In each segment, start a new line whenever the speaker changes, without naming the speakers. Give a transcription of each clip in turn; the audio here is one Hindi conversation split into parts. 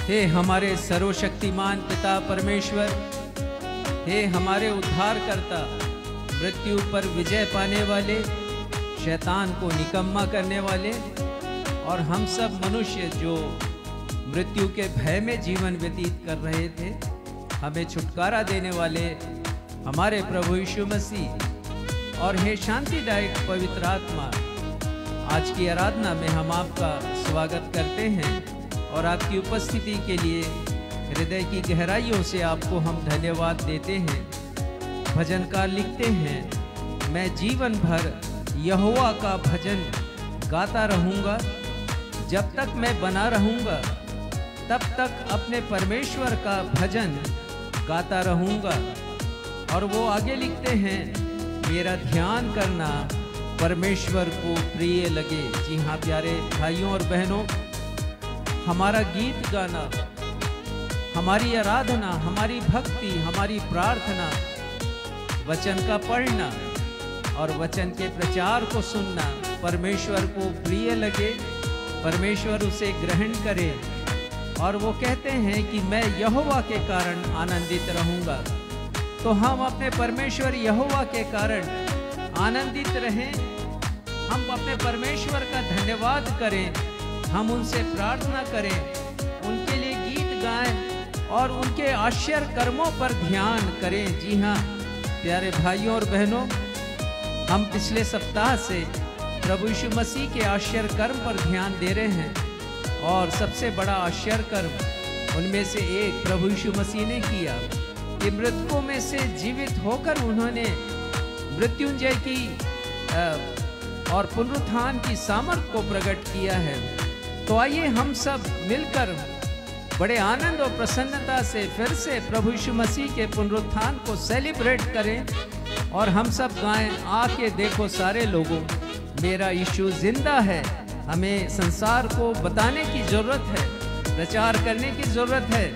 हे हमारे सर्वशक्तिमान पिता परमेश्वर, हे हमारे उद्धारकर्ता, मृत्यु पर विजय पाने वाले, शैतान को निकम्मा करने वाले और हम सब मनुष्य जो मृत्यु के भय में जीवन व्यतीत कर रहे थे, हमें छुटकारा देने वाले हमारे प्रभु यीशु मसीह और हे शांतिदायक पवित्र आत्मा, आज की आराधना में हम आपका स्वागत करते हैं और आपकी उपस्थिति के लिए हृदय की गहराइयों से आपको हम धन्यवाद देते हैं। भजनकार लिखते हैं, मैं जीवन भर यहोवा का भजन गाता रहूँगा, जब तक मैं बना रहूँगा तब तक अपने परमेश्वर का भजन गाता रहूँगा। और वो आगे लिखते हैं, मेरा ध्यान करना परमेश्वर को प्रिय लगे। जी हाँ प्यारे भाइयों और बहनों, हमारा गीत गाना, हमारी आराधना, हमारी भक्ति, हमारी प्रार्थना, वचन का पढ़ना और वचन के प्रचार को सुनना परमेश्वर को प्रिय लगे, परमेश्वर उसे ग्रहण करे। और वो कहते हैं कि मैं यहोवा के कारण आनंदित रहूँगा। तो हम अपने परमेश्वर यहोवा के कारण आनंदित रहें, हम अपने परमेश्वर का धन्यवाद करें, हम उनसे प्रार्थना करें, उनके लिए गीत गाएं और उनके आश्चर्य कर्मों पर ध्यान करें। जी हाँ प्यारे भाइयों और बहनों, हम पिछले सप्ताह से प्रभु यीशु मसीह के आश्चर्य कर्म पर ध्यान दे रहे हैं और सबसे बड़ा आश्चर्य कर्म उनमें से एक प्रभु यीशु मसीह ने किया कि मृतकों में से जीवित होकर उन्होंने मृत्युंजय की और पुनरुत्थान की सामर्थ को प्रकट किया है। तो आइए हम सब मिलकर बड़े आनंद और प्रसन्नता से फिर से प्रभु यीशु मसीह के पुनरुत्थान को सेलिब्रेट करें और हम सब गाएं, आके देखो सारे लोगों, मेरा यीशु जिंदा है। हमें संसार को बताने की ज़रूरत है, प्रचार करने की ज़रूरत है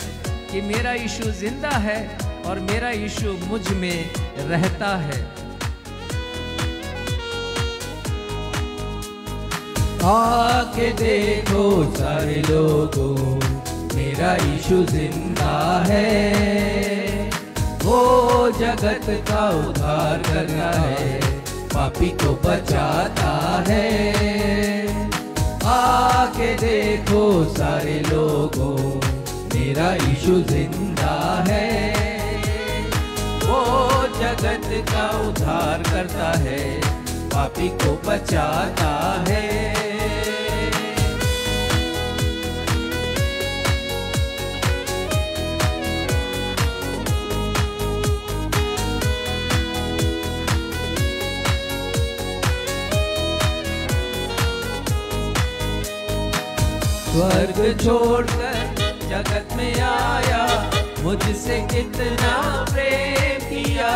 कि मेरा यीशु जिंदा है और मेरा यीशु मुझ में रहता है।
आके देखो सारे लोगों, मेरा यीशु जिंदा है। वो जगत का उद्धार करता है, पापी को बचाता है। आके देखो सारे लोगों, मेरा यीशु जिंदा है। वो जगत का उद्धार करता है, पापी को बचाता है। स्वर्ग छोड़कर जगत में आया, मुझसे कितना प्रेम किया।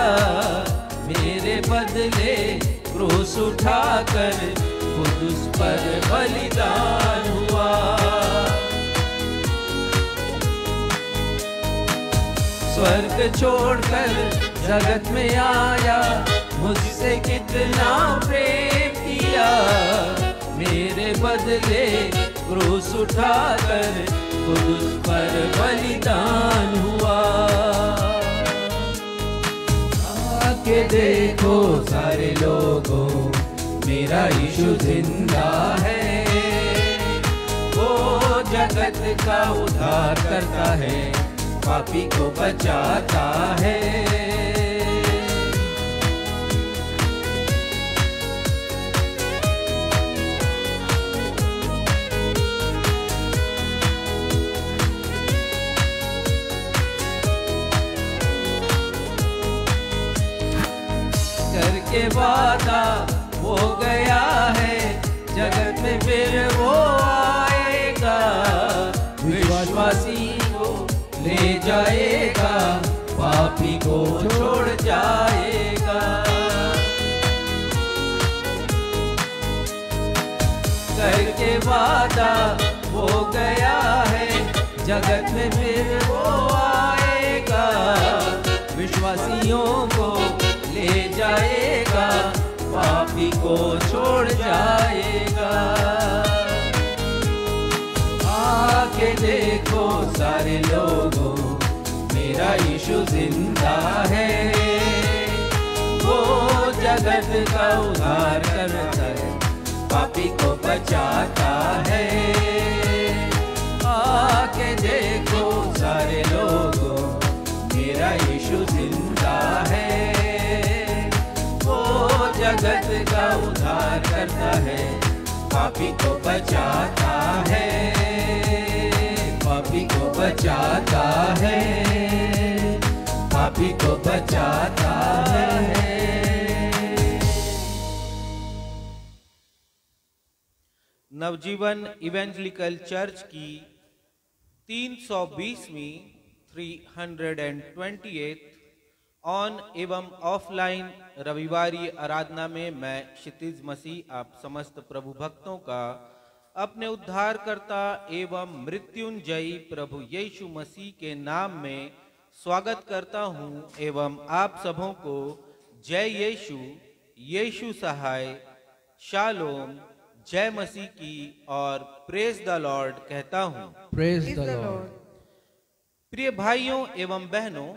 मेरे बदले क्रूस उठाकर खुद उस पर बलिदान हुआ। स्वर्ग छोड़कर जगत में आया, मुझसे कितना प्रेम किया। मेरे बदले क्रूस उठाकर खुद उस पर बलिदान हुआ। आके देखो सारे लोगों, मेरा यीशु जिंदा है। वो जगत का उद्धार करता है, पापी को बचाता है। करके वादा हो गया है, जगत में फिर वो आएगा। विश्वासी को ले जाएगा, पापी को छोड़ जाएगा। करके वादा हो गया है, जगत में फिर वो आएगा। विश्वासियों को ले जाएगा, पापी को छोड़ जाएगा। आके देखो सारे लोगों, मेरा यीशु जिंदा है। वो जगत का उद्धार करता है, पापी को बचाता है। आके देखो सारे लोगों, मेरा यीशु जिंदा है। वो जगत का उद्धार करता है, पापी को बचाता है, पापी को बचाता है, पापी को बचाता है।
नवजीवन इवेंजलिकल चर्च की 320वीं 328 ऑन एवं ऑफलाइन रविवारी आराधना में मैं क्षितिज मसीह आप समस्त प्रभु भक्तों का अपने उद्धारकर्ता एवं मृत्युंजयी प्रभु यीशु मसीह के नाम में स्वागत करता हूं एवं आप सबों को जय यीशु, यीशु सहाय, शालोम, जय मसीह की और प्रेज द लॉर्ड कहता हूं।
Praise the Lord.
प्रिय भाइयों एवं बहनों,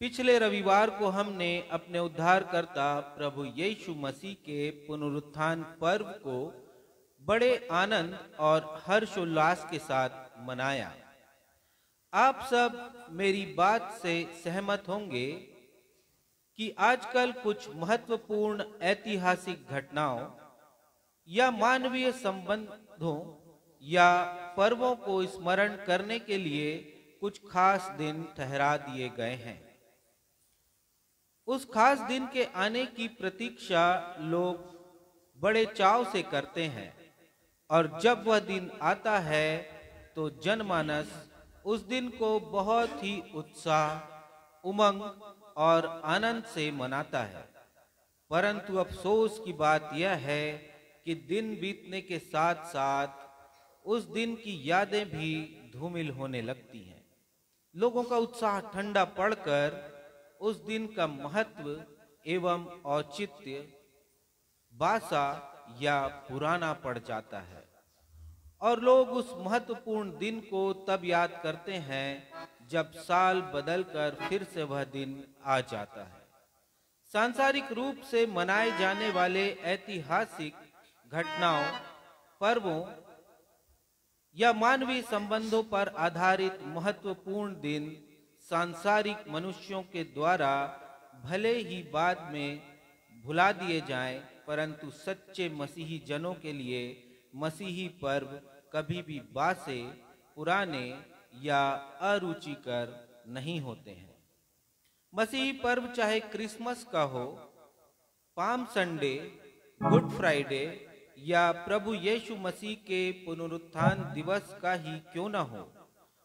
पिछले रविवार को हमने अपने उद्धारकर्ता प्रभु यीशु मसीह के पुनरुत्थान पर्व को बड़े आनंद और हर्षोल्लास के साथ मनाया। आप सब मेरी बात से सहमत होंगे कि आजकल कुछ महत्वपूर्ण ऐतिहासिक घटनाओं या मानवीय संबंधों या पर्वों को स्मरण करने के लिए कुछ खास दिन ठहरा दिए गए हैं। उस खास दिन के आने की प्रतीक्षा लोग बड़े चाव से करते हैं और जब वह दिन आता है तो जनमानस उस दिन को बहुत ही उत्साह, उमंग और आनंद से मनाता है। परंतु अफसोस की बात यह है कि दिन बीतने के साथ साथ उस दिन की यादें भी धूमिल होने लगती हैं। लोगों का उत्साह ठंडा पड़कर उस दिन का महत्व एवं औचित्य बासा या पुराना पड़ जाता है और लोग उस महत्वपूर्ण दिन को तब याद करते हैं जब साल बदलकर फिर से वह दिन आ जाता है। सांसारिक रूप से मनाए जाने वाले ऐतिहासिक घटनाओं, पर्वों या मानवीय संबंधों पर आधारित महत्वपूर्ण दिन सांसारिक मनुष्यों के द्वारा भले ही बाद में भुला दिए जाएं, परंतु सच्चे मसीही जनों के लिए मसीही पर्व कभी भी बासे, पुराने या अरुचिकर नहीं होते हैं। मसीही पर्व चाहे क्रिसमस का हो, पाम संडे, गुड फ्राइडे या प्रभु यीशु मसीह के पुनरुत्थान दिवस का ही क्यों न हो,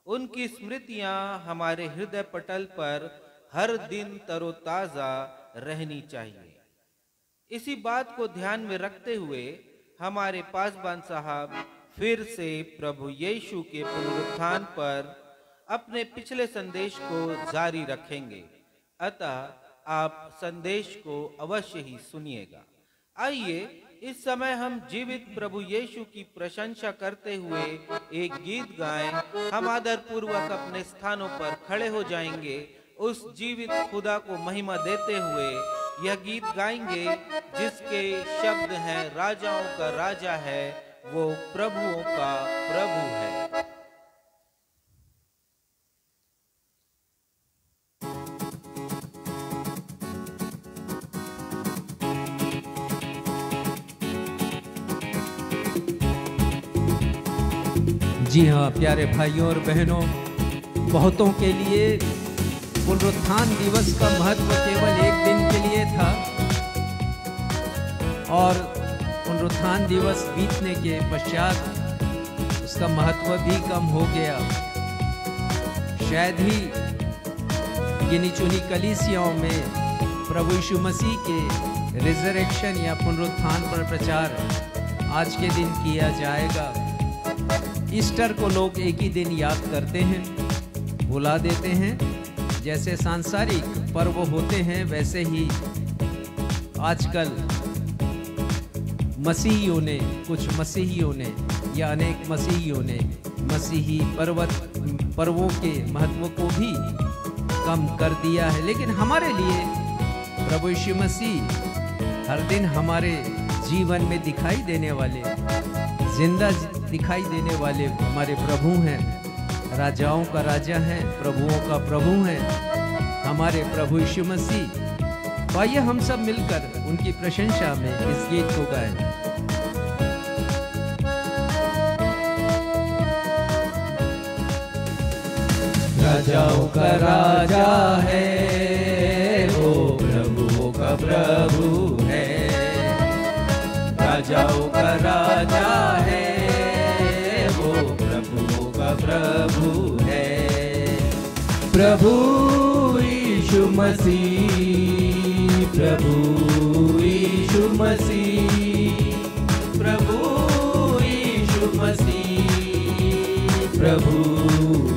उनकी स्मृतियां हमारे हृदय पटल पर हर दिन तरोताजा रहनी चाहिए। इसी बात को ध्यान में रखते हुए हमारे पासवान साहब फिर से प्रभु यीशु के पुनरुत्थान पर अपने पिछले संदेश को जारी रखेंगे, अतः आप संदेश को अवश्य ही सुनिएगा। आइए इस समय हम जीवित प्रभु यीशु की प्रशंसा करते हुए एक गीत गाएं। हम आदर पूर्वक अपने स्थानों पर खड़े हो जाएंगे, उस जीवित खुदा को महिमा देते हुए यह गीत गाएंगे जिसके शब्द हैं, राजाओं का राजा है, वो प्रभुओं का प्रभु है।
जी हाँ प्यारे भाइयों और बहनों, बहुतों के लिए पुनरुत्थान दिवस का महत्व केवल एक दिन के लिए था और पुनरुत्थान दिवस बीतने के पश्चात उसका महत्व भी कम हो गया। शायद ही गिनी चुनी कलीसियाओं में प्रभु यीशु मसीह के रिजरेक्शन या पुनरुत्थान पर प्रचार आज के दिन किया जाएगा। ईस्टर को लोग एक ही दिन याद करते हैं, भुला देते हैं। जैसे सांसारिक पर्व होते हैं वैसे ही आजकल कुछ मसीहियों ने या अनेक मसीहियों ने मसीही पर्वों के महत्व को भी कम कर दिया है, लेकिन हमारे लिए प्रभु यीशु मसीह हर दिन हमारे जीवन में दिखाई देने वाले, जिंदा दिखाई देने वाले हमारे प्रभु हैं। राजाओं का राजा है, प्रभुओं का प्रभु है हमारे प्रभु यीशु मसीह। तो आइए हम सब मिलकर उनकी प्रशंसा में इस गीत को गाएं।
राजाओं का राजा है, वो प्रभुओं का प्रभु है। राजाओं का राजा है, वो प्रभुओं का प्रभु है। प्रभु यीशु मसीह, प्रभु यीशु मसीह, प्रभु यीशु मसीह, प्रभु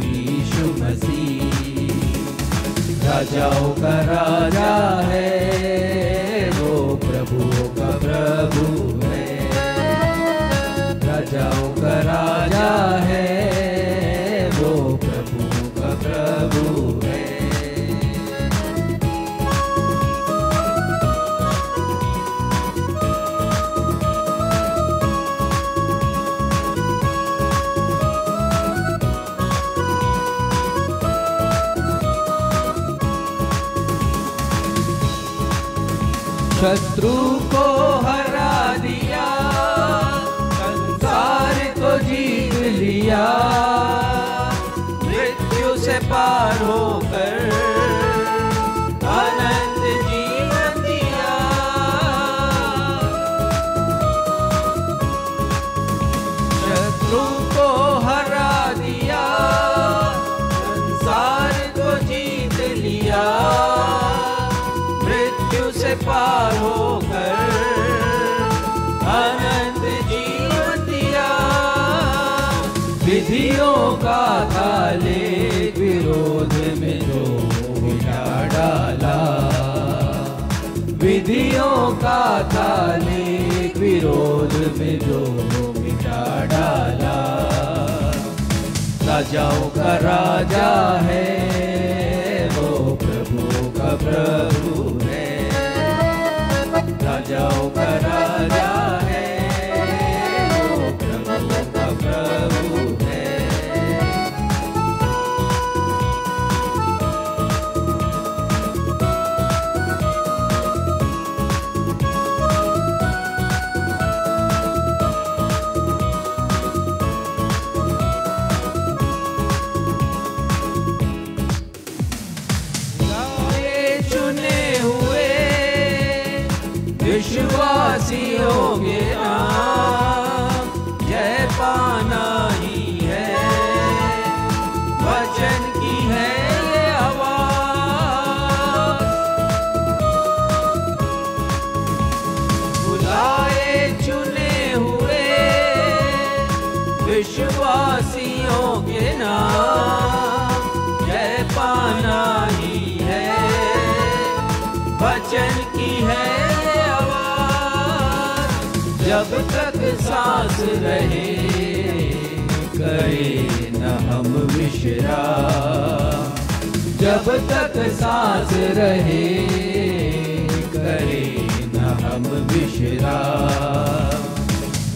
यीशु मसीह। राजाओं का राजा है, वो प्रभुओं का प्रभु है। राजाओं का राजा है, वो प्रभुओं का प्रभु है। शत्रु को हरा दिया, संसार को जीत लिया, मृत्यु से पार होकर अनंत जीवन दिया। शत्रु को हरा दिया, संसार को जीत लिया, मृत्यु से पार होकर अनंत जीवन दिया। विधियों का काले विरोध में जो मिटा डाला, विधियों का काले विरोध में जो मिटा डाला। राजाओं का राजा है, वो प्रभुओं का प्रभु है। राजाओं का राजा है, वो प्रभुओं का प्रभु है। विश्वासियों के नाम जय पाना ही है, वचन की है ये आवाज। बुलाए चुने हुए विश्वासियों के नाम जय पाना ही है, वचन की है जब तक सांस रहे, करे न हम विश्राम। जब तक सांस रहे, करे न हम विश्राम।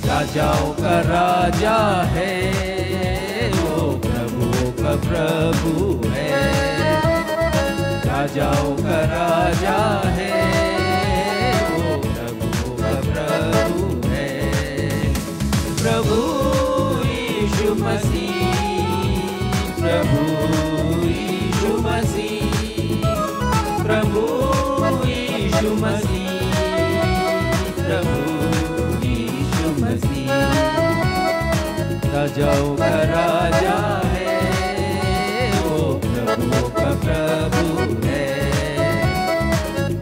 राजाओं का राजा है, वो प्रभुओं का प्रभु है। राजाओं का राजा है, वो प्रभुओं का प्रभु। प्रभु यीशु मसीह, प्रभु यीशु मसीह, प्रभु यीशु मसीह, प्रभु यीशु मसीह। राजाओं का राजा है, वो प्रभुओं का प्रभु है।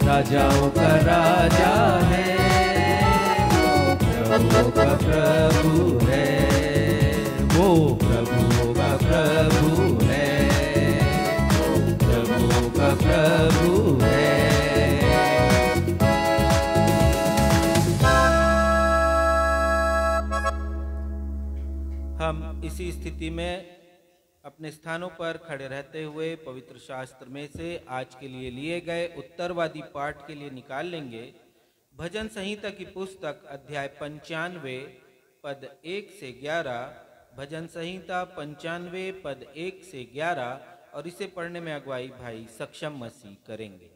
राजाओं का राजा है, प्रभुओं का प्रभु है, वो प्रभुओं का प्रभु है, वो प्रभुओं का प्रभु है। हम
इसी स्थिति में अपने स्थानों पर खड़े रहते हुए पवित्र शास्त्र में से आज के लिए लिए गए उत्तरवादी पाठ के लिए निकाल लेंगे भजन संहिता की पुस्तक अध्याय 95 पद 1 से 11, भजन संहिता 95 पद 1 से 11, और इसे पढ़ने में अगुवाई भाई सक्षम मसीह करेंगे।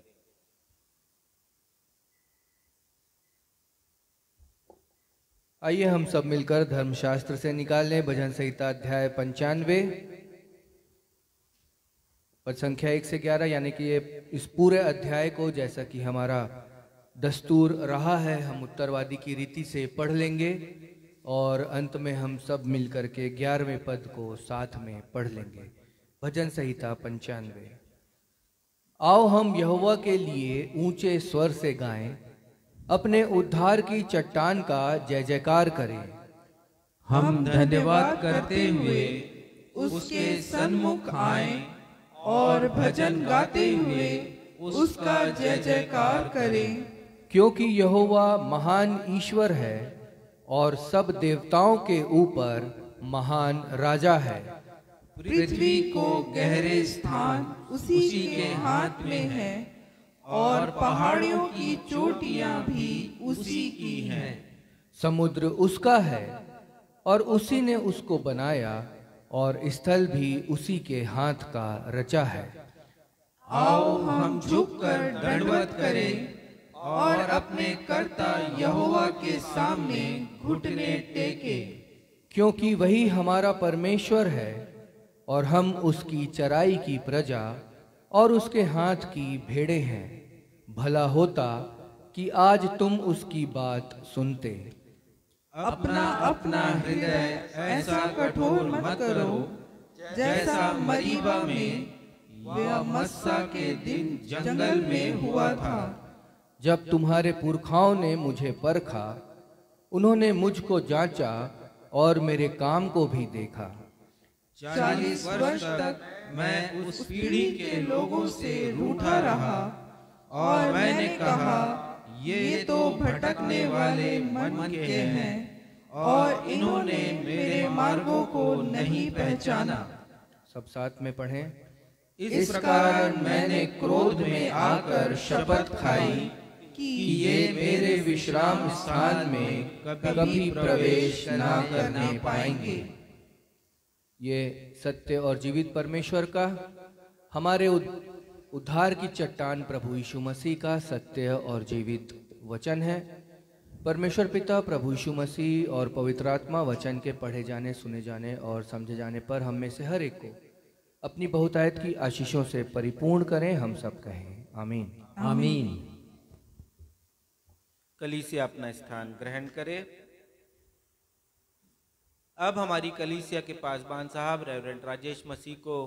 आइए हम सब मिलकर धर्मशास्त्र से निकाल लें भजन संहिता अध्याय 95 पद संख्या 1 से 11, यानी कि ये इस पूरे अध्याय को जैसा कि हमारा दस्तूर रहा है हम उत्तरवादी की रीति से पढ़ लेंगे और अंत में हम सब मिलकर के 11वें पद को साथ में पढ़ लेंगे। भजन संहिता 95। आओ हम यहोवा के लिए ऊंचे स्वर से गाएं, अपने उद्धार की चट्टान का जय जयकार करें।
हम धन्यवाद करते हुए उसके सन्मुख आएं और भजन गाते हुए उसका जय जयकार करें।
क्योंकि यहोवा महान ईश्वर है और सब देवताओं के ऊपर महान राजा है।
पृथ्वी को गहरे स्थान उसी के हाथ में है और पहाड़ियों की चोटियां भी उसी की हैं।
समुद्र उसका है और उसी ने उसको बनाया और स्थल भी उसी के हाथ का रचा है।
आओ हम झुककर दंडवत करें और अपने कर्ता यहोवा के सामने घुटने टेके।
क्योंकि वही हमारा परमेश्वर है और हम उसकी चराई की प्रजा और उसके हाथ की भेड़े हैं। भला होता कि आज तुम उसकी बात सुनते।
अपना अपना हृदय ऐसा कठोर मत करो जैसा मरीबा में व मस्सा के दिन जंगल में हुआ था।
जब तुम्हारे पुरखाओं ने मुझे परखा, उन्होंने मुझको जांचा और मेरे काम को भी देखा।
40 वर्ष तक मैं उस पीढ़ी के लोगों से रूठा रहा और मैंने कहा ये तो भटकने वाले मन के हैं और इन्होंने मेरे मार्गों को नहीं पहचाना।
सब साथ में पढ़ें।
इस कारण मैंने क्रोध में आकर शपथ खाई कि ये मेरे विश्राम स्थान में कभी प्रवेश ना करने पाएंगे।
ये सत्य और जीवित परमेश्वर का, हमारे उद्धार की चट्टान प्रभु यीशु मसीह का सत्य और जीवित वचन है। परमेश्वर पिता, प्रभु यीशु मसीह और पवित्र आत्मा वचन के पढ़े जाने, सुने जाने और समझे जाने पर हम में से हर एक को अपनी बहुतायत की आशीषों से परिपूर्ण करें। हम सब कहें आमीन।
आमीन।
कलीसिया अपना स्थान ग्रहण करे। अब हमारी कलीसिया के पासबान साहब रेवरेंड राजेश मसीह को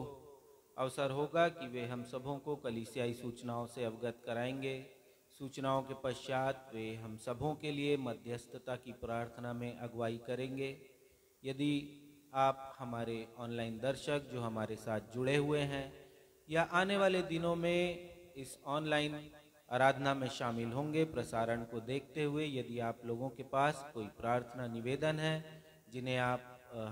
अवसर होगा कि वे हम सबों को कलीसियाई सूचनाओं से अवगत कराएंगे। सूचनाओं के पश्चात वे हम सबों के लिए मध्यस्थता की प्रार्थना में अगुवाई करेंगे। यदि आप हमारे ऑनलाइन दर्शक जो हमारे साथ जुड़े हुए हैं या आने वाले दिनों में इस ऑनलाइन आराधना में शामिल होंगे, प्रसारण को देखते हुए यदि आप लोगों के पास कोई प्रार्थना निवेदन है जिन्हें आप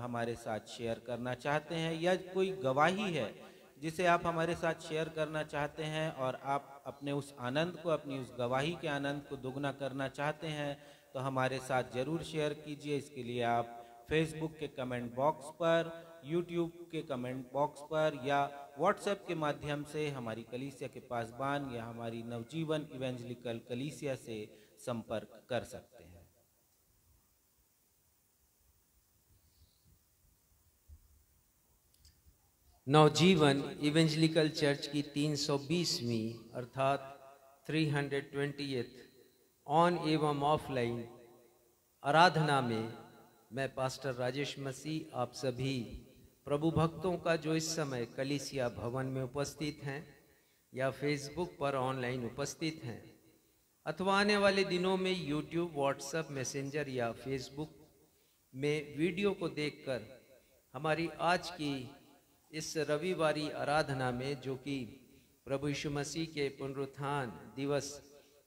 हमारे साथ शेयर करना चाहते हैं या कोई गवाही है जिसे आप हमारे साथ शेयर करना चाहते हैं और आप अपने उस आनंद को, अपनी उस गवाही के आनंद को दुगना करना चाहते हैं, तो हमारे साथ जरूर शेयर कीजिए। इसके लिए आप फेसबुक के कमेंट बॉक्स पर, यूट्यूब के कमेंट बॉक्स पर या व्हाट्सएप के माध्यम से हमारी कलीसिया के पासबान या हमारी नवजीवन इवेंजलिकल कलीसिया से संपर्क कर सकते हैं।
नवजीवन इवेंजलिकल चर्च की 320वीं अर्थात 320th ऑन एवं ऑफलाइन आराधना में मैं पास्टर राजेश मसीह आप सभी प्रभु भक्तों का जो इस समय कलीसिया भवन में उपस्थित हैं या फेसबुक पर ऑनलाइन उपस्थित हैं अथवा आने वाले दिनों में यूट्यूब, व्हाट्सएप, मैसेंजर या फेसबुक में वीडियो को देखकर हमारी आज की इस रविवारी आराधना में, जो कि प्रभु यीशु मसीह के पुनरुत्थान दिवस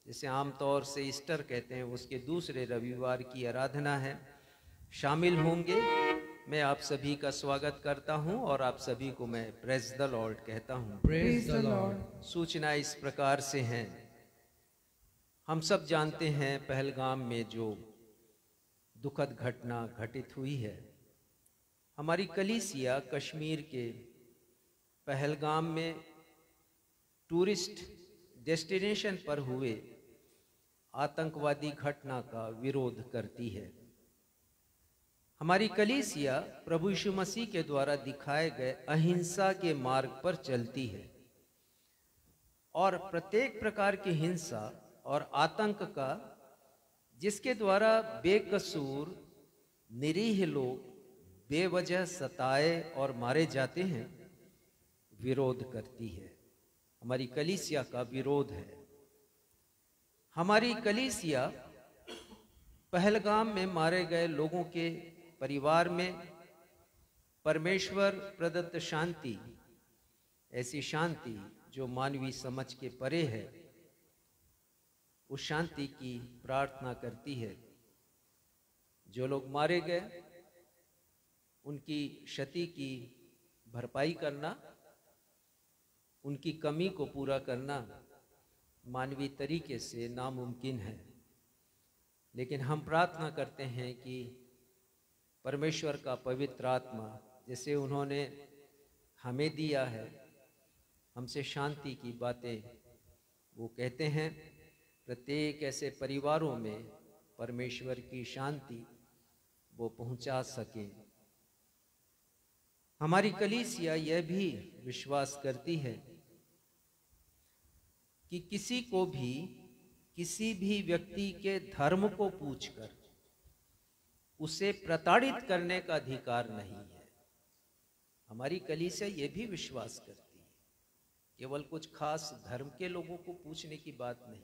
जिसे आमतौर से ईस्टर कहते हैं, उसके दूसरे रविवार की आराधना है, शामिल होंगे। मैं आप सभी का स्वागत करता हूं और आप सभी को मैं प्रेज द लॉर्ड कहता हूं।
Praise the Lord.
सूचना इस प्रकार से हैं। हम सब जानते हैं पहलगाम में जो दुखद घटना घटित हुई है। हमारी कलीसिया कश्मीर के पहलगाम में टूरिस्ट डेस्टिनेशन पर हुए आतंकवादी घटना का विरोध करती है। हमारी कलीसिया प्रभु यीशु मसीह के द्वारा दिखाए गए अहिंसा के मार्ग पर चलती है और प्रत्येक प्रकार की हिंसा और आतंक का, जिसके द्वारा बेकसूर निरीह लोग बेवजह सताए और मारे जाते हैं, विरोध करती है। हमारी कलीसिया का विरोध है। हमारी कलीसिया पहलगाम में मारे गए लोगों के परिवार में परमेश्वर प्रदत्त शांति, ऐसी शांति जो मानवीय समझ के परे है, उस शांति की प्रार्थना करती है। जो लोग मारे गए उनकी क्षति की भरपाई करना, उनकी कमी को पूरा करना मानवीय तरीके से नामुमकिन है। लेकिन हम प्रार्थना करते हैं कि परमेश्वर का पवित्र आत्मा, जैसे उन्होंने हमें दिया है, हमसे शांति की बातें वो कहते हैं, प्रत्येक ऐसे परिवारों में परमेश्वर की शांति वो पहुंचा सकें। हमारी कलीसिया यह भी विश्वास करती है कि किसी को भी किसी भी व्यक्ति के धर्म को पूछकर उसे प्रताड़ित करने का अधिकार नहीं है। हमारी कलीसिया यह भी विश्वास करती है, केवल कुछ खास धर्म के लोगों को पूछने की बात नहीं,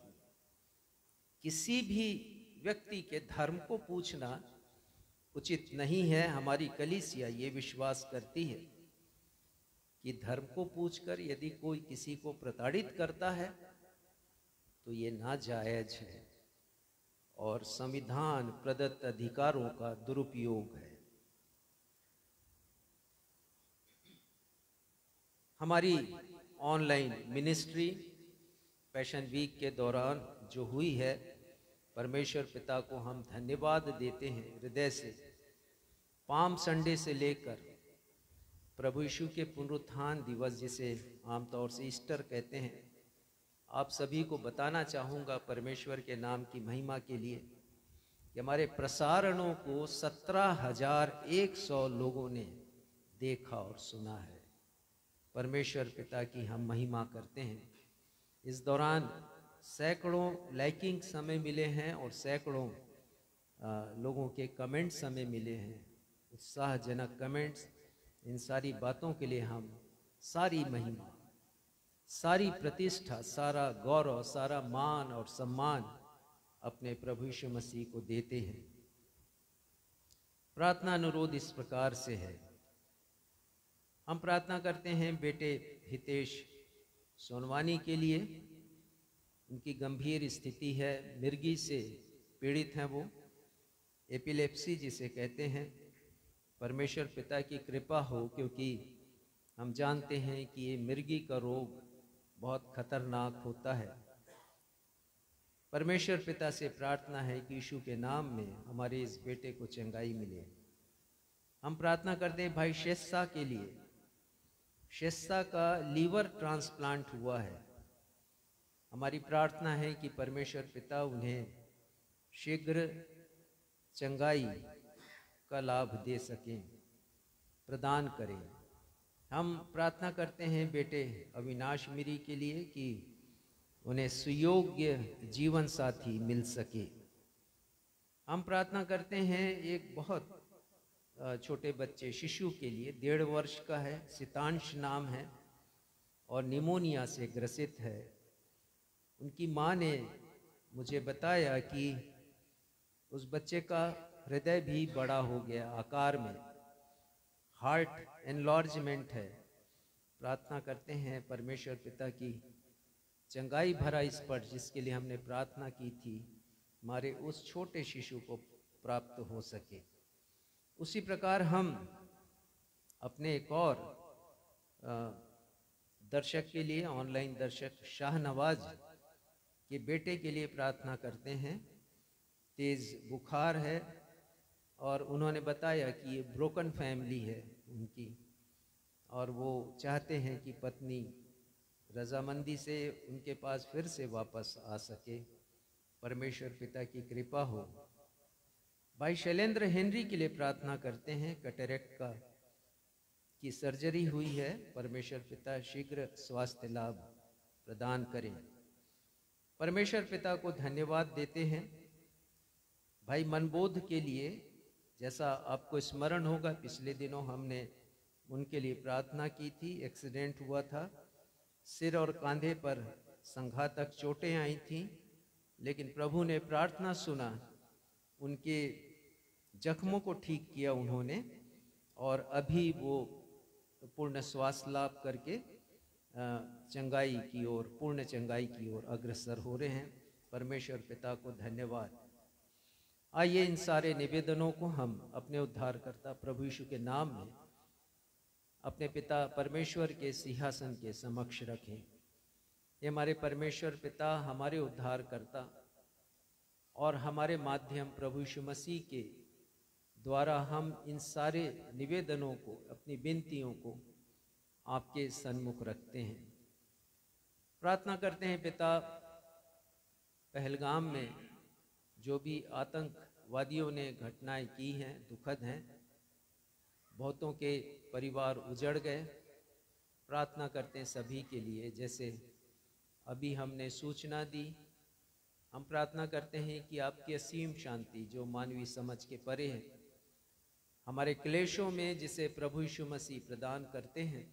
किसी भी व्यक्ति के धर्म को पूछना उचित नहीं है। हमारी कलीसिया ये विश्वास करती है कि धर्म को पूछकर यदि कोई किसी को प्रताड़ित करता है तो ये नाजायज है और संविधान प्रदत्त अधिकारों का दुरुपयोग है। हमारी ऑनलाइन मिनिस्ट्री पैशन वीक के दौरान जो हुई है, परमेश्वर पिता को हम धन्यवाद देते हैं हृदय से। पाम संडे से लेकर प्रभु यीशु के पुनरुत्थान दिवस, जिसे आमतौर से ईस्टर कहते हैं, आप सभी को बताना चाहूँगा परमेश्वर के नाम की महिमा के लिए कि हमारे प्रसारणों को 17,100 लोगों ने देखा और सुना है। परमेश्वर पिता की हम महिमा करते हैं। इस दौरान सैकड़ों लाइकिंग समय मिले हैं और सैकड़ों लोगों के कमेंट्स हमें मिले हैं, उत्साहजनक कमेंट्स। इन सारी बातों के लिए हम सारी महिमा, सारी प्रतिष्ठा, सारा गौरव, सारा मान और सम्मान अपने प्रभु यीशु मसीह को देते हैं। प्रार्थना अनुरोध इस प्रकार से है। हम प्रार्थना करते हैं बेटे हितेश सोनवानी के लिए। उनकी गंभीर स्थिति है, मिर्गी से पीड़ित हैं वो, एपिलेप्सी जिसे कहते हैं। परमेश्वर पिता की कृपा हो, क्योंकि हम जानते हैं कि ये मिर्गी का रोग बहुत खतरनाक होता है। परमेश्वर पिता से प्रार्थना है कि यीशु के नाम में हमारे इस बेटे को चंगाई मिले। हम प्रार्थना करते हैं भाई शेस्सा के लिए। शेस्सा का लीवर ट्रांसप्लांट हुआ है। हमारी प्रार्थना है कि परमेश्वर पिता उन्हें शीघ्र चंगाई का लाभ दे सकें, प्रदान करें। हम प्रार्थना करते हैं बेटे अविनाश मिरी के लिए कि उन्हें सुयोग्य जीवन साथी मिल सके। हम प्रार्थना करते हैं एक बहुत छोटे बच्चे शिशु के लिए, 1.5 वर्ष का है, सितांश नाम है और निमोनिया से ग्रसित है। उनकी माँ ने मुझे बताया कि उस बच्चे का हृदय भी बड़ा हो गया आकार में, हार्ट एनलार्जमेंट है। प्रार्थना करते हैं परमेश्वर पिता की चंगाई भरा स्पर्श, जिसके लिए हमने प्रार्थना की थी, हमारे उस छोटे शिशु को प्राप्त हो सके। उसी प्रकार हम अपने एक और दर्शक के लिए, ऑनलाइन दर्शक शाहनवाज के बेटे के लिए प्रार्थना करते हैं। तेज बुखार है और उन्होंने बताया कि ये ब्रोकन फैमिली है उनकी, और वो चाहते हैं कि पत्नी रजामंदी से उनके पास फिर से वापस आ सके। परमेश्वर पिता की कृपा हो। भाई शैलेंद्र हेनरी के लिए प्रार्थना करते हैं। कैटरेक्ट की सर्जरी हुई है। परमेश्वर पिता शीघ्र स्वास्थ्य लाभ प्रदान करें। परमेश्वर पिता को धन्यवाद देते हैं। भाई मनबोध के लिए, जैसा आपको स्मरण होगा, पिछले दिनों हमने उनके लिए प्रार्थना की थी। एक्सीडेंट हुआ था, सिर और कांधे पर संघातक चोटें आई थीं, लेकिन प्रभु ने प्रार्थना सुना, उनके जख्मों को ठीक किया उन्होंने, और अभी वो पूर्ण स्वास्थ्य लाभ करके चंगाई की ओर, पूर्ण चंगाई की ओर अग्रसर हो रहे हैं। परमेश्वर पिता को धन्यवाद। आइए इन सारे निवेदनों को हम अपने उद्धारकर्ता प्रभु यीशु के नाम में अपने पिता परमेश्वर के सिंहासन के समक्ष रखें। ये हमारे परमेश्वर पिता, हमारे उद्धारकर्ता और हमारे माध्यम प्रभु यीशु मसीह के द्वारा हम इन सारे निवेदनों को, अपनी विनतियों को आपके सन्मुख रखते हैं। प्रार्थना करते हैं पिता, पहलगाम में जो भी आतंकवादियों ने घटनाएं की हैं, दुखद हैं, बहुतों के परिवार उजड़ गए। प्रार्थना करते हैं सभी के लिए। जैसे अभी हमने सूचना दी, हम प्रार्थना करते हैं कि आपकी असीम शांति जो मानवीय समझ के परे है, हमारे क्लेशों में जिसे प्रभु यीशु मसीह प्रदान करते हैं,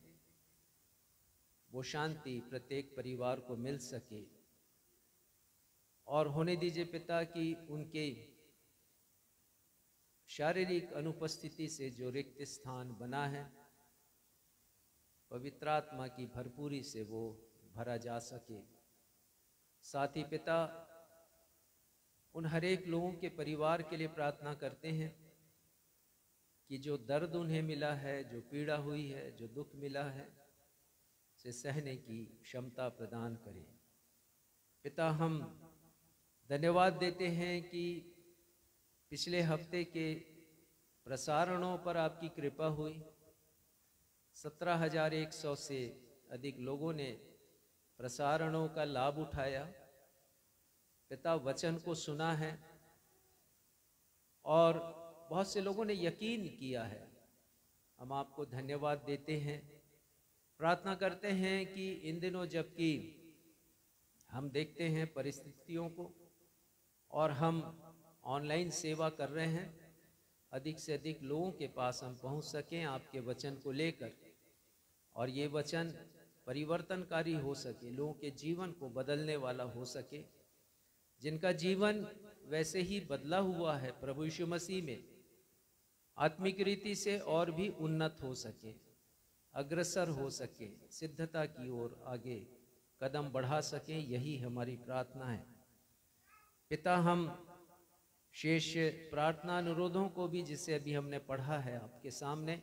वो शांति प्रत्येक परिवार को मिल सके। और होने दीजिए पिता कि उनके शारीरिक अनुपस्थिति से जो रिक्त स्थान बना है, पवित्र आत्मा की भरपूरी से वो भरा जा सके। साथ ही पिता, उन हर एक लोगों के परिवार के लिए प्रार्थना करते हैं कि जो दर्द उन्हें मिला है, जो पीड़ा हुई है, जो दुख मिला है, उसे सहने की क्षमता प्रदान करें। पिता, हम धन्यवाद देते हैं कि पिछले हफ्ते के प्रसारणों पर आपकी कृपा हुई। 17,100 से अधिक लोगों ने प्रसारणों का लाभ उठाया। पिता, वचन को सुना है और बहुत से लोगों ने यकीन किया है। हम आपको धन्यवाद देते हैं। प्रार्थना करते हैं कि इन दिनों जबकि हम देखते हैं परिस्थितियों को और हम ऑनलाइन सेवा कर रहे हैं, अधिक से अधिक लोगों के पास हम पहुंच सकें आपके वचन को लेकर, और ये वचन परिवर्तनकारी हो सके, लोगों के जीवन को बदलने वाला हो सके। जिनका जीवन वैसे ही बदला हुआ है प्रभु यीशु मसीह में, आत्मिक रीति से और भी उन्नत हो सके, अग्रसर हो सके, सिद्धता की ओर आगे कदम बढ़ा सकें, यही हमारी प्रार्थना है। पिता, हम शेष प्रार्थना अनुरोधों को भी, जिसे अभी हमने पढ़ा है, आपके सामने,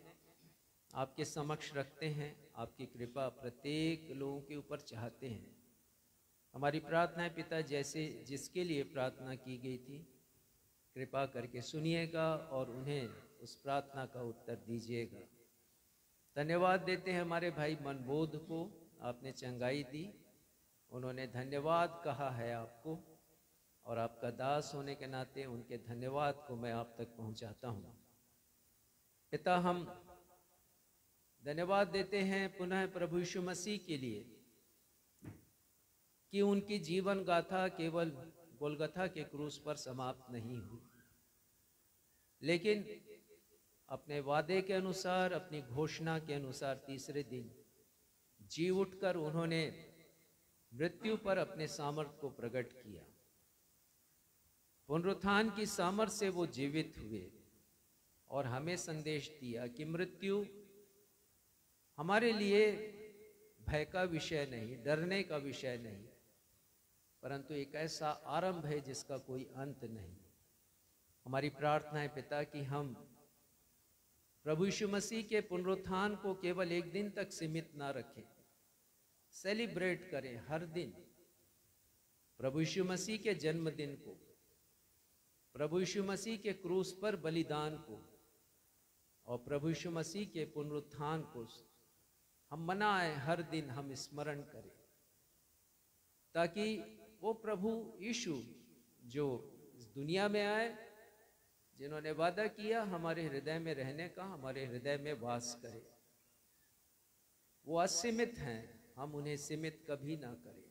आपके समक्ष रखते हैं। आपकी कृपा प्रत्येक लोगों के ऊपर चाहते हैं। हमारी प्रार्थना है पिता, जैसे जिसके लिए प्रार्थना की गई थी, कृपा करके सुनिएगा और उन्हें उस प्रार्थना का उत्तर दीजिएगा। धन्यवाद देते हैं हमारे भाई मनबोध को, आपने चंगाई दी, उन्होंने धन्यवाद कहा है आपको, और आपका दास होने के नाते उनके धन्यवाद को मैं आप तक पहुंचाता हूं। पिता, हम धन्यवाद देते हैं पुनः प्रभु यीशु मसीह के लिए कि उनकी जीवन गाथा केवल गोलगथा के क्रूस पर समाप्त नहीं हुई, लेकिन अपने वादे के अनुसार, अपनी घोषणा के अनुसार तीसरे दिन जी उठकर उन्होंने मृत्यु पर अपने सामर्थ्य को प्रकट किया। पुनरुत्थान की सामर्थ्य से वो जीवित हुए और हमें संदेश दिया कि मृत्यु हमारे लिए भय का विषय नहीं, डरने का विषय नहीं, परंतु एक ऐसा आरंभ है जिसका कोई अंत नहीं। हमारी प्रार्थना है पिता कि हम प्रभु यीशु मसीह के पुनरुत्थान को केवल एक दिन तक सीमित ना रखें, सेलिब्रेट करें हर दिन। प्रभु यीशु मसीह के जन्मदिन को, प्रभु यीशु मसीह के क्रूस पर बलिदान को और प्रभु यीशु मसीह के पुनरुत्थान को हम मनाएं, हर दिन हम स्मरण करें, ताकि वो प्रभु यीशु जो इस दुनिया में आए, जिन्होंने वादा किया हमारे हृदय में रहने का, हमारे हृदय में वास करे। वो असीमित हैं, हम उन्हें सीमित कभी ना करें।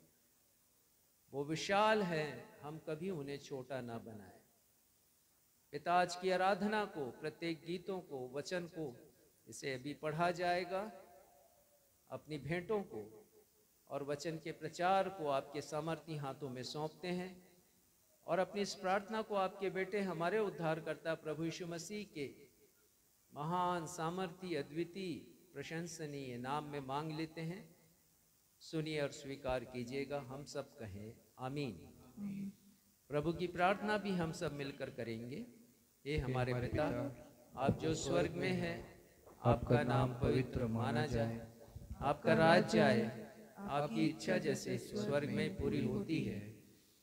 वो विशाल हैं, हम कभी उन्हें छोटा ना बनाएं। पिता आज की आराधना को, प्रत्येक गीतों को, वचन को, इसे अभी पढ़ा जाएगा, अपनी भेंटों को और वचन के प्रचार को आपके सामर्थी हाथों में सौंपते हैं और अपनी इस प्रार्थना को आपके बेटे हमारे उद्धारकर्ता प्रभु यीशु मसीह के महान सामर्थी, अद्वितीय, प्रशंसनीय नाम में मांग लेते हैं। सुनिए और स्वीकार कीजिएगा। हम सब कहें आमीन। प्रभु की प्रार्थना भी हम सब मिलकर करेंगे। हे हमारे पिता, आप जो स्वर्ग में हैं, आपका नाम पवित्र माना जाए, आपका राज्य आए, आपकी इच्छा जैसे स्वर्ग में पूरी होती है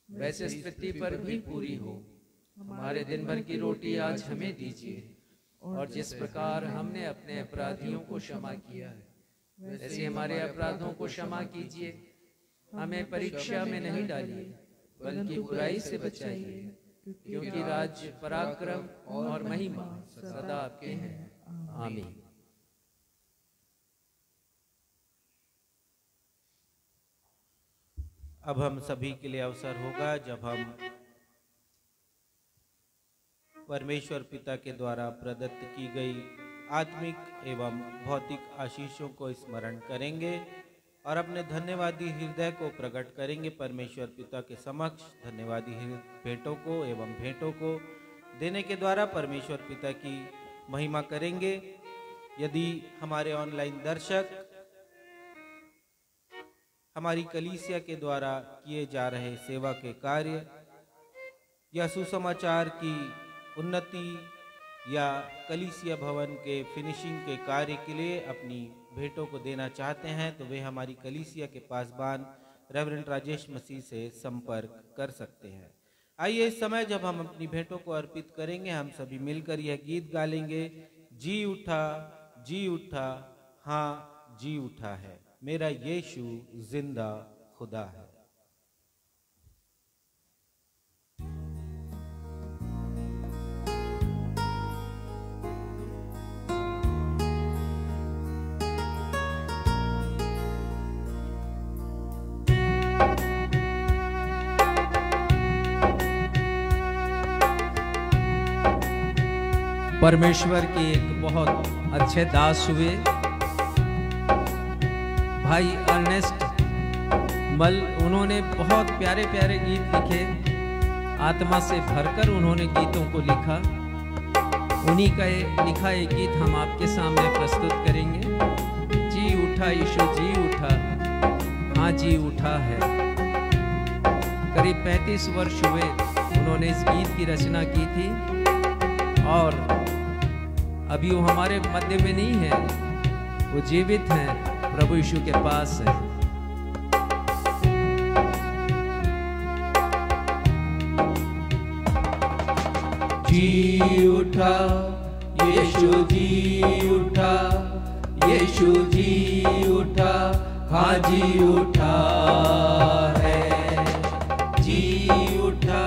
वैसे इस पृथ्वी पर भी पूरी हो। हमारे दिन भर की रोटी आज हमें दीजिए और जिस प्रकार हमने अपने अपराधियों को क्षमा किया है वैसे हमारे अपराधों को क्षमा कीजिए। हमें परीक्षा में नहीं डालिए बल्कि बुराई से बचाइए, क्योंकि राज्य, पराक्रम और महिमा सदा आपके हैं। आमीन।
अब हम सभी के लिए अवसर होगा जब हम परमेश्वर पिता के द्वारा प्रदत्त की गई आत्मिक एवं भौतिक आशीषों को स्मरण करेंगे और अपने धन्यवादी हृदय को प्रकट करेंगे परमेश्वर पिता के समक्ष। धन्यवादी भेंटों को एवं भेंटों को देने के द्वारा परमेश्वर पिता की महिमा करेंगे। यदि हमारे ऑनलाइन दर्शक हमारी कलीसिया के द्वारा किए जा रहे सेवा के कार्य या सुसमाचार की उन्नति या कलीसिया भवन के फिनिशिंग के कार्य के लिए अपनी भेंटों को देना चाहते हैं तो वे हमारी कलीसिया के पासबान रेवरेंड राजेश मसीह से संपर्क कर सकते हैं। आइए इस समय जब हम अपनी भेंटों को अर्पित करेंगे, हम सभी मिलकर यह गीत गा लेंगे। जी उठा, हाँ जी उठा है, मेरा यीशु जिंदा खुदा है।
परमेश्वर के एक बहुत अच्छे दास हुए भाई अर्नेस्ट मल। उन्होंने बहुत प्यारे प्यारे गीत लिखे, आत्मा से भरकर उन्होंने गीतों को लिखा। उन्हीं का लिखा एक गीत हम आपके सामने प्रस्तुत करेंगे। जी उठा यीशु जी उठा, हाँ जी उठा है। करीब 35 वर्ष हुए उन्होंने इस गीत की रचना की थी और अभी वो हमारे मध्य में नहीं है, वो जीवित हैं, प्रभु यीशु के पास है।
जी उठा यीशु जी उठा, यीशु जी उठा, हाँ जी उठा है। जी उठा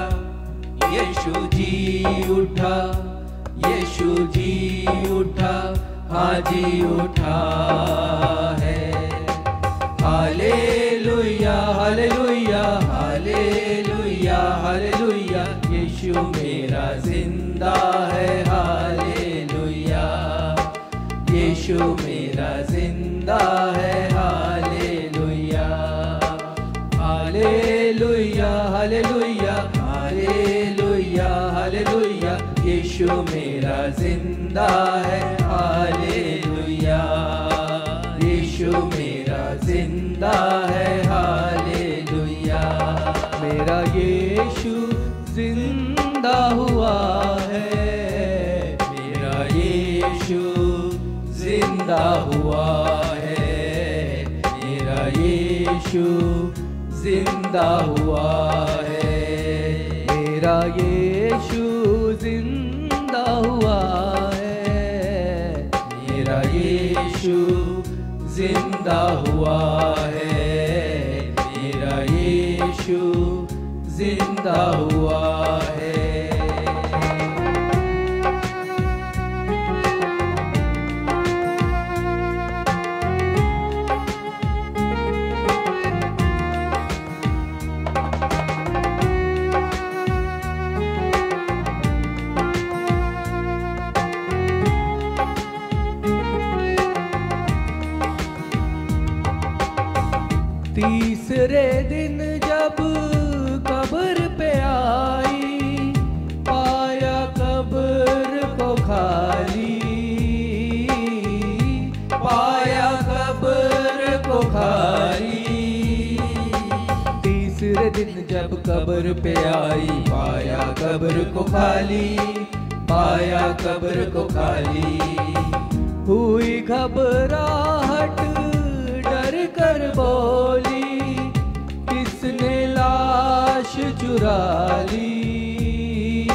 यीशु जी उठा, यीशु जी उठा, हाँ जी उठा है। हालेलुया हालेलुया हालेलुया हालेलुया, यीशु मेरा जिंदा है। हालेलुया यीशु मेरा जिंदा है। Hallelujah hallelujah hallelujah hallelujah hallelujah, यीशु मेरा जिंदा है। हालेलुया यीशु मेरा जिंदा है। हालेलुया मेरा यीशु जिंदा हुआ है, मेरा यीशु
जिंदा हुआ है, मेरा यीशु जिंदा हुआ है, मेरा यीशु जिंदा हुआ है, मेरा यीशु जिंदा हुआ है, मेरा यीशु जिंदा हुआ है। तीसरे दिन जब कब्र पे आई, पाया कब्र को खाली, पाया कब्र को खाली। तीसरे दिन जब कब्र पे आई, पाया कब्र को खाली, पाया कब्र को खाली। हुई घबराहट, डर कर बोली, किसने लाश चुरा ली,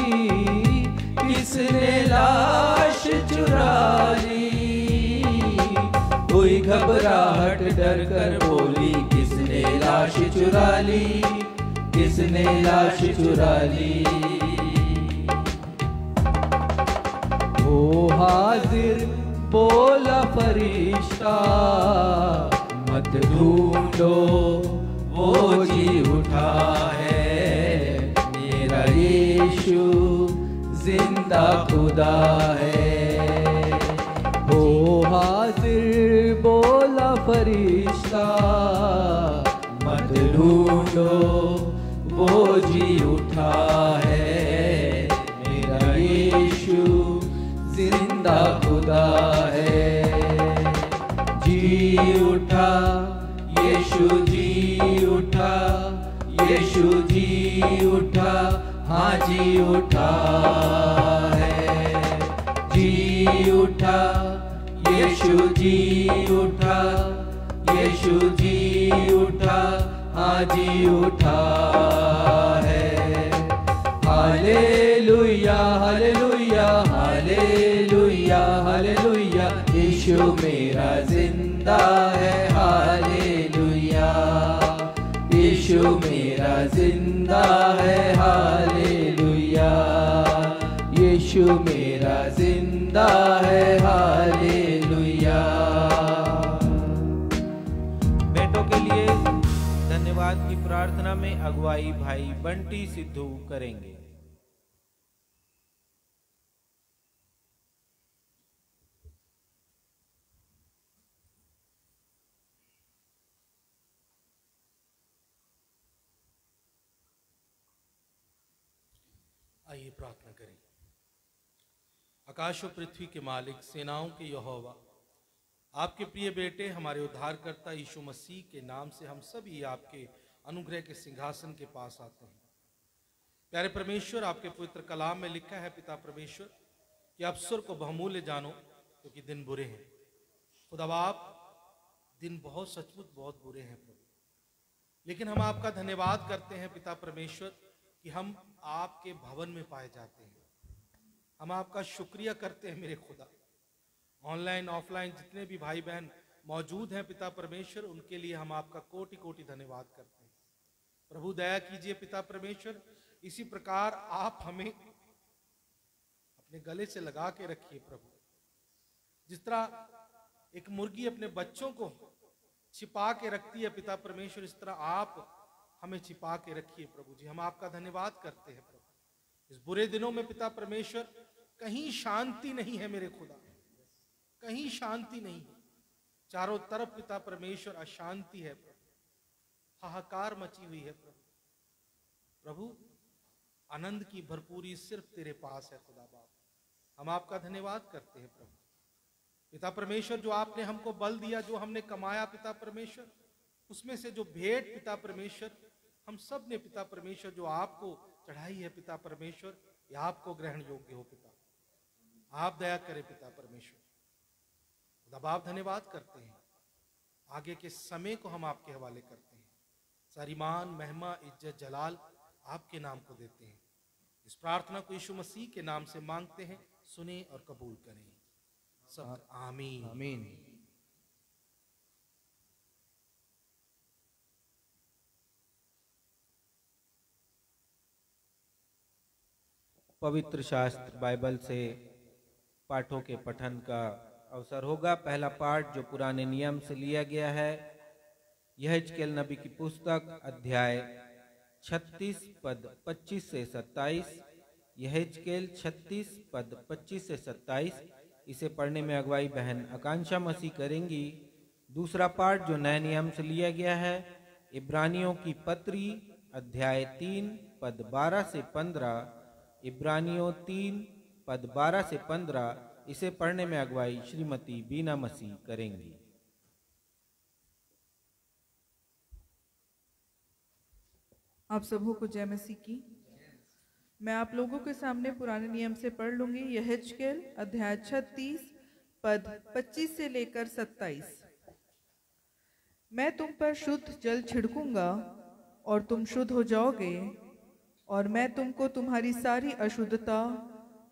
किसने लाश चुरा ली। हुई घबराहट, डर कर बोली, किसने लाश चुरा ली, किसने लाश चुरा ली। ओ हाजिर बोला फरिश्ता, मत ढूंढो वो जी उठा है, मेरा यीशु जिंदा खुदा है। ओ हाजिर बोला फरिश्ता, मत ढूंढो वो जी उठा है, मेरा यीशु जिंदा खुदा है। जी उठा यीशु, जी उठा यीशु, जी उठा, हाँ जी उठा है। जी उठा यीशु, जी उठा यीशु, जी उठा, हाँ जी उठा है। हालेलुया हालेलुया हालेलुया हालेलुया, यीशु मेरा जिंदा है। हालेलुया यीशु मेरा जिंदा है। हालेलुया यीशु मेरा जिंदा है। हालेलुया।
बेटों के लिए धन्यवाद की प्रार्थना में अगुवाई भाई बंटी सिद्धू करेंगे।
आइए प्रार्थना करें। आकाश और पृथ्वी के मालिक, सेनाओं के यहोवा, आपके प्रिय बेटे हमारे उद्धारकर्ता यीशु मसीह के नाम से हम सभी आपके अनुग्रह के सिंहासन के पास आते हैं। प्यारे परमेश्वर, आपके पवित्र कलाम में लिखा है पिता परमेश्वर कि अवसर को बहुमूल्य जानो क्योंकि दिन बुरे हैं। खुदा बाप, दिन बहुत सचमुच बहुत बुरे हैं प्रभु, लेकिन हम आपका धन्यवाद करते हैं पिता परमेश्वर कि हम आपके भवन में पाए जाते हैं। हम आपका शुक्रिया करते हैं मेरे खुदा। ऑनलाइन ऑफलाइन जितने भी भाई बहन मौजूद हैं पिता परमेश्वर, उनके लिए हम आपका कोटि कोटि धन्यवाद करते हैं। प्रभु दया कीजिए पिता परमेश्वर, इसी प्रकार आप हमें अपने गले से लगा के रखिए प्रभु। जिस तरह एक मुर्गी अपने बच्चों को छिपा के रखती है पिता परमेश्वर, इस तरह आप हमें छिपा के रखिए प्रभु जी। हम आपका धन्यवाद करते हैं प्रभु। इस बुरे दिनों में पिता परमेश्वर कहीं शांति नहीं है मेरे खुदा, कहीं शांति नहीं है। चारों तरफ पिता परमेश्वर अशांति है प्रभु, हाहाकार मची हुई है प्रभु। प्रभु, आनंद की भरपूरी सिर्फ तेरे पास है खुदा बाप। हम आपका धन्यवाद करते हैं प्रभु। पिता परमेश्वर, जो आपने हमको बल दिया, जो हमने कमाया पिता परमेश्वर, उसमें से जो भेंट पिता परमेश्वर हम सब ने पिता परमेश्वर जो आपको चढ़ाई है पिता परमेश्वर, ये आपको ग्रहण योग्य हो पिता। आप दया करें पिता परमेश्वर। दबाव धन्यवाद करते हैं। आगे के समय को हम आपके हवाले करते हैं। सारी मान, महिमा, इज्जत, जलाल आपके नाम को देते हैं। इस प्रार्थना को यीशु मसीह के नाम से मांगते हैं, सुने और कबूल करें। सब आमीन।
आमीन।
पवित्र शास्त्र बाइबल से पाठों के पठन का अवसर होगा। पहला पाठ जो पुराने नियम से लिया गया है, यहेजकेल नबी की पुस्तक अध्याय 36 पद 25 से 27। यहेजकेल 36 पद 25 से 27। इसे पढ़ने में अगुवाई बहन आकांक्षा मसीह करेंगी। दूसरा पाठ जो नए नियम से लिया गया है, इब्रानियों की पत्री अध्याय 3 पद 12 से 15। इब्रानियों 3 पद 12 से 15। इसे पढ़ने में अगुवाई श्रीमती बीना मसीह करेंगी।
आप सबों को जय मसीह की। मैं आप लोगों के सामने पुराने नियम से पढ़ लूंगी। यहेजकेल अध्याय 36 पद 25 से लेकर 27। मैं तुम पर शुद्ध जल छिड़कूंगा और तुम शुद्ध हो जाओगे, और मैं तुमको तुम्हारी सारी अशुद्धता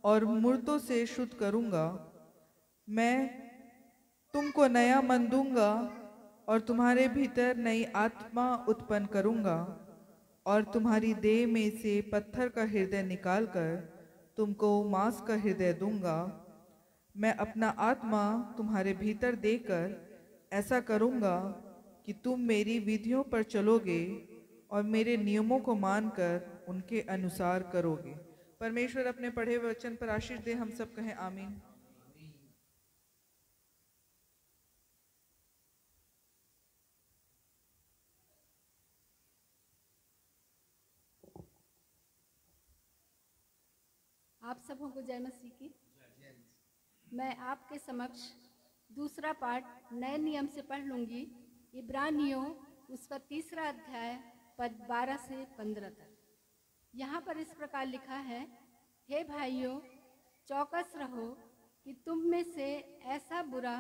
और मूर्तों से शुद्ध करूंगा। मैं तुमको नया मन दूंगा और तुम्हारे भीतर नई आत्मा उत्पन्न करूंगा, और तुम्हारी देह में से पत्थर का हृदय निकालकर तुमको मांस का हृदय दूंगा। मैं अपना आत्मा तुम्हारे भीतर देकर ऐसा करूंगा कि तुम मेरी विधियों पर चलोगे और मेरे नियमों को मानकर उनके अनुसार करोगे। परमेश्वर अपने पढ़े हुए वचन पर आशीष दे। हम सब कहें आमीन।
आप सबों को जय मसीह की। मैं आपके समक्ष दूसरा पाठ नए नियम से पढ़ लूंगी। इब्रानियों उसका 3 अध्याय पद 12 से 15 तक। यहाँ पर इस प्रकार लिखा है, हे भाइयों, चौकस रहो कि तुम में से ऐसा बुरा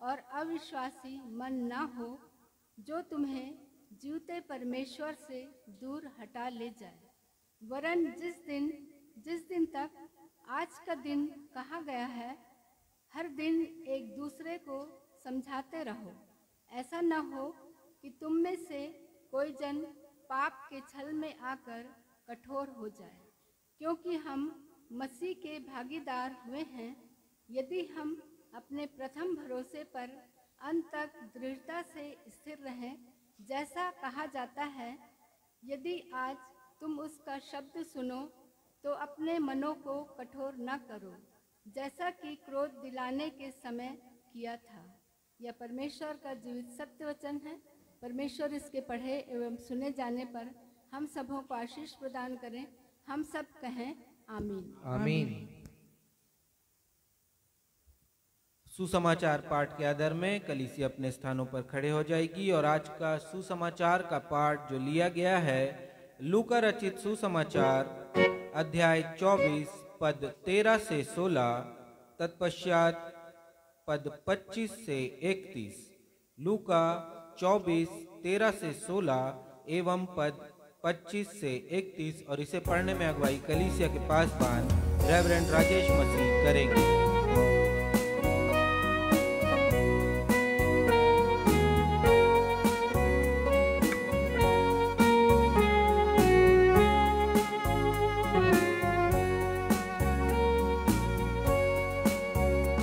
और अविश्वासी मन ना हो जो तुम्हें जीवते परमेश्वर से दूर हटा ले जाए। वरन जिस दिन तक आज का दिन कहा गया है, हर दिन एक दूसरे को समझाते रहो। ऐसा न हो कि तुम में से कोई जन पाप के छल में आकर कठोर हो जाए, क्योंकि हम मसीह के भागीदार हुए हैं। यदि हम अपने प्रथम भरोसे पर अंत तक दृढ़ता से स्थिर रहें, जैसा कहा जाता है, यदि आज तुम उसका शब्द सुनो तो अपने मनों को कठोर न करो, जैसा कि क्रोध दिलाने के समय किया था। यह परमेश्वर का जीवित सत्य वचन है। परमेश्वर इसके पढ़े एवं सुने जाने पर हम सबों को आशीष प्रदान करें। हम सब कहें आमीन।
आमीन।
सुसमाचार पाठ के आधार में कलीसिया अपने स्थानों पर खड़े हो जाएगी और आज का सुसमाचार का पाठ जो लिया गया है, लूका रचित सुसमाचार अध्याय 24 पद 13 से 16, तत्पश्चात पद 25 से 31। लूका 24 13 से 16 एवं पद 25 से 31। और इसे पढ़ने में अगुवाई कलीसिया के पासवान रेवरेंड राजेश मसीह करेंगे।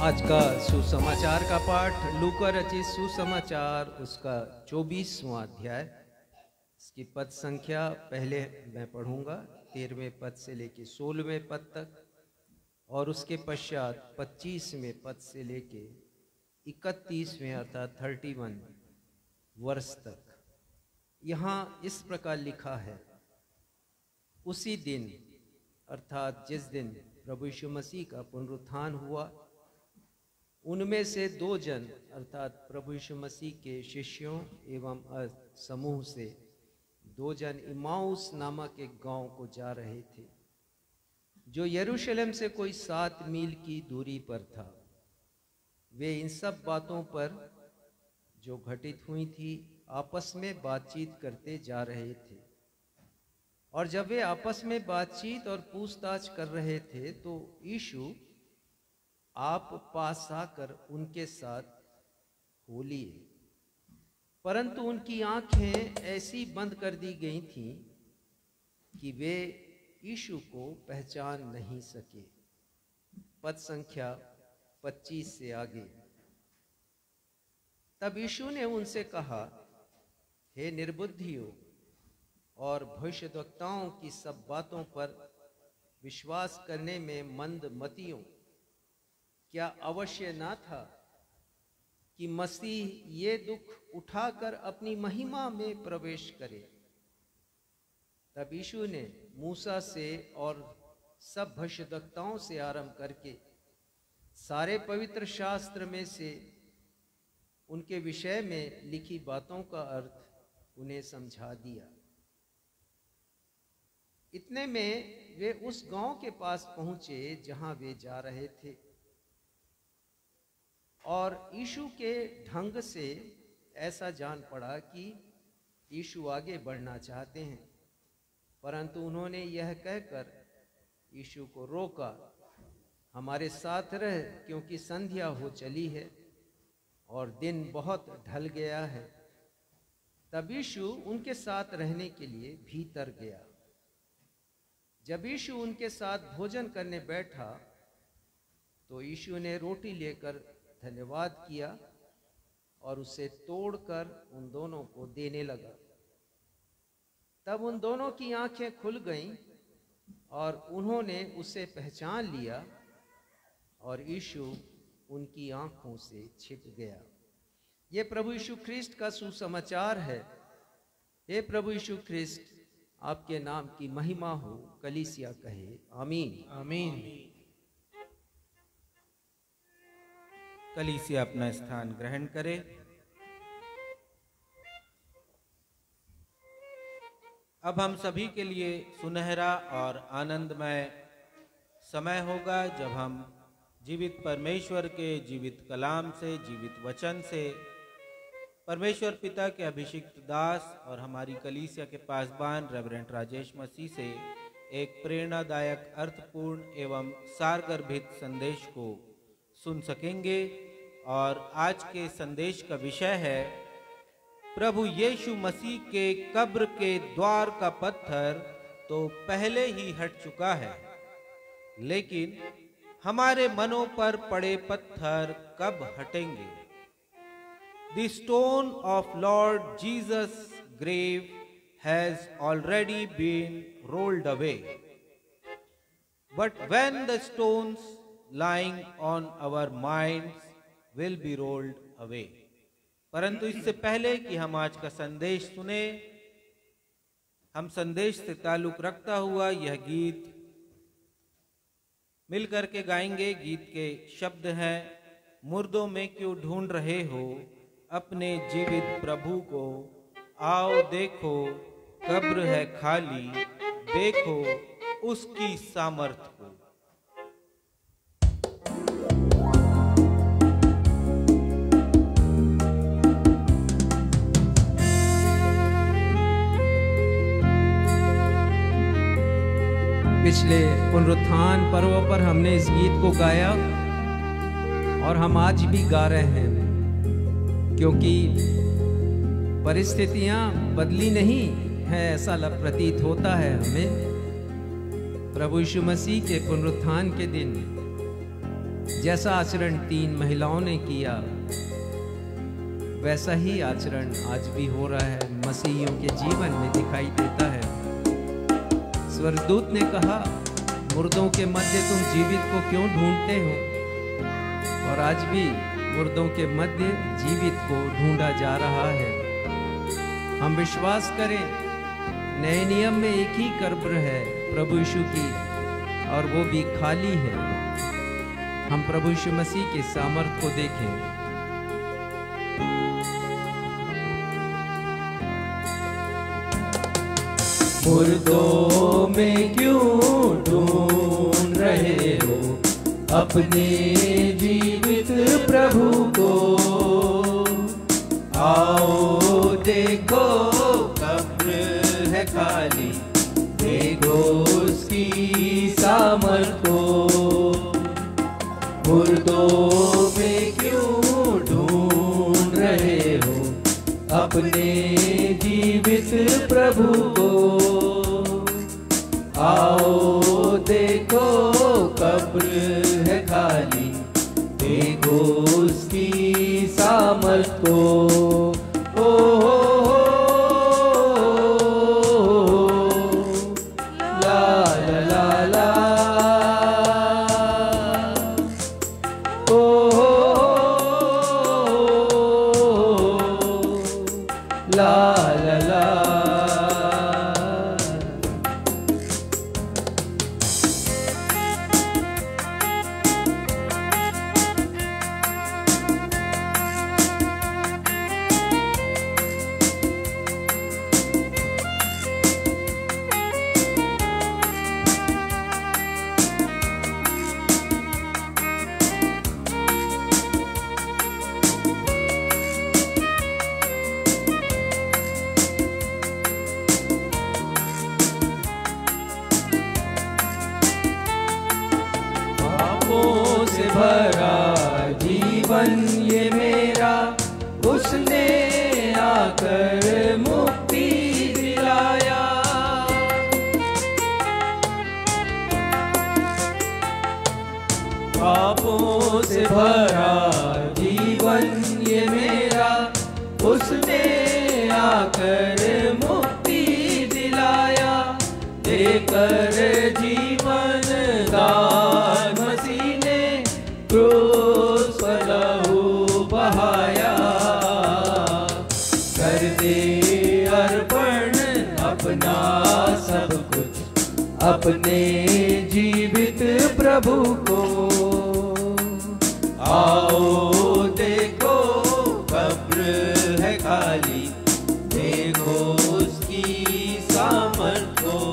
आज का सुसमाचार का पाठ लूका रचित सुसमाचार उसका 24वां अध्याय, इसकी पद संख्या पहले मैं पढ़ूंगा 13वें पद से लेके 16वें पद तक, और उसके पश्चात 25वें पद से लेके 31वें अर्थात 31 वर्ष तक। यहाँ इस प्रकार लिखा है, उसी दिन अर्थात जिस दिन प्रभु यीशु मसीह का पुनरुत्थान हुआ, उनमें से 2 जन अर्थात प्रभु यीशु मसीह के शिष्यों एवं समूह से 2 जन इमाउस नामक एक गांव को जा रहे थे, जो यरूशलेम से कोई 7 मील की दूरी पर था। वे इन सब बातों पर जो घटित हुई थी आपस में बातचीत करते जा रहे थे। और जब वे आपस में बातचीत और पूछताछ कर रहे थे तो यीशु आप पास आकर उनके साथ हो लिए, परंतु उनकी आंखें ऐसी बंद कर दी गई थीं कि वे यीशु को पहचान नहीं सके। पद संख्या 25 से आगे। तब यीशु ने उनसे कहा, हे निर्बुद्धियों और भविष्यद्वक्ताओं की सब बातों पर विश्वास करने में मंदमतियों, क्या अवश्य ना था कि मसीह ये दुख उठाकर अपनी महिमा में प्रवेश करे? तब यीशु ने मूसा से और सब भविष्यद्वक्ताओं से आरंभ करके सारे पवित्र शास्त्र में से उनके विषय में लिखी बातों का अर्थ उन्हें समझा दिया। इतने में वे उस गांव के पास पहुंचे जहां वे जा रहे थे, और यीशु के ढंग से ऐसा जान पड़ा कि यीशु आगे बढ़ना चाहते हैं, परंतु उन्होंने यह कहकर यीशु को रोका, हमारे साथ रह, क्योंकि संध्या हो चली है और दिन बहुत ढल गया है। तब यीशु उनके साथ रहने के लिए भीतर गया। जब यीशु उनके साथ भोजन करने बैठा तो यीशु ने रोटी लेकर धन्यवाद किया और उसे तोड़कर उन दोनों को देने लगा। तब उन दोनों की आंखें खुल गईं और उन्होंने उसे पहचान लिया, और यीशु उनकी आंखों से छिप गया। ये प्रभु यीशु ख्रिस्त का सुसमाचार है। हे प्रभु यीशु ख्रिस्त, आपके नाम की महिमा हो। कलीसिया कहे आमीन।
आमीन। कलीसिया अपना स्थान ग्रहण करे। अब हम सभी के लिए सुनहरा और आनंदमय समय होगा जब हम जीवित परमेश्वर के जीवित कलाम से, जीवित वचन से, परमेश्वर पिता के अभिषिक्त दास और हमारी कलीसिया के पासबान रेवरेंड राजेश मसीह से एक प्रेरणादायक, अर्थपूर्ण एवं सारगर्भित संदेश को सुन सकेंगे। और आज के संदेश का विषय है, प्रभु यीशु मसीह के कब्र के द्वार का पत्थर तो पहले ही हट चुका है, लेकिन हमारे मनों पर पड़े पत्थर कब हटेंगे? The stone of Lord Jesus' grave has already been rolled away. But when the stones lying on our minds will be rolled away. परंतु इससे पहले कि हम आज का संदेश सुने, हम संदेश से ताल्लुक रखता हुआ यह गीत मिलकर के गाएंगे। गीत के शब्द हैं, मुर्दों में क्यों ढूंढ रहे हो अपने जीवित प्रभु को, आओ देखो कब्र है खाली, देखो उसकी सामर्थ को।
पिछले पुनरुत्थान पर्व पर हमने इस गीत को गाया और हम आज भी गा रहे हैं, क्योंकि परिस्थितियां बदली नहीं है, ऐसा प्रतीत होता है हमें। प्रभु यीशु मसीह के पुनरुत्थान के दिन जैसा आचरण 3 महिलाओं ने किया, वैसा ही आचरण आज भी हो रहा है, मसीहियों के जीवन में दिखाई देता है। स्वर्गदूत ने कहा, मुर्दों के मध्य तुम जीवित को क्यों ढूंढते हो? और आज भी मुर्दों के मध्य जीवित को ढूंढा जा रहा है। हम विश्वास करें, नए नियम में एक ही कब्र है प्रभु यीशु की, और वो भी खाली है। हम प्रभु यीशु मसीह के सामर्थ को देखें। मुर्दों में क्यों ढूंढ रहे हो
अपने जीवित प्रभु को। आओ देखो कब्र है खाली, देखो उसकी सामर्थ को। मुर्दों में क्यों ढूंढ रहे हो अपने जीवित प्रभु को। आओ देखो कब्र है खाली, देखो उसकी सामर्थ को। ओ ला ला ला ला, ओ ला ला ला। से भरा जीवन ये मेरा, उसने आकर मुक्ति दिलाया। पापों से भरा जीवन ये मेरा, उसने आकर मुक्ति दिलाया। देकर जीवन दान मसीह ने क्रूस पर लहू बहाया। कर दे अर्पण अपना सब कुछ अपने जीवित प्रभु को। आओ देखो कब्र है खाली, देखो उसकी सामर्थ को।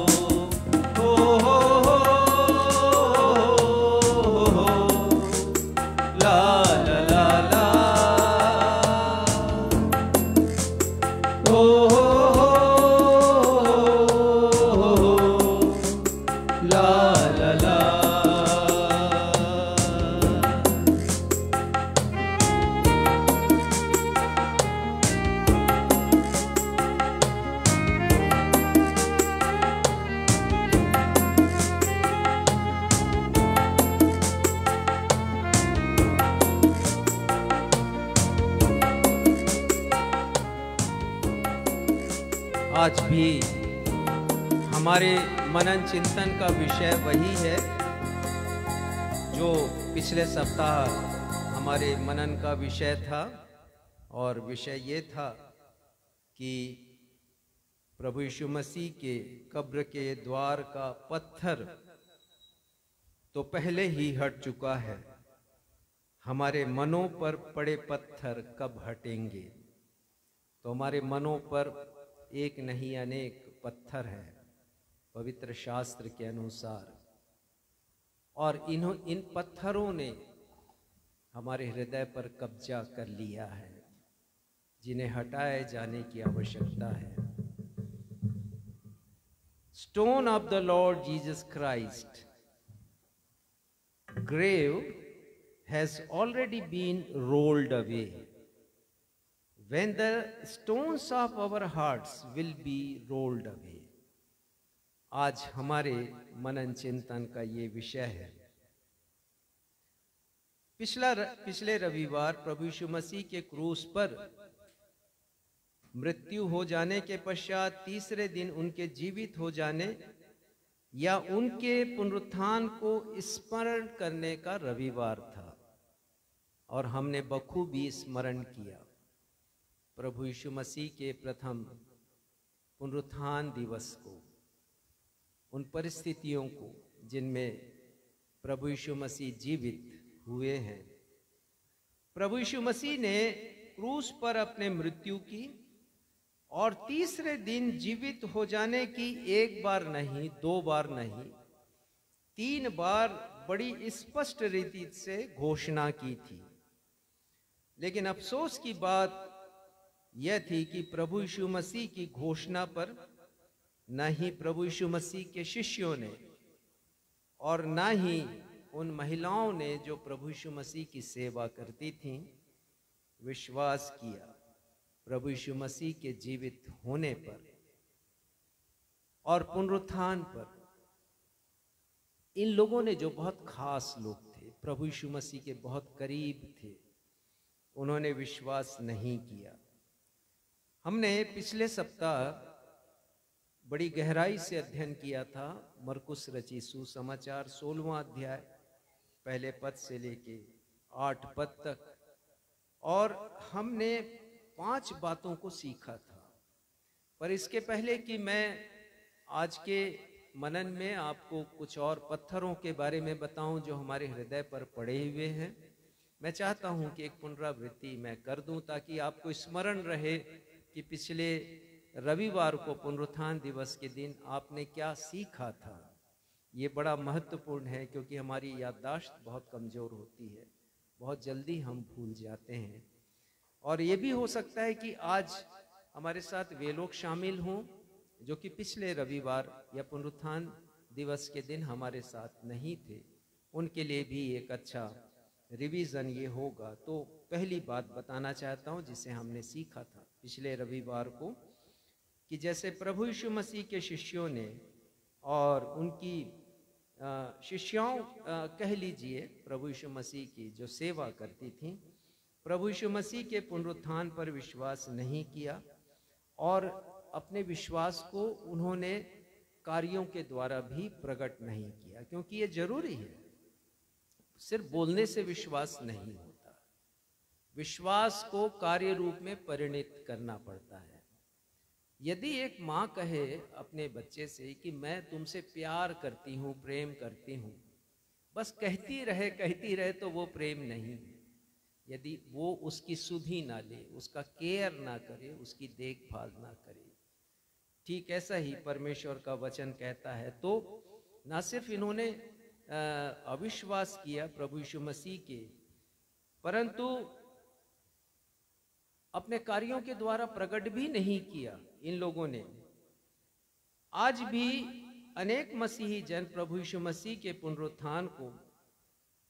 आज भी हमारे मनन चिंतन का विषय वही है जो पिछले सप्ताह हमारे मनन का विषय था। और विषय ये था कि प्रभु यीशु मसीह के कब्र के द्वार का पत्थर तो पहले ही हट चुका है, हमारे मनों पर पड़े पत्थर कब हटेंगे। तो हमारे मनों पर एक नहीं अनेक पत्थर है पवित्र शास्त्र के अनुसार, और इन पत्थरों ने हमारे हृदय पर कब्जा कर लिया है, जिन्हें हटाए जाने की आवश्यकता है। Stone of the Lord Jesus Christ grave has already been rolled away. When the stones of our hearts will be rolled away. आज हमारे मनन चिंतन का ये विषय है। पिछले रविवार प्रभु यीशु मसीह के क्रूस पर मृत्यु हो जाने के पश्चात तीसरे दिन उनके जीवित हो जाने या उनके पुनरुत्थान को स्मरण करने का रविवार था, और हमने बखूबी स्मरण किया प्रभु यीशु मसीह के प्रथम पुनरुत्थान दिवस को, उन परिस्थितियों को जिनमें प्रभु यीशु मसीह जीवित हुए हैं। प्रभु यीशु मसीह ने क्रूस पर अपने मृत्यु की और तीसरे दिन जीवित हो जाने की एक बार नहीं, दो बार नहीं,
3 बार बड़ी स्पष्ट रीति से घोषणा की थी। लेकिन अफसोस की बात यह थी कि प्रभु यीशु मसीह की घोषणा पर न ही प्रभु यीशु मसीह के शिष्यों ने और न ही उन महिलाओं ने जो प्रभु यीशु मसीह की सेवा करती थीं विश्वास किया प्रभु यीशु मसीह के जीवित होने पर और पुनरुत्थान पर। इन लोगों ने, जो बहुत खास लोग थे, प्रभु यीशु मसीह के बहुत करीब थे, उन्होंने विश्वास नहीं किया। हमने पिछले सप्ताह बड़ी गहराई से अध्ययन किया था मरकुस रचित सुसमाचार 16वां अध्याय पहले पद से लेके 8 पद तक, और हमने 5 बातों को सीखा था। पर इसके पहले कि मैं आज के मनन में आपको कुछ और पत्थरों के बारे में बताऊं जो हमारे हृदय पर पड़े हुए हैं, मैं चाहता हूं कि एक पुनरावृत्ति मैं कर दूं ताकि आपको स्मरण रहे कि पिछले रविवार को पुनरुत्थान दिवस के दिन आपने क्या सीखा था। ये बड़ा महत्वपूर्ण है क्योंकि हमारी याददाश्त बहुत कमज़ोर होती है, बहुत जल्दी हम भूल जाते हैं। और ये भी हो सकता है कि आज हमारे साथ वे लोग शामिल हों जो कि पिछले रविवार या पुनरुत्थान दिवस के दिन हमारे साथ नहीं थे। उनके लिए भी एक अच्छा रिवीजन ये होगा। तो पहली बात बताना चाहता हूँ जिसे हमने सीखा था पिछले रविवार को, कि जैसे प्रभु यीशु मसीह के शिष्यों ने और उनकी शिष्याओं कह लीजिए प्रभु यीशु मसीह की जो सेवा करती थी, प्रभु यीशु मसीह के पुनरुत्थान पर विश्वास नहीं किया और अपने विश्वास को उन्होंने कार्यों के द्वारा भी प्रकट नहीं किया, क्योंकि ये जरूरी है। सिर्फ बोलने से विश्वास नहीं होता, विश्वास को कार्य रूप में परिणित करना पड़ता है। यदि एक माँ कहे अपने बच्चे से कि मैं तुमसे प्यार करती हूँ, प्रेम करती हूँ, बस कहती रहे तो वो प्रेम नहीं है। यदि वो उसकी सुधि ना ले, उसका केयर ना करे, उसकी देखभाल ना करे, ठीक ऐसा ही परमेश्वर का वचन कहता है। तो ना सिर्फ इन्होंने अविश्वास किया प्रभु यीशु मसीह के, परंतु अपने कार्यों के द्वारा प्रकट भी नहीं किया इन लोगों ने। आज भी अनेक मसीही जन प्रभु यीशु मसीह के पुनरुत्थान को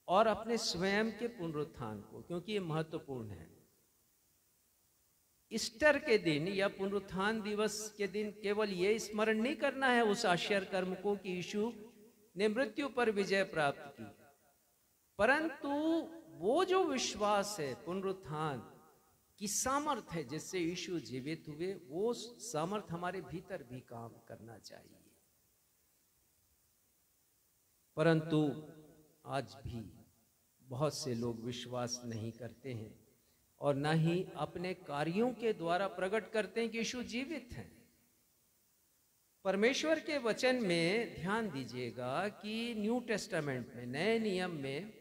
और अपने स्वयं के पुनरुत्थान को, क्योंकि ये महत्वपूर्ण है, ईस्टर के दिन या पुनरुत्थान दिवस के दिन केवल ये स्मरण नहीं करना है उस आश्चर्य कर्म को कि यीशु ने मृत्यु पर विजय प्राप्त की, परंतु वो जो विश्वास है पुनरुत्थान की सामर्थ है जिससे यीशु जीवित हुए, वो सामर्थ हमारे भीतर भी काम करना चाहिए। परंतु आज भी बहुत से लोग विश्वास नहीं करते हैं और न ही अपने कार्यों के द्वारा प्रकट करते हैं कि यीशु जीवित हैं। परमेश्वर के वचन में ध्यान दीजिएगा कि न्यू टेस्टामेंट में, नए नियम में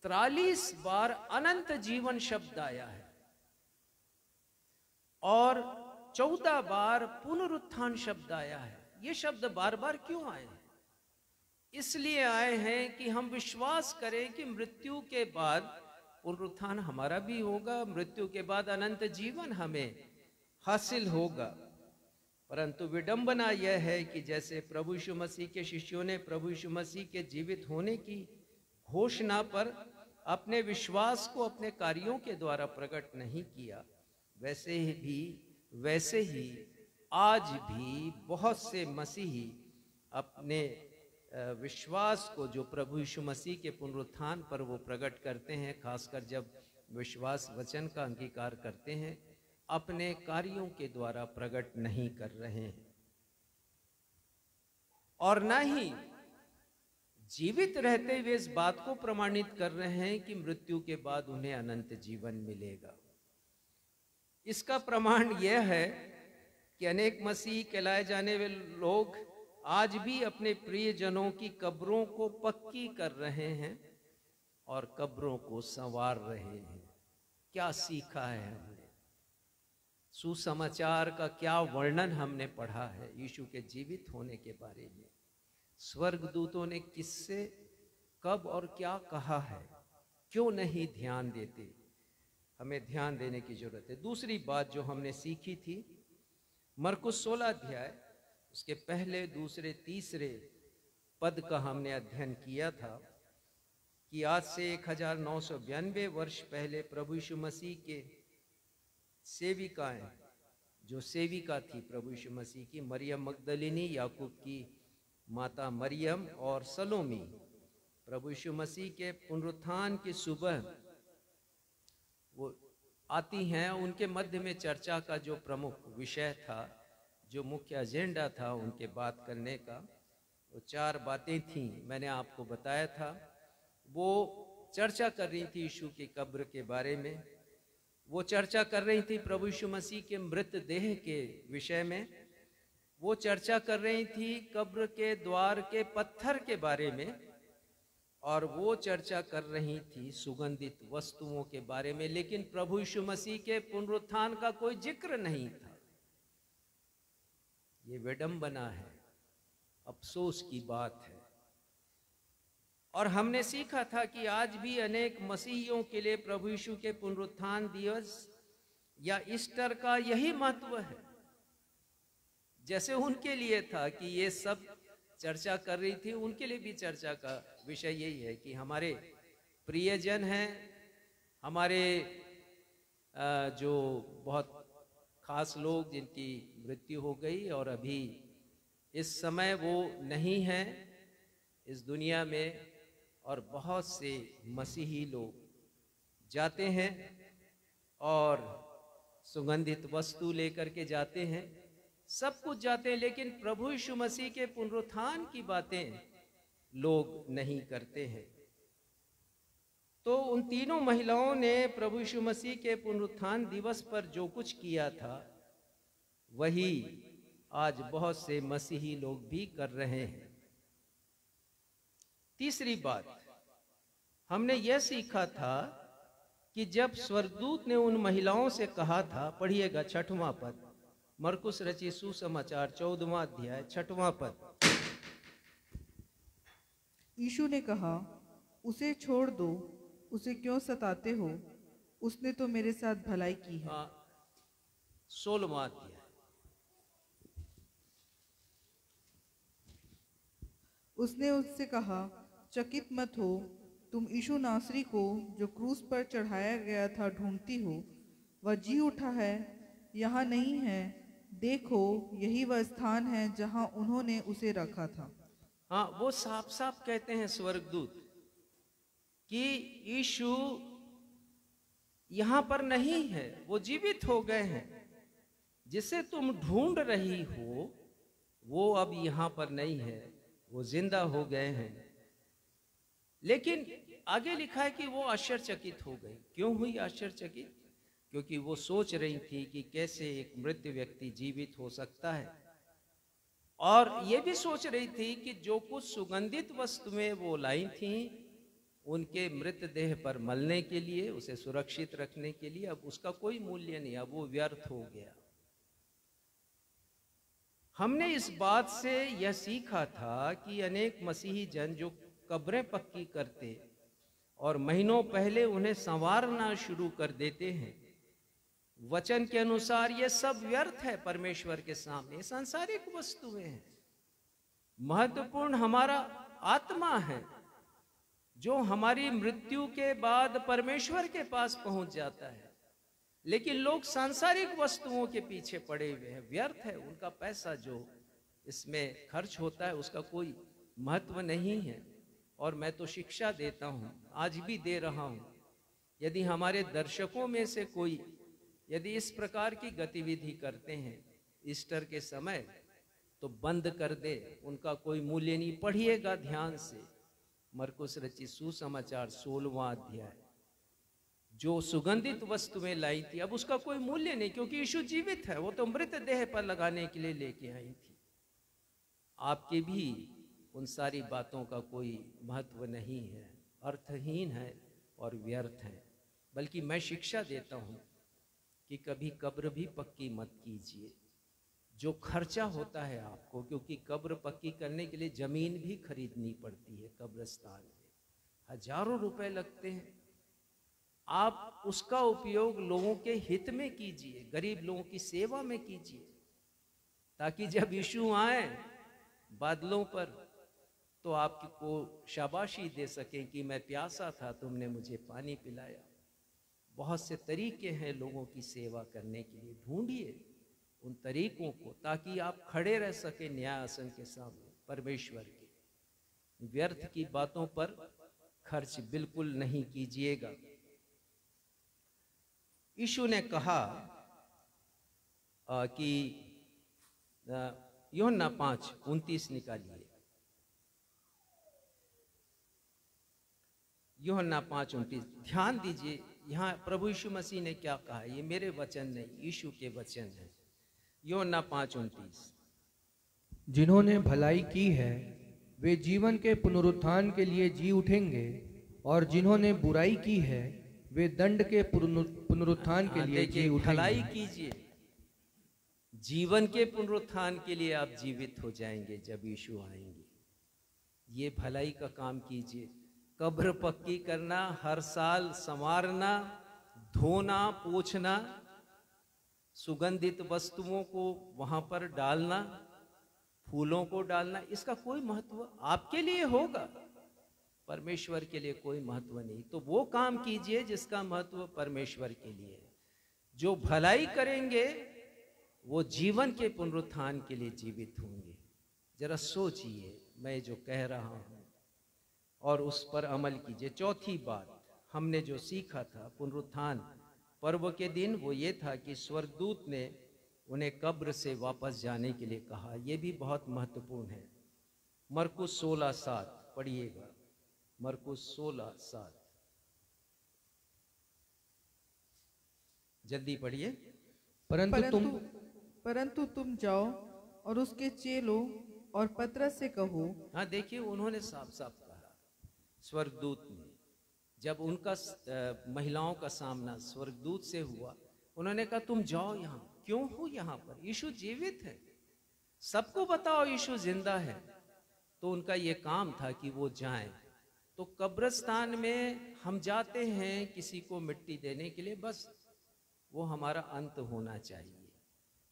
43 बार अनंत जीवन शब्द आया है और 14 बार पुनरुत्थान शब्द आया है। ये शब्द बार बार क्यों आए हैं? इसलिए आए हैं कि हम विश्वास करें कि मृत्यु के बाद पुनरुत्थान हमारा भी होगा, मृत्यु के बाद अनंत जीवन हमें हासिल होगा। परंतु विडंबना यह है कि जैसे प्रभु यीशु मसीह के शिष्यों ने प्रभु यीशु मसीह के जीवित होने की घोषणा पर अपने विश्वास को अपने कार्यों के द्वारा प्रकट नहीं किया, वैसे ही आज भी बहुत से मसीही अपने विश्वास को जो प्रभु यीशु मसीह के पुनरुत्थान पर वो प्रकट करते हैं, खासकर जब विश्वास वचन का अंगीकार करते हैं, अपने कार्यों के द्वारा प्रकट नहीं कर रहे हैं और न ही जीवित रहते हुए इस बात को प्रमाणित कर रहे हैं कि मृत्यु के बाद उन्हें अनंत जीवन मिलेगा। इसका प्रमाण यह है कि अनेक मसीह कहलाए जाने वाले लोग आज भी अपने प्रियजनों की कब्रों को पक्की कर रहे हैं और कब्रों को संवार रहे हैं। क्या सीखा है हमने? सुसमाचार का क्या वर्णन हमने पढ़ा है यीशु के जीवित होने के बारे में। स्वर्गदूतों ने किससे कब और क्या कहा है, क्यों नहीं ध्यान देते? हमें ध्यान देने की जरूरत है। दूसरी बात जो हमने सीखी थी, मरकुस 16 अध्याय उसके पहले, दूसरे, तीसरे पद का हमने अध्ययन किया था कि आज से 1992 वर्ष पहले प्रभु यीशु मसीह के सेविकाएं, जो सेविका थी प्रभु यीशु मसीह की, मरियम मगदलिनी, याकूब की माता मरियम और सलोमी, प्रभु यीशु मसीह के पुनरुत्थान की सुबह वो आती हैं। उनके मध्य में चर्चा का जो प्रमुख विषय था, जो मुख्य एजेंडा था उनके बात करने का, वो 4 बातें थीं। मैंने आपको बताया था, वो चर्चा कर रही थी यीशु की कब्र के बारे में, वो चर्चा कर रही थी प्रभु यीशु मसीह के मृतदेह के विषय में, वो चर्चा कर रही थी कब्र के द्वार के पत्थर के बारे में, और वो चर्चा कर रही थी सुगंधित वस्तुओं के बारे में। लेकिन प्रभु यीशु मसीह के पुनरुत्थान का कोई जिक्र नहीं था। ये विडंबना है, अफसोस की बात है। और हमने सीखा था कि आज भी अनेक मसीहियों के लिए प्रभु यीशु के पुनरुत्थान दिवस या ईस्टर का यही महत्व है, जैसे उनके लिए था कि ये सब चर्चा कर रही थी, उनके लिए भी चर्चा का विषय यही है कि हमारे प्रियजन हैं, हमारे जो बहुत खास लोग जिनकी मृत्यु हो गई और अभी इस समय वो नहीं हैं इस दुनिया में, और बहुत से मसीही लोग जाते हैं और सुगंधित वस्तु लेकर के जाते हैं, सब कुछ जाते हैं, लेकिन प्रभु यीशु मसीह के पुनरुत्थान की बातें लोग नहीं करते हैं। तो उन तीनों महिलाओं ने प्रभु यीशु मसीह के पुनरुत्थान दिवस पर जो कुछ किया था, वही आज बहुत से मसीही लोग भी कर रहे हैं। तीसरी बात हमने यह सीखा था कि जब स्वर्गदूत ने उन महिलाओं से कहा था, पढ़िएगा 6वां पद, मरकुस रचित सुसमाचार 14वां अध्याय 6वां पद।
यीशु ने कहा, उसे छोड़ दो, उसे क्यों सताते हो? उसने तो मेरे साथ भलाई की है।
16वां अध्याय।
उसने उससे कहा, चकित मत हो, तुम यीशु नासरी को जो क्रूस पर चढ़ाया गया था ढूंढती हो। वह जी उठा है, यहाँ नहीं है। देखो, यही वह स्थान है जहाँ उन्होंने उसे रखा था।
हाँ, वो साफ साफ कहते हैं स्वर्गदूत कि यीशु यहाँ पर नहीं है, वो जीवित हो गए हैं। जिसे तुम ढूंढ रही हो वो अब यहाँ पर नहीं है, वो जिंदा हो गए हैं। लेकिन आगे लिखा है कि वो आश्चर्यचकित हो गई। क्यों हुई आश्चर्यचकित? क्योंकि वो सोच रही थी कि कैसे एक मृत व्यक्ति जीवित हो सकता है, और ये भी सोच रही थी कि जो कुछ सुगंधित वस्तुएं वो लाई थी उनके मृतदेह पर मलने के लिए, उसे सुरक्षित रखने के लिए, अब उसका कोई मूल्य नहीं, अब वो व्यर्थ हो गया। हमने इस बात से यह सीखा था कि अनेक मसीही जन जो कब्रें पक्की करते और महीनों पहले उन्हें संवारना शुरू कर देते हैं, वचन के अनुसार ये सब व्यर्थ है परमेश्वर के सामने। सांसारिक वस्तुएं हैं। महत्वपूर्ण हमारा आत्मा है, जो हमारी मृत्यु के बाद परमेश्वर के पास पहुंच जाता है। लेकिन लोग सांसारिक वस्तुओं के पीछे पड़े हुए हैं, व्यर्थ है। उनका पैसा जो इसमें खर्च होता है उसका कोई महत्व नहीं है। और मैं तो शिक्षा देता हूं, आज भी दे रहा हूं, यदि हमारे दर्शकों में से कोई यदि इस प्रकार की गतिविधि करते हैं ईस्टर के समय, तो बंद कर दे, उनका कोई मूल्य नहीं। पढ़िएगा ध्यान से मरकुस रचित सुसमाचार 16वां अध्याय। जो सुगंधित वस्तुएं लाई थी, अब उसका कोई मूल्य नहीं, क्योंकि यीशु जीवित है। वो तो मृतदेह पर लगाने के लिए लेके आई थी। आपके भी उन सारी बातों का कोई महत्व नहीं है, अर्थहीन है और व्यर्थ है। बल्कि मैं शिक्षा देता हूं कि कभी कब्र भी पक्की मत कीजिए। जो खर्चा होता है आपको, क्योंकि कब्र पक्की करने के लिए जमीन भी खरीदनी पड़ती है, कब्रिस्तान में हजारों रुपए लगते हैं। आप उसका उपयोग लोगों के हित में कीजिए, गरीब लोगों की सेवा में कीजिए, ताकि जब यीशु आए बादलों पर तो आपको शाबाशी दे सकें कि मैं प्यासा था, तुमने मुझे पानी पिलाया। बहुत से तरीके हैं लोगों की सेवा करने के लिए, ढूंढिए उन तरीकों को, ताकि आप खड़े रह सके न्याय आसन के सामने परमेश्वर के। व्यर्थ की बातों पर खर्च बिल्कुल नहीं कीजिएगा। यीशु ने कहा कि यूहन्ना 5:29 निकालिए, यूहन्ना 5:29। ध्यान दीजिए, यहाँ प्रभु यीशु मसीह ने क्या कहा, ये मेरे वचन नहीं, यीशु के वचन है। यूहन्ना 5:29।
जिन्होंने भलाई की है वे जीवन के पुनरुत्थान के लिए जी उठेंगे, और जिन्होंने बुराई की है वे दंड के पुनरुत्थान के लिए जी उठेंगे।
भलाई कीजिए, जीवन के पुनरुत्थान के लिए आप जीवित हो जाएंगे जब यीशु आएंगे। ये भलाई का काम कीजिए। कब्र पक्की करना, हर साल संवारना, धोना, पोंछना, सुगंधित वस्तुओं को वहां पर डालना, फूलों को डालना, इसका कोई महत्व आपके लिए होगा, परमेश्वर के लिए कोई महत्व नहीं। तो वो काम कीजिए जिसका महत्व परमेश्वर के लिए है। जो भलाई करेंगे वो जीवन के पुनरुत्थान के लिए जीवित होंगे। जरा सोचिए मैं जो कह रहा हूं और उस पर अमल कीजिए। चौथी बात हमने जो सीखा था पुनरुत्थान पर्व के दिन, वो ये था कि स्वर्गदूत ने उन्हें कब्र से वापस जाने के लिए कहा। यह भी बहुत महत्वपूर्ण है। मरकुस 16:7 पढ़िएगा, मरकुस 16:7, जल्दी पढ़िए।
परंतु तुम जाओ और उसके चेलों और पतरस से कहो।
हाँ देखिए, उन्होंने साफ साफ कहा, स्वर्गदूत ने जब उनका महिलाओं का सामना स्वर्गदूत से हुआ, उन्होंने कहा तुम जाओ, यहाँ क्यों हो, यहाँ पर यीशु जीवित है, सबको बताओ यीशु जिंदा है। तो उनका ये काम था कि वो जाएं। तो कब्रिस्तान में हम जाते हैं किसी को मिट्टी देने के लिए, बस वो हमारा अंत होना चाहिए।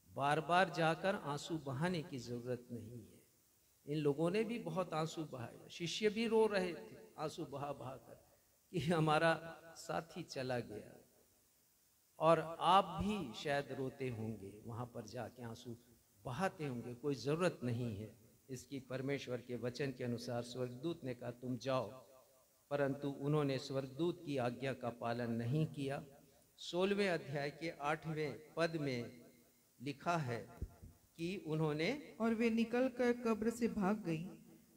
बार बार जाकर आंसू बहाने की जरूरत नहीं है। इन लोगों ने भी बहुत आंसू बहाए, शिष्य भी रो रहे थे आंसू बहा बहा कर कि हमारा साथी चला गया। और आप भी शायद रोते होंगे, वहां पर जाके आंसू बहाते होंगे, कोई जरूरत नहीं है इसकी। परमेश्वर के वचन के अनुसार स्वर्गदूत ने कहा तुम जाओ, परंतु उन्होंने स्वर्गदूत की आज्ञा का पालन नहीं किया। 16वें अध्याय के 8वें पद में लिखा है कि उन्होंने,
और वे निकलकर कब्र से भाग गई,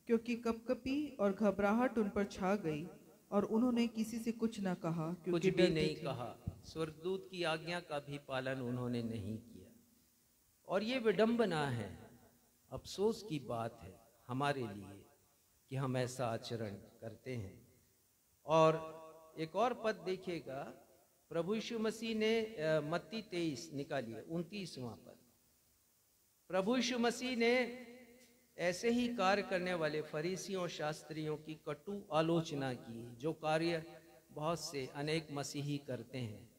क्योंकि कपकपी और घबराहट उन पर छा गई, और उन्होंने किसी से कुछ न कहा,
कुछ भी नहीं कहा। स्वर्गदूत की आज्ञा का भी पालन उन्होंने नहीं किया। और ये विडंबना है, अफसोस की बात है हमारे लिए कि हम ऐसा आचरण करते हैं। और एक और पद देखिएगा, प्रभु यीशु मसीह ने मत्ती 23 निकालिए, 29वां पद। प्रभु यीशु मसीह ने ऐसे ही कार्य करने वाले फरीसियों और शास्त्रियों की कटु आलोचना की, जो कार्य बहुत से अनेक मसीही करते हैं।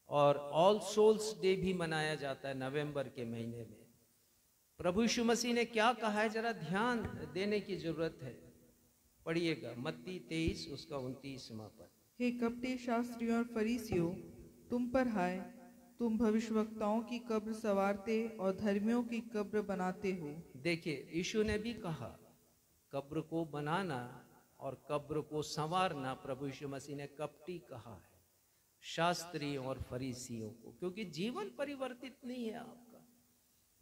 और ऑल सोल्स डे भी मनाया जाता है नवंबर के महीने में। प्रभु यीशु मसीह ने क्या कहा है, जरा ध्यान देने की जरूरत है। पढ़िएगा मत्ती 23 उसका 29वां पद।
हे कपटी शास्त्रियों और फरीसियों, तुम पर हाय, तुम भविष्यवक्ताओं की कब्र संवारते और धर्मियों की कब्र बनाते हो।
देखिए, यीशु ने भी कहा कब्र को बनाना और कब्र को संवारना प्रभु यीशु मसीह ने कपटी कहा है शास्त्रियों और फरीसियों को, क्योंकि जीवन परिवर्तित नहीं है आपका,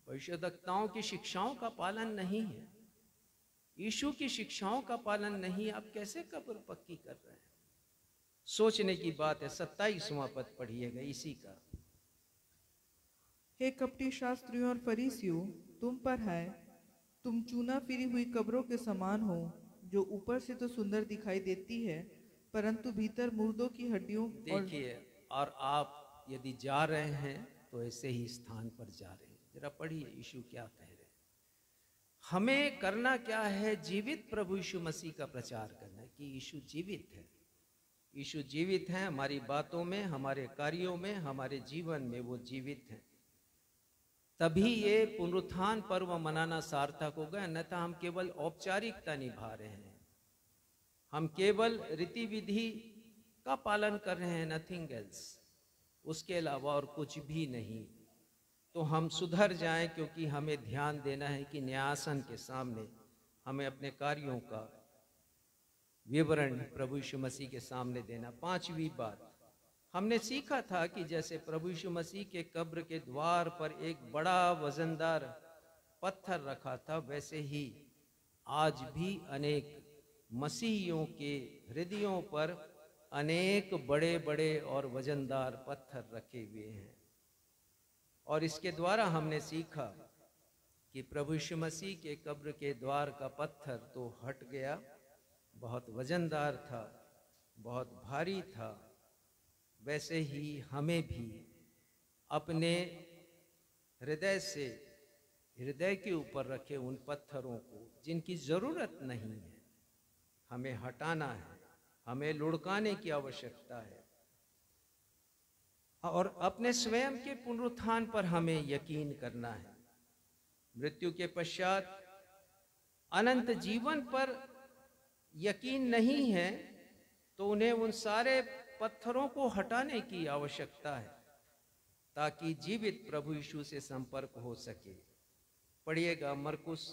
भविष्यवक्ताओं की शिक्षाओं का पालन नहीं है, यीशु की शिक्षाओं का पालन नहीं, आप कैसे कब्र पक्की कर रहे हैं? सोचने की बात है। 27वां पद पढ़िएगा इसी का।
हे कपटी शास्त्रियों और फरीसियों, तुम पर है, तुम चूना फिरी हुई कब्रों के समान हो, जो ऊपर से तो सुंदर दिखाई देती है, परंतु भीतर मुर्दों की हड्डियों। देखिए,
और आप यदि जा रहे हैं तो ऐसे ही स्थान पर जा रहे हैं। जरा पढ़िए यीशु क्या कह रहे हैं। हमें करना क्या है? जीवित प्रभु यीशु मसीह का प्रचार करना है कि यीशु जीवित है। यीशु जीवित है, हमारी बातों में, हमारे कार्यों में, हमारे जीवन में वो जीवित है। तभी ये पुनरुत्थान पर्व मनाना सार्थक होगा, अन्यथा हम केवल औपचारिकता निभा रहे हैं, हम केवल रीति विधि का पालन कर रहे हैं, नथिंग एल्स, उसके अलावा और कुछ भी नहीं। तो हम सुधर जाएं, क्योंकि हमें ध्यान देना है कि न्यायासन के सामने हमें अपने कार्यों का विवरण प्रभु यीशु मसीह के सामने देना। पांचवी बात, हमने सीखा था कि जैसे प्रभु यीशु मसीह के कब्र के द्वार पर एक बड़ा वजनदार पत्थर रखा था, वैसे ही आज भी अनेक मसीहियों के हृदयों पर अनेक बड़े बड़े और वजनदार पत्थर रखे हुए हैं। और इसके द्वारा हमने सीखा कि प्रभु यीशु मसीह के कब्र के द्वार का पत्थर तो हट गया, बहुत वजनदार था, बहुत भारी था। वैसे ही हमें भी अपने हृदय से, हृदय के ऊपर रखे उन पत्थरों को जिनकी जरूरत नहीं है, हमें हटाना है, हमें लुढ़काने की आवश्यकता है। और अपने स्वयं के पुनरुत्थान पर हमें यकीन करना है। मृत्यु के पश्चात अनंत जीवन पर यकीन नहीं है, तो उन्हें उन सारे पत्थरों को हटाने की आवश्यकता है, ताकि जीवित प्रभु यीशु से संपर्क हो सके। पढ़िएगा मरकुस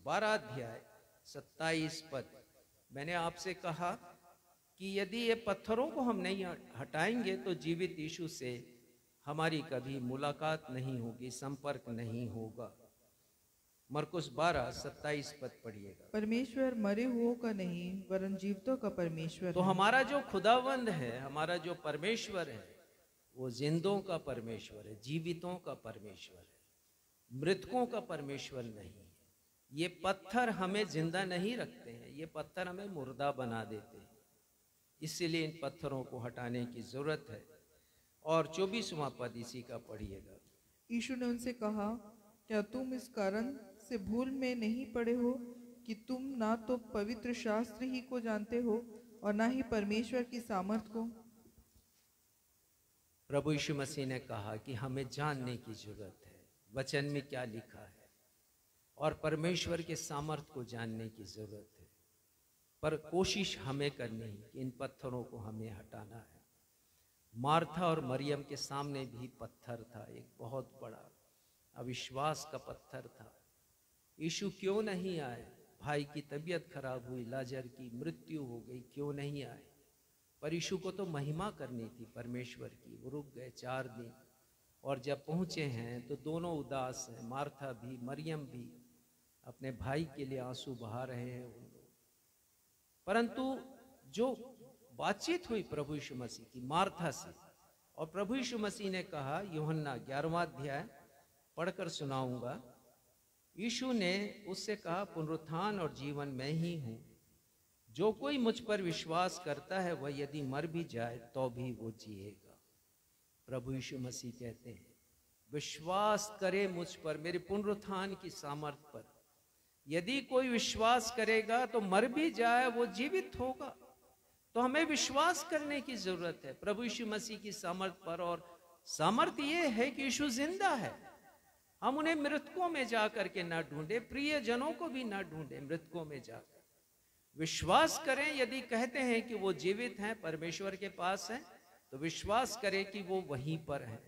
12 अध्याय 27 पद। मैंने आपसे कहा कि यदि ये पत्थरों को हम नहीं हटाएंगे तो जीवित यीशु से हमारी कभी मुलाकात नहीं होगी, संपर्क नहीं होगा। मरकुस 12:27 पद पढ़िएगा।
परमेश्वर मरे हुओं का नहीं वरन जीवितों का परमेश्वर
तो
है।
हमारा जो खुदावंद है, हमारा जो परमेश्वर है, वो जिंदों का परमेश्वर है, जीवितों का परमेश्वर है, मृतकों का परमेश्वर नहीं है। ये पत्थर हमें जिंदा नहीं रखते हैं, ये पत्थर हमें मुर्दा बना देते हैं। इसीलिए इन पत्थरों को हटाने की जरूरत है। और 24वां पद इसी का पढ़िएगा।
यीशु ने उनसे कहा, क्या तुम इस कारण से भूल में नहीं पड़े हो कि तुम ना तो पवित्र शास्त्र ही को जानते हो और ना ही परमेश्वर की सामर्थ को?
प्रभु यीशु मसीह ने कहा कि हमें जानने की जरूरत है वचन में क्या लिखा है, और परमेश्वर के सामर्थ को जानने की जरूरत है। पर कोशिश हमें करनी है कि इन पत्थरों को हमें हटाना है। मार्था और मरियम के सामने भी पत्थर था, एक बहुत बड़ा अविश्वास का पत्थर था। यीशु क्यों नहीं आए? भाई की तबीयत खराब हुई, लाजर की मृत्यु हो गई, क्यों नहीं आए? पर यीशु को तो महिमा करनी थी परमेश्वर की। वो रुक गए 4 दिन, और जब पहुंचे हैं तो दोनों उदास हैं, मार्था भी मरियम भी अपने भाई के लिए आंसू बहा रहे हैं उन लोग। परंतु जो बातचीत हुई प्रभु यीशु मसीह की मार्था से, और प्रभु यीशु मसीह ने कहा, यूहन्ना 11वां अध्याय पढ़कर सुनाऊंगा। यीशु ने उससे कहा, पुनरुत्थान और जीवन मैं ही हूं, जो कोई मुझ पर विश्वास करता है वह यदि मर भी जाए तो भी वो जिएगा। प्रभु यीशु मसीह कहते हैं, विश्वास करे मुझ पर, मेरे पुनरुत्थान की सामर्थ पर। यदि कोई विश्वास करेगा तो मर भी जाए वो जीवित होगा। तो हमें विश्वास करने की जरूरत है प्रभु यीशु मसीह की सामर्थ पर, और सामर्थ ये है कि यीशु जिंदा है। हम उन्हें मृतकों में जाकर के ना ढूंढे, प्रिय जनों को भी ना ढूंढे, मृतकों में जाकर विश्वास करें। यदि कहते हैं कि वो जीवित हैं, परमेश्वर के पास हैं, तो विश्वास करें कि वो वहीं पर हैं।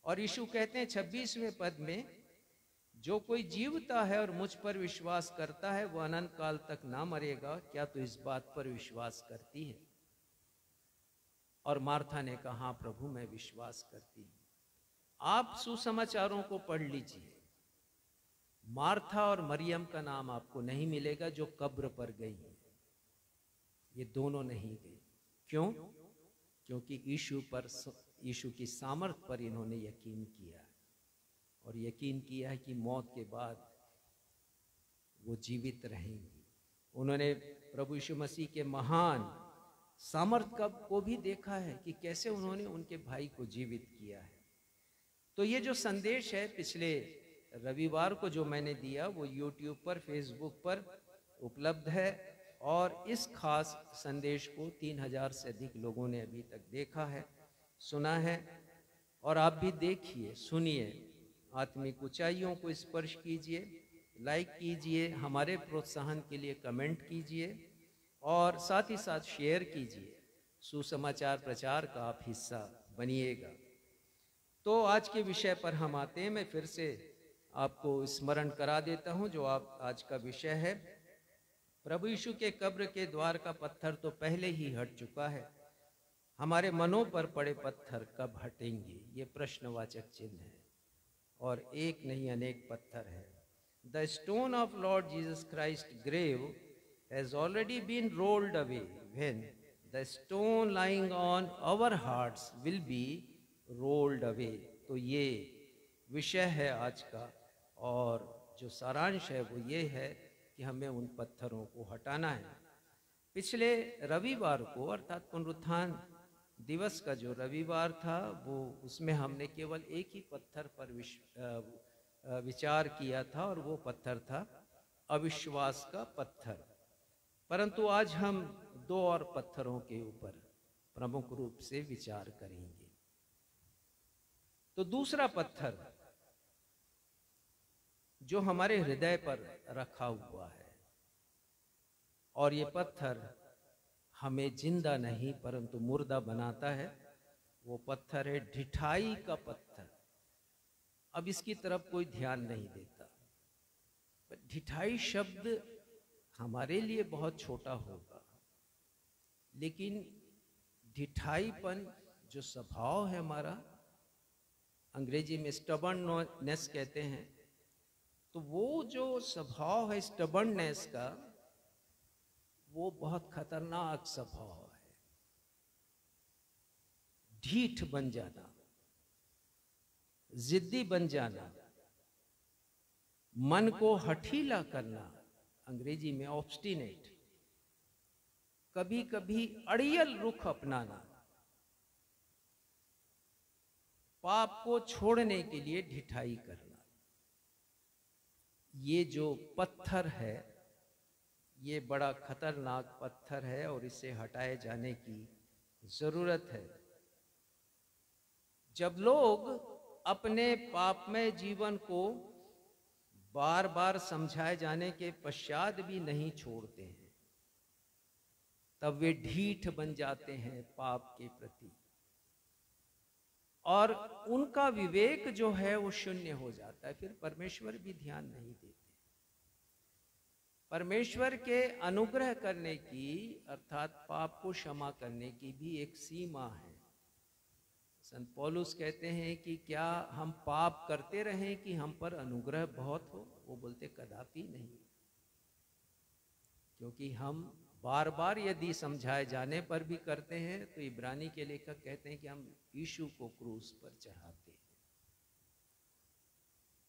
और यीशु कहते हैं 26वें पद में, जो कोई जीवता है और मुझ पर विश्वास करता है वो अनंत काल तक ना मरेगा। क्या तू इस बात पर विश्वास करती है? और मार्था ने कहा, हाँ प्रभु मैं विश्वास करती हूँ। आप सुसमाचारों को पढ़ लीजिए, मार्था और मरियम का नाम आपको नहीं मिलेगा जो कब्र पर गई है। ये दोनों नहीं गई। क्यों? क्योंकि यीशु की सामर्थ पर इन्होंने यकीन किया, और यकीन किया है कि मौत के बाद वो जीवित रहेंगी। उन्होंने प्रभु यीशु मसीह के महान सामर्थ को भी देखा है कि कैसे उन्होंने उनके भाई को जीवित किया है। तो ये जो संदेश है पिछले रविवार को जो मैंने दिया वो YouTube पर, फेसबुक पर उपलब्ध है और इस खास संदेश को 3000 से अधिक लोगों ने अभी तक देखा है, सुना है। और आप भी देखिए, सुनिए, आत्मिक ऊंचाइयों को स्पर्श कीजिए, लाइक कीजिए, हमारे प्रोत्साहन के लिए कमेंट कीजिए और साथ ही साथ शेयर कीजिए। सुसमाचार प्रचार का आप हिस्सा बनिएगा। तो आज के विषय पर हम आते हैं। मैं फिर से आपको स्मरण करा देता हूं जो आप आज का विषय है। प्रभु यीशु के कब्र के द्वार का पत्थर तो पहले ही हट चुका है, हमारे मनों पर पड़े पत्थर कब हटेंगे, ये प्रश्नवाचक चिन्ह है। और एक नहीं अनेक पत्थर है। The stone of lord Jesus Christ grave has already been rolled away when the stone lying on our hearts will be rolled away. तो ये विषय है आज का और जो सारांश है वो ये है कि हमें उन पत्थरों को हटाना है। पिछले रविवार को अर्थात पुनरुत्थान दिवस का जो रविवार था वो उसमें हमने केवल एक ही पत्थर पर विचार किया था और वो पत्थर था अविश्वास का पत्थर। परंतु आज हम दो और पत्थरों के ऊपर प्रमुख रूप से विचार करेंगे। तो दूसरा पत्थर जो हमारे हृदय पर रखा हुआ है और ये पत्थर हमें जिंदा नहीं परंतु मुर्दा बनाता है, वो पत्थर है ढिठाई का पत्थर। अब इसकी तरफ कोई ध्यान नहीं देता। ढिठाई शब्द हमारे लिए बहुत छोटा होगा, लेकिन ढिठाईपन जो स्वभाव है हमारा, अंग्रेजी में स्टबर्ननेस कहते हैं, तो वो जो स्वभाव है स्टबर्ननेस का, वो बहुत खतरनाक स्वभाव है। ढीठ बन जाना, जिद्दी बन जाना, मन को हठीला करना, अंग्रेजी में ऑब्स्टिनेट, कभी कभी अड़ियल रुख अपनाना, पाप को छोड़ने के लिए ढिठाई करना। ये जो पत्थर है ये बड़ा खतरनाक पत्थर है और इसे हटाए जाने की जरूरत है। जब लोग अपने पापमय जीवन को बार बार समझाए जाने के पश्चात भी नहीं छोड़ते हैं, तब वे ढीठ बन जाते हैं पाप के प्रति और उनका विवेक जो है वो शून्य हो जाता है। फिर परमेश्वर भी ध्यान नहीं देते। परमेश्वर के अनुग्रह करने की अर्थात पाप को क्षमा करने की भी एक सीमा है। संत पौलुस कहते हैं कि क्या हम पाप करते रहें कि हम पर अनुग्रह बहुत हो? वो बोलते कदापि नहीं, क्योंकि हम बार बार यदि समझाए जाने पर भी करते हैं तो इब्रानी के लेखक कहते हैं कि हम यीशु को क्रूस पर चढ़ाते हैं।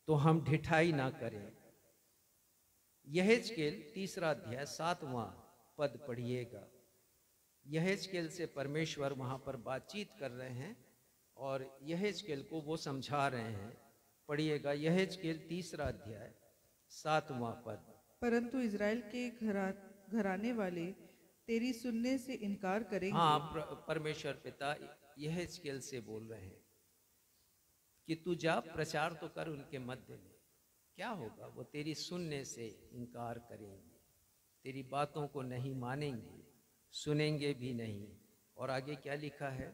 तो हम ढिठाई ना करें। यहेजकेल 3 अध्याय 7वां पद पढ़िएगा। यहेजकेल से परमेश्वर वहां पर बातचीत कर रहे हैं और यहेजकेल को वो समझा रहे हैं। पढ़िएगा यहेजकेल 3 अध्याय 7वां पद।
परंतु इज़राइल के घराने वाले तेरी सुनने से इनकार करेंगे।
हाँ, परमेश्वर पिता यहेजकेल से बोल रहे हैं कि तू जा प्रचार तो कर उनके मध्य में। क्या होगा? वो तेरी सुनने से इनकार करेंगे, तेरी बातों को नहीं मानेंगे, सुनेंगे भी नहीं। और आगे क्या लिखा है?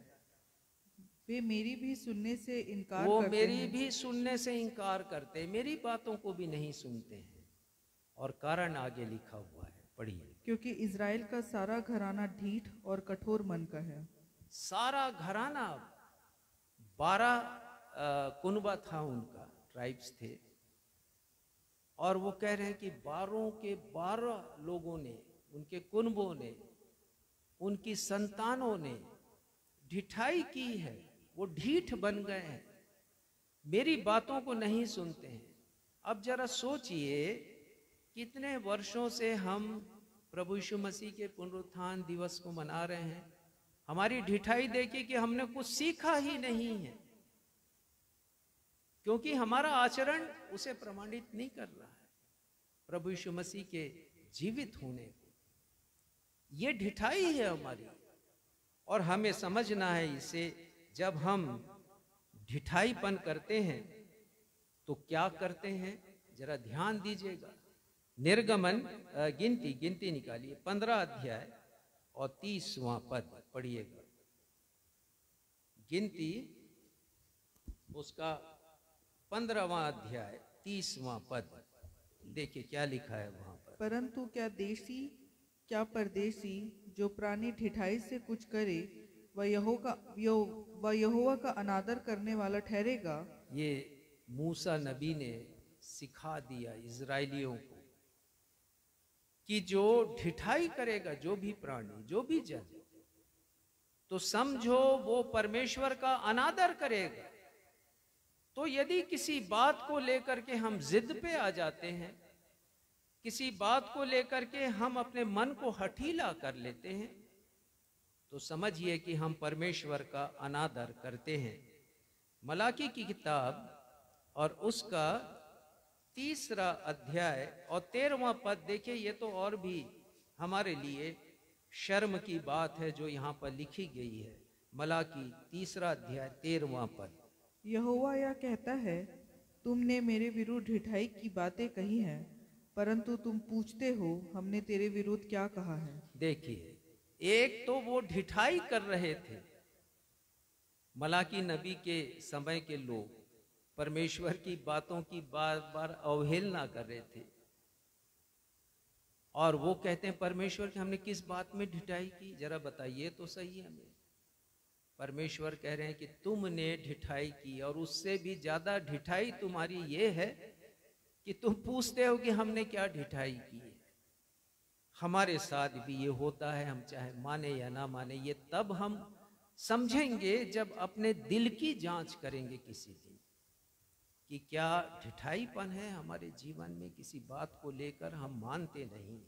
वे मेरी भी सुनने से इनकार
वो
करते
मेरी
हैं।
भी सुनने से इनकार करते हैं, मेरी बातों को भी नहीं सुनते हैं। और कारण आगे लिखा हुआ है, पढ़िए।
क्योंकि इज़राइल का सारा घराना ढीठ और कठोर मन का है।
सारा घराना 12 कुनबा था उनका, ट्राइब्स थे, और वो कह रहे हैं कि 12 के 12 लोगों ने, उनके कुनबों ने, उनकी संतानों ने ढिठाई की है। वो ढीठ बन गए हैं, मेरी बातों को नहीं सुनते हैं। अब जरा सोचिए, कितने वर्षों से हम प्रभु यीशु मसीह के पुनरुत्थान दिवस को मना रहे हैं। हमारी ढिठाई देखिए कि हमने कुछ सीखा ही नहीं है। क्योंकि हमारा आचरण उसे प्रमाणित नहीं कर रहा है प्रभु यीशु मसीह के जीवित होने को। ये ढिठाई है हमारी, और हमें समझना है इसे। जब हम ढिठाईपन करते हैं तो क्या करते हैं, जरा ध्यान दीजिएगा। निर्गमन गिनती निकालिए 15 अध्याय और 30वां पद पढ़िएगा। गिनती उसका 15वां अध्याय 30वां पद देखिए क्या लिखा है वहां पर।
परंतु क्या परदेशी जो प्राणी ढिठाई से कुछ करे वह यहोवा का अनादर करने वाला ठहरेगा।
ये मूसा नबी ने सिखा दिया इजराइलियों को कि जो ढिठाई करेगा, जो भी प्राणी, जो भी जन, तो समझो वो परमेश्वर का अनादर करेगा। तो यदि किसी बात को लेकर के हम जिद पे आ जाते हैं, किसी बात को लेकर के हम अपने मन को हठीला कर लेते हैं, तो समझिए कि हम परमेश्वर का अनादर करते हैं। मलाकी की किताब और उसका 3 अध्याय और 13वां पद देखिए। ये तो और भी हमारे लिए शर्म की बात है जो यहाँ पर लिखी गई है। मलाकी 3 अध्याय 13वां पद।
यहोवा यह कहता है, तुमने मेरे विरुद्ध ढिठाई की बातें कही हैं, परंतु तुम पूछते हो हमने तेरे विरुद्ध क्या कहा है।
देखिए, एक तो वो ढिठाई कर रहे थे, मलाकी नबी के समय के लोग परमेश्वर की बातों की बार बार अवहेलना कर रहे थे, और वो कहते हैं परमेश्वर की हमने किस बात में ढिठाई की, जरा बताइए तो सही हमें। परमेश्वर कह रहे हैं कि तुमने ढिठाई की, और उससे भी ज्यादा ढिठाई तुम्हारी ये है कि तुम पूछते हो कि हमने क्या ढिठाई की है। हमारे साथ भी ये होता है, हम चाहे माने या ना माने। ये तब हम समझेंगे जब अपने दिल की जांच करेंगे किसी दिन कि क्या ढिठाईपन है हमारे जीवन में, किसी बात को लेकर हम मानते नहीं।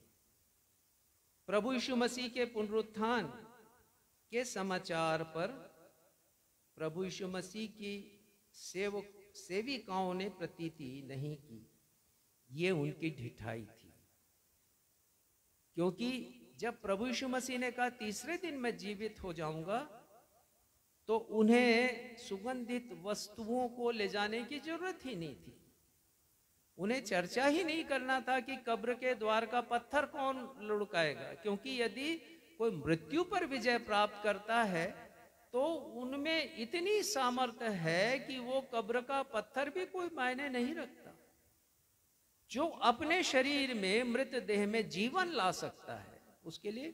प्रभु यीशु मसीह के पुनरुत्थान के समाचार पर प्रभु यीशु मसीह की सेविकाओं ने प्रतीति नहीं की। ये उनकी ढिठाई थी, क्योंकि जब प्रभु यीशु मसीह ने कहा तीसरे दिन मैं जीवित हो जाऊंगा, तो उन्हें सुगंधित वस्तुओं को ले जाने की जरूरत ही नहीं थी। उन्हें चर्चा ही नहीं करना था कि कब्र के द्वार का पत्थर कौन लुढ़काएगा, क्योंकि यदि कोई मृत्यु पर विजय प्राप्त करता है तो उनमें इतनी सामर्थ्य है कि वो कब्र का पत्थर भी कोई मायने नहीं रखता। जो अपने शरीर में मृत देह में जीवन ला सकता है, उसके लिए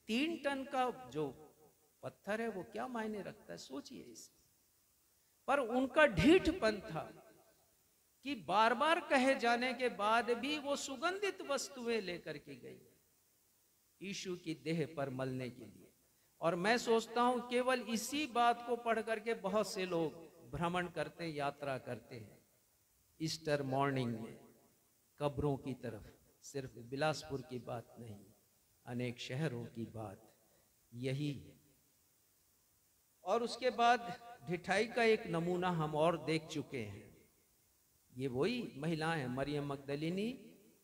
3 टन का जो पत्थर है वो क्या मायने रखता है, सोचिए इसे। पर उनका ढीठपन था कि बार बार कहे जाने के बाद भी वो सुगंधित वस्तुएं लेकर के गई यीशु की देह पर मलने के लिए। और मैं सोचता हूं केवल इसी बात को पढ़ करके बहुत से लोग भ्रमण करते, यात्रा करते हैं ईस्टर मॉर्निंग में कब्रों की तरफ। सिर्फ बिलासपुर की बात नहीं, अनेक शहरों की बात यही है। और उसके बाद ढिठाई का एक नमूना हम और देख चुके हैं। ये वही महिलाएं, मरियम मगदलिनी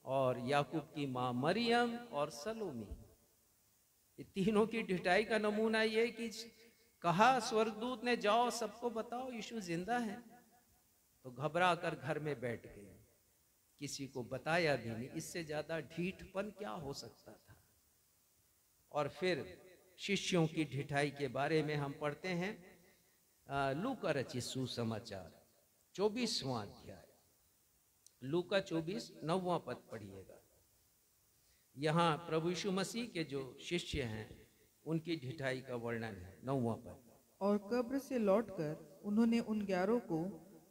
और याकूब की मां मरियम और सलोमी, ये तीनों की ढिठाई का नमूना ये कि कहा स्वर्गदूत ने जाओ सबको बताओ यीशु जिंदा है, तो घबरा कर घर में बैठ गए, किसी को बताया भी नहीं। इससे ज्यादा ढीठपन क्या हो सकता था। और फिर शिष्यों की ढिठाई के बारे में हम पढ़ते हैं लूका रचित सुसमाचार 24वां अध्याय, लूका 24 9वां पद पढ़िएगा। यहाँ प्रभु यीशु मसीह के जो शिष्य हैं उनकी ढिठाई का वर्णन है। 9वां पद।
और कब्र से लौटकर उन्होंने उन 11 को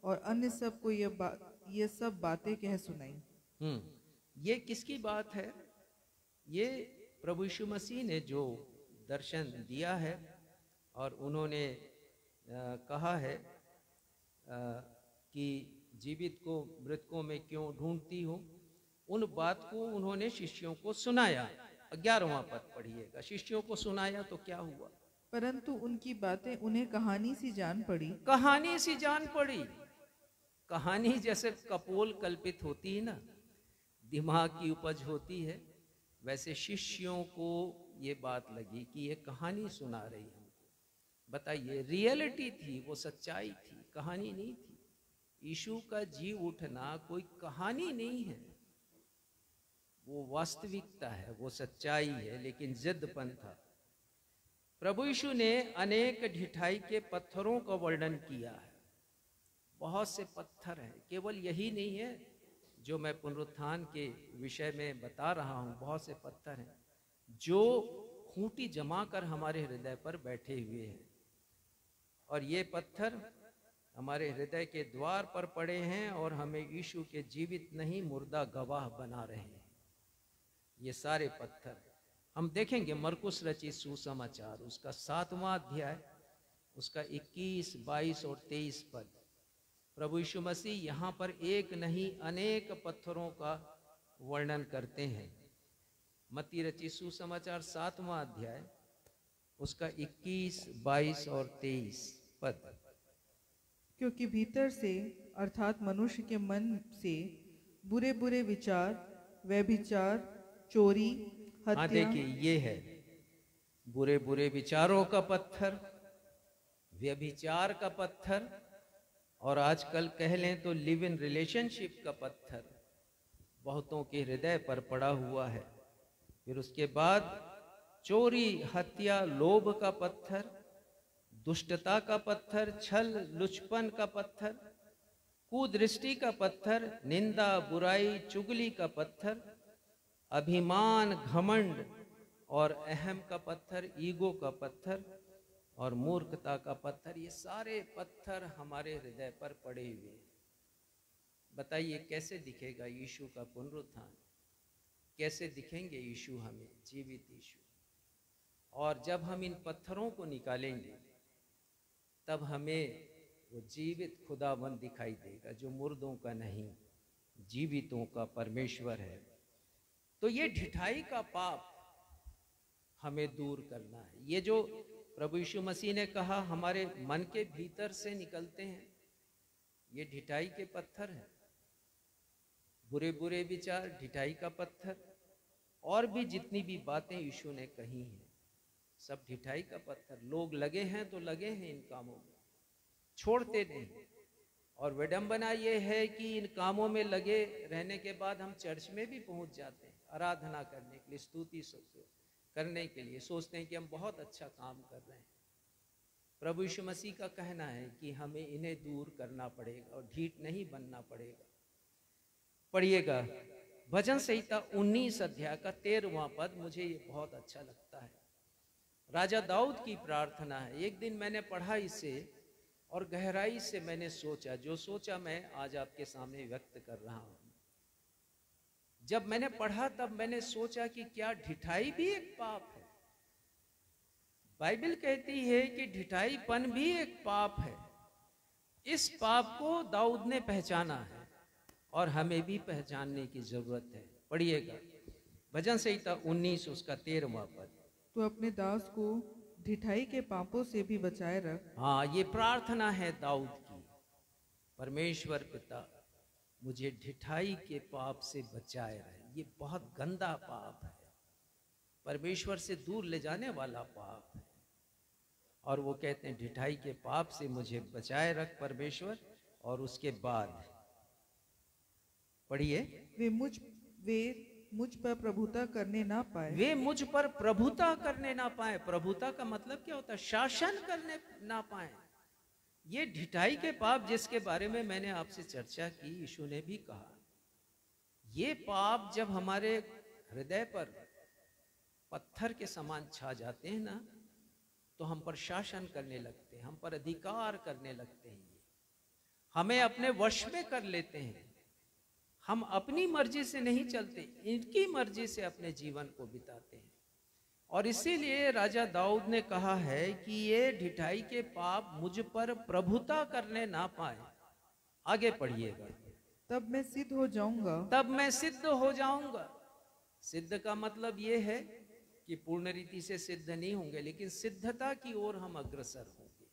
और अन्य सब को ये सब बातें कह सुनाई।
ये किसकी बात है? ये प्रभु यीशु मसीह ने जो दर्शन दिया है और उन्होंने कहा है कि जीवित को मृतकों में क्यों ढूंढती हो, उन बात को उन्होंने शिष्यों को सुनाया। 11वां पद पढ़िएगा। शिष्यों को सुनाया तो क्या हुआ?
परंतु उनकी बातें उन्हें कहानी सी जान पड़ी।
कहानी सी जान पड़ी। कहानी जैसे कपोल कल्पित होती है ना, दिमाग की उपज होती है, वैसे शिष्यों को ये बात लगी कि ये कहानी सुना रही है। बताइए, रियलिटी थी, वो सच्चाई थी, कहानी नहीं थी। यीशु का जी उठना कोई कहानी नहीं है, वो वास्तविकता है, वो सच्चाई है, लेकिन जिद्दपन था। प्रभु यीशु ने अनेक ढिठाई के पत्थरों का वर्णन किया है। बहुत से पत्थर हैं, केवल यही नहीं है जो मैं पुनरुत्थान के विषय में बता रहा हूं। बहुत से पत्थर हैं जो खूंटी जमा कर हमारे हृदय पर बैठे हुए हैं, और ये पत्थर हमारे हृदय के द्वार पर पड़े हैं और हमें यीशु के जीवित नहीं मुर्दा गवाह बना रहे हैं। ये सारे पत्थर हम देखेंगे मरकुस रचित सुसमाचार, उसका 7वां अध्याय, उसका 21, 22 और 23 पद। प्रभु यीशु मसीह यहाँ पर एक नहीं अनेक पत्थरों का वर्णन करते हैं। मत्ती रचित सुसमाचार 7वां अध्याय, उसका 21, 22 और 23 पद।
क्योंकि भीतर से अर्थात मनुष्य के मन से बुरे बुरे विचार, व्यभिचार, चोरी,
हाँ,
हत्या।
देखिए ये है बुरे बुरे विचारों का पत्थर, व्यभिचार का पत्थर, और आजकल कह लें तो लिव इन रिलेशनशिप का पत्थर बहुतों के हृदय पर पड़ा हुआ है। फिर उसके बाद चोरी, हत्या, लोभ का पत्थर, दुष्टता का पत्थर, छल लुचपन का पत्थर, कुदृष्टि का पत्थर, निंदा, बुराई, चुगली का पत्थर, अभिमान, घमंड और अहम का पत्थर, ईगो का पत्थर और मूर्खता का पत्थर। ये सारे पत्थर हमारे हृदय पर पड़े हुए हैं। बताइए कैसे दिखेगा यीशु का पुनरुत्थान? कैसे दिखेंगे यीशु हमें, जीवित यीशु? और जब हम इन पत्थरों को निकालेंगे तब हमें वो जीवित खुदावंद दिखाई देगा, जो मुर्दों का नहीं, जीवितों का परमेश्वर है। तो ये ढिठाई का पाप हमें दूर करना है। ये जो प्रभु यीशु मसीह ने कहा हमारे मन के भीतर से निकलते हैं, ये ढिठाई के पत्थर हैं। बुरे बुरे विचार, ढिठाई का पत्थर, और भी जितनी भी बातें यीशु ने कही हैं, सब ढिठाई का पत्थर। लोग लगे हैं तो लगे हैं इन कामों में, छोड़ते नहीं। और विडंबना ये है कि इन कामों में लगे रहने के बाद हम चर्च में भी पहुंच जाते हैं आराधना करने के लिए, स्तुति करने के लिए, सोचते हैं कि हम बहुत अच्छा काम कर रहे हैं। प्रभु यीशु मसीह का कहना है कि हमें इन्हें दूर करना पड़ेगा और ढीठ नहीं बनना पड़ेगा। पढ़िएगा भजन संहिता 19 अध्याय का 13वां पद, मुझे ये बहुत अच्छा लगता है। राजा दाऊद की प्रार्थना है। एक दिन मैंने पढ़ा इसे और गहराई से मैंने सोचा, जो सोचा मैं आज आपके सामने व्यक्त कर रहा हूं। जब मैंने पढ़ा तब मैंने सोचा कि क्या ढिठाई भी एक पाप है? बाइबल कहती है कि ढिठाईपन भी एक पाप है। इस पाप को दाऊद ने पहचाना है और हमें भी पहचानने की जरूरत है। पढ़िएगा भजन संहिता 19 उसका 13वां पद।
तो अपने दास को ढिठाई के पापों से भी बचाए रख।
हाँ, ये प्रार्थना है दाऊद की। परमेश्वर पिता, मुझे ढिठाई के पाप से बचाए रहे। ये बहुत गंदा पाप है, परमेश्वर से दूर ले जाने वाला पाप है। और वो कहते हैं ढिठाई के पाप से मुझे बचाए रख परमेश्वर। और उसके बाद पढ़िए,
वे मुझ पर प्रभुता करने ना पाए।
वे मुझ पर प्रभुता करने ना पाए। प्रभुता का मतलब क्या होता है? शासन करने ना पाए। ये ढिठाई के पाप जिसके बारे में मैंने आपसे चर्चा की, यीशु ने भी कहा, ये पाप जब हमारे हृदय पर पत्थर के समान छा जाते हैं ना, तो हम पर शासन करने लगते हैं, हम पर अधिकार करने लगते हैं, हमें अपने वश में कर लेते हैं। हम अपनी मर्जी से नहीं चलते, इनकी मर्जी से अपने जीवन को बिताते हैं। और इसीलिए राजा दाऊद ने कहा है कि ये ढिठाई के पाप मुझ पर प्रभुता करने ना पाए। आगे पढ़िएगा,
तब मैं सिद्ध हो जाऊंगा।
तब मैं सिद्ध हो जाऊंगा। सिद्ध का मतलब ये है कि पूर्ण रीति से सिद्ध नहीं होंगे, लेकिन सिद्धता की ओर हम अग्रसर होंगे।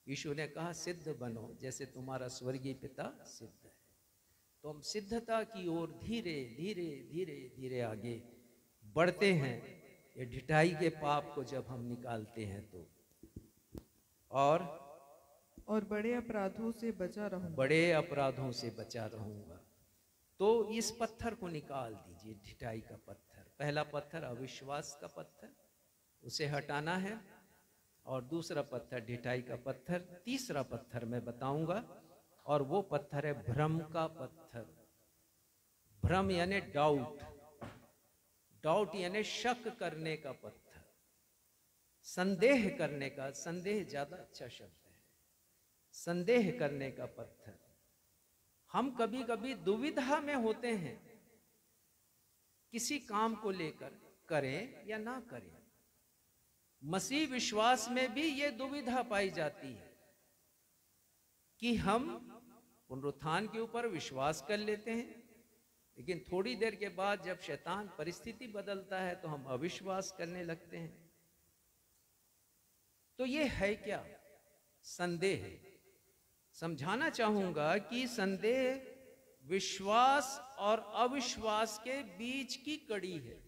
यीशु ने कहा सिद्ध बनो जैसे तुम्हारा स्वर्गीय पिता सिद्ध है। तो हम सिद्धता की ओर धीरे धीरे धीरे धीरे आगे बढ़ते हैं, ये ढिठाई के पाप को जब हम निकालते हैं तो। और
बड़े अपराधों से बचा रहूंगा।
बड़े अपराधों से बचा रहूंगा। तो इस पत्थर को निकाल दीजिए, ढिठाई का पत्थर। पहला पत्थर अविश्वास का पत्थर, उसे हटाना है। और दूसरा पत्थर ढिठाई का पत्थर। तीसरा पत्थर मैं बताऊंगा, और वो पत्थर है भ्रम का पत्थर। भ्रम यानी डाउट, डाउट यानी शक करने का पत्थर, संदेह करने का। संदेह ज्यादा अच्छा शब्द है, संदेह करने का पत्थर। हम कभी कभी दुविधा में होते हैं किसी काम को लेकर, करें या ना करें। मसीह विश्वास में भी ये दुविधा पाई जाती है कि हम पुनरुत्थान के ऊपर विश्वास कर लेते हैं, लेकिन थोड़ी देर के बाद जब शैतान परिस्थिति बदलता है तो हम अविश्वास करने लगते हैं। तो ये है क्या? संदेह। समझाना चाहूंगा कि संदेह विश्वास और अविश्वास के बीच की कड़ी है।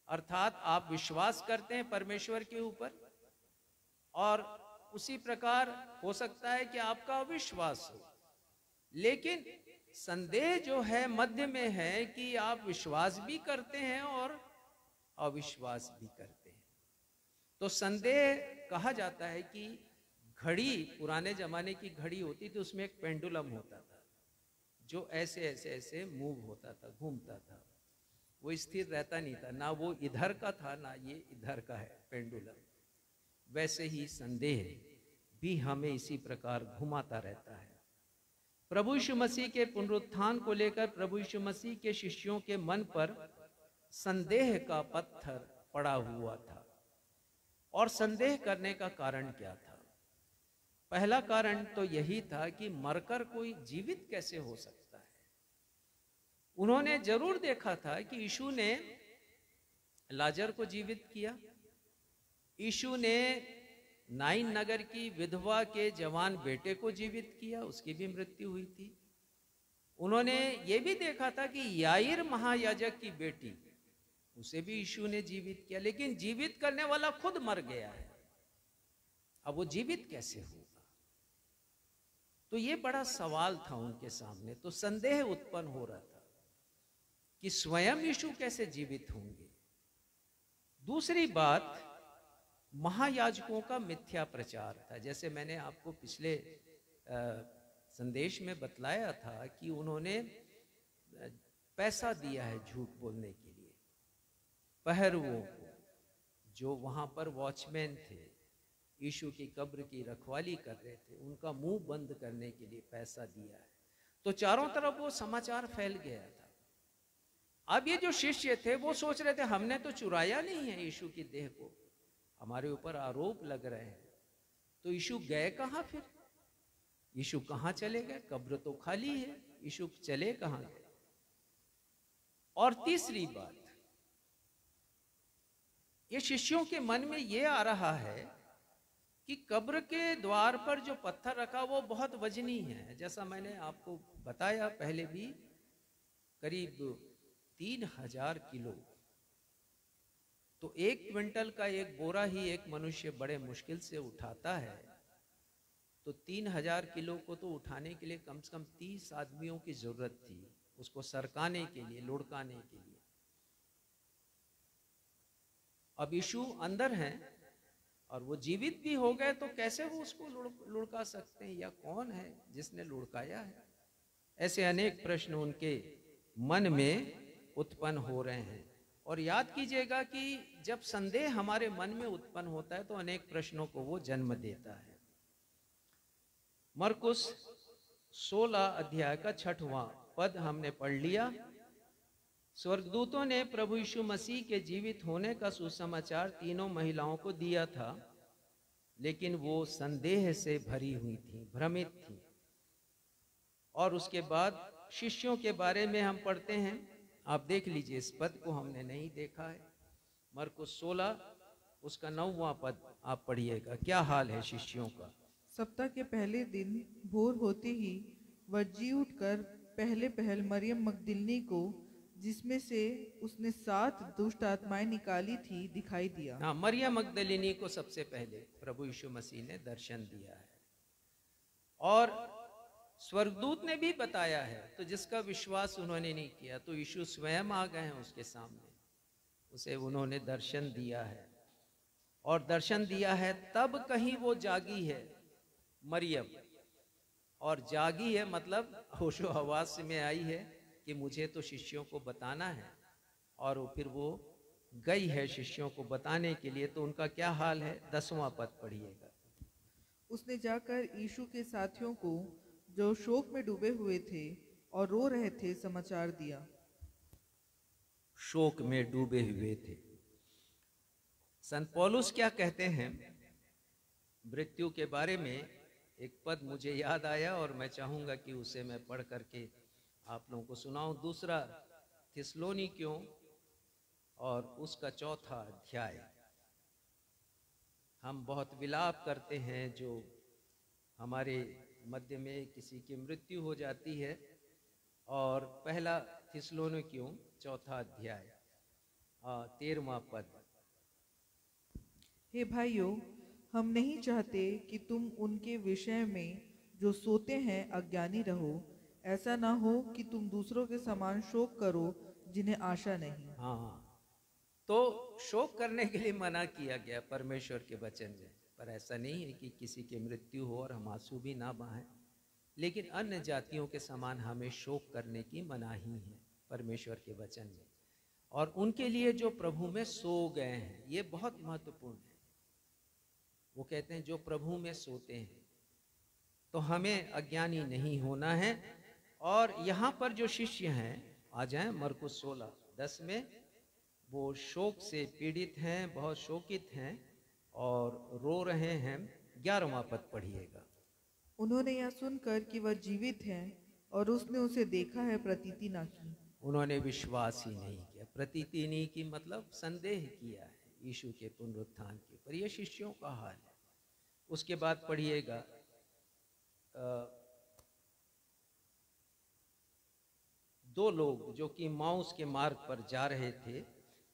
अर्थात आप विश्वास करते हैं परमेश्वर के ऊपर, और उसी प्रकार हो सकता है कि आपका अविश्वास हो, लेकिन संदेह जो है मध्य में है कि आप विश्वास भी करते हैं और अविश्वास भी करते हैं। तो संदेह कहा जाता है कि घड़ी, पुराने जमाने की घड़ी होती थी, उसमें एक पेंडुलम होता था जो ऐसे ऐसे ऐसे मूव होता था, घूमता था, वो स्थिर रहता नहीं था, ना वो इधर का था ना ये इधर का है पेंडुलम। वैसे ही संदेह भी हमें इसी प्रकार घुमाता रहता है। प्रभु यीशु मसीह के पुनरुत्थान को लेकर प्रभु यीशु मसीह के शिष्यों के मन पर संदेह का पत्थर पड़ा हुआ था। और संदेह करने का कारण क्या था? पहला कारण तो यही था कि मरकर कोई जीवित कैसे हो सकता है। उन्होंने जरूर देखा था कि यीशु ने लाजर को जीवित किया, यीशु ने नाइन नगर की विधवा के जवान बेटे को जीवित किया, उसकी भी मृत्यु हुई थी। उन्होंने ये भी देखा था कि याईर महायाजक की बेटी, उसे भी यीशु ने जीवित किया, लेकिन जीवित करने वाला खुद मर गया है, अब वो जीवित कैसे होगा? तो ये बड़ा सवाल था उनके सामने। तो संदेह उत्पन्न हो रहा था कि स्वयं यीशु कैसे जीवित होंगे। दूसरी बात, महायाजकों का मिथ्या प्रचार था। जैसे मैंने आपको पिछले संदेश में बतलाया था कि उन्होंने पैसा दिया है झूठ बोलने के लिए। पहरुओं को, जो वहां पर वॉचमैन थे, यीशु की कब्र की रखवाली कर रहे थे, उनका मुंह बंद करने के लिए पैसा दिया है। तो चारों तरफ वो समाचार फैल गया था। अब ये जो शिष्य थे वो सोच रहे थे हमने तो चुराया नहीं है यीशु की देह को, हमारे ऊपर आरोप लग रहे हैं। तो यीशु गए कहां? फिर यीशु कहां चले गए? कब्र तो खाली है, यीशु चले कहां गए? और तीसरी बात, ये शिष्यों के मन में ये आ रहा है कि कब्र के द्वार पर जो पत्थर रखा वो बहुत वजनी है। जैसा मैंने आपको बताया पहले भी, करीब 3000 किलो। तो 1 क्विंटल का एक बोरा ही एक मनुष्य बड़े मुश्किल से उठाता है, तो 3000 किलो को तो उठाने के लिए कम से कम 30 आदमियों की जरूरत थी, उसको सरकाने के लिए, लुढ़काने के लिए। अब यीशु अंदर हैं और वो जीवित भी हो गए, तो कैसे वो उसको लुढ़का सकते हैं, या कौन है जिसने लुढ़काया है? ऐसे अनेक प्रश्न उनके मन में उत्पन्न हो रहे हैं। और याद कीजिएगा कि जब संदेह हमारे मन में उत्पन्न होता है तो अनेक प्रश्नों को वो जन्म देता है। मरकुस 16 अध्याय का 6वां पद हमने पढ़ लिया। स्वर्गदूतों ने प्रभु यीशु मसीह के जीवित होने का सुसमाचार तीनों महिलाओं को दिया था, लेकिन वो संदेह से भरी हुई थी, भ्रमित थी। और उसके बाद शिष्यों के बारे में हम पढ़ते हैं, आप देख लीजिए, इस पद को हमने नहीं देखा है। मरकुस 16 उसका 9वां पद आप पढ़िएगा। क्या हाल है शिष्यों का?
सप्ताह के पहले दिन भोर होते ही वह जी उठकर पहले पहल मरियम मगदलिनी को, जिसमें से उसने 7 दुष्ट आत्माएं निकाली थी, दिखाई दिया।
हाँ, मरियम मगदलिनी को सबसे पहले प्रभु यीशु मसीह ने दर्शन दिया है और स्वर्गदूत ने भी बताया है। तो जिसका विश्वास उन्होंने नहीं किया, तो यीशु स्वयं आ गए हैं उसके सामने, उसे उन्होंने दर्शन दिया है। और दर्शन दिया है तब कहीं वो जागी है मरियम, और जागी है मतलब होशो हवास में आई है कि मुझे तो शिष्यों को बताना है, और फिर वो गई है शिष्यों को बताने के लिए। तो उनका क्या हाल है? 10वां पद पढ़िएगा।
उसने जाकर यीशु के साथियों को, जो शोक में डूबे हुए थे और रो रहे थे, समाचार दिया।
शोक में डूबे हुए थे। संत पौलुस क्या कहते हैं मृत्यु के बारे में? एक पद मुझे याद आया और मैं चाहूंगा कि उसे मैं पढ़ करके आप लोगों को सुनाऊं। 2 थिस्सलुनीकियों और उसका 4था अध्याय। हम बहुत विलाप करते हैं जो हमारे मध्य में किसी की मृत्यु हो जाती है, और 1 थिस्सलुनीकियों 4था अध्याय 13वां पद।
हे भाइयों, हम नहीं चाहते कि तुम उनके विषय में जो सोते हैं अज्ञानी रहो। ऐसा ना हो कि तुम दूसरों के समान शोक करो जिन्हें आशा नहीं।
हाँ, तो शोक करने के लिए मना किया गया परमेश्वर के वचन में, पर ऐसा नहीं है कि किसी की मृत्यु हो और हम आंसू भी ना बहाएं। लेकिन अन्य जातियों के समान हमें शोक करने की मनाही है परमेश्वर के वचन में। और उनके लिए जो प्रभु में सो गए हैं, ये बहुत महत्वपूर्ण है। वो कहते हैं जो प्रभु में सोते हैं, तो हमें अज्ञानी नहीं होना है। और यहाँ पर जो शिष्य हैं, आ जाएं मरकुस 16:10 में, वो शोक से पीड़ित हैं, बहुत शोकित हैं और रो रहे हैं। 11वां पद पढ़िएगा।
उन्होंने यह सुनकर कि वह जीवित है और उसने उसे देखा है, प्रतीति ना की।
उन्होंने विश्वास ही नहीं किया। प्रतीति नहीं की मतलब संदेह किया है यीशु के पुनरुत्थान के पर। यह शिष्यों का हाल है। उसके बाद पढ़िएगा 2 लोग जो कि माउस के मार्ग पर जा रहे थे।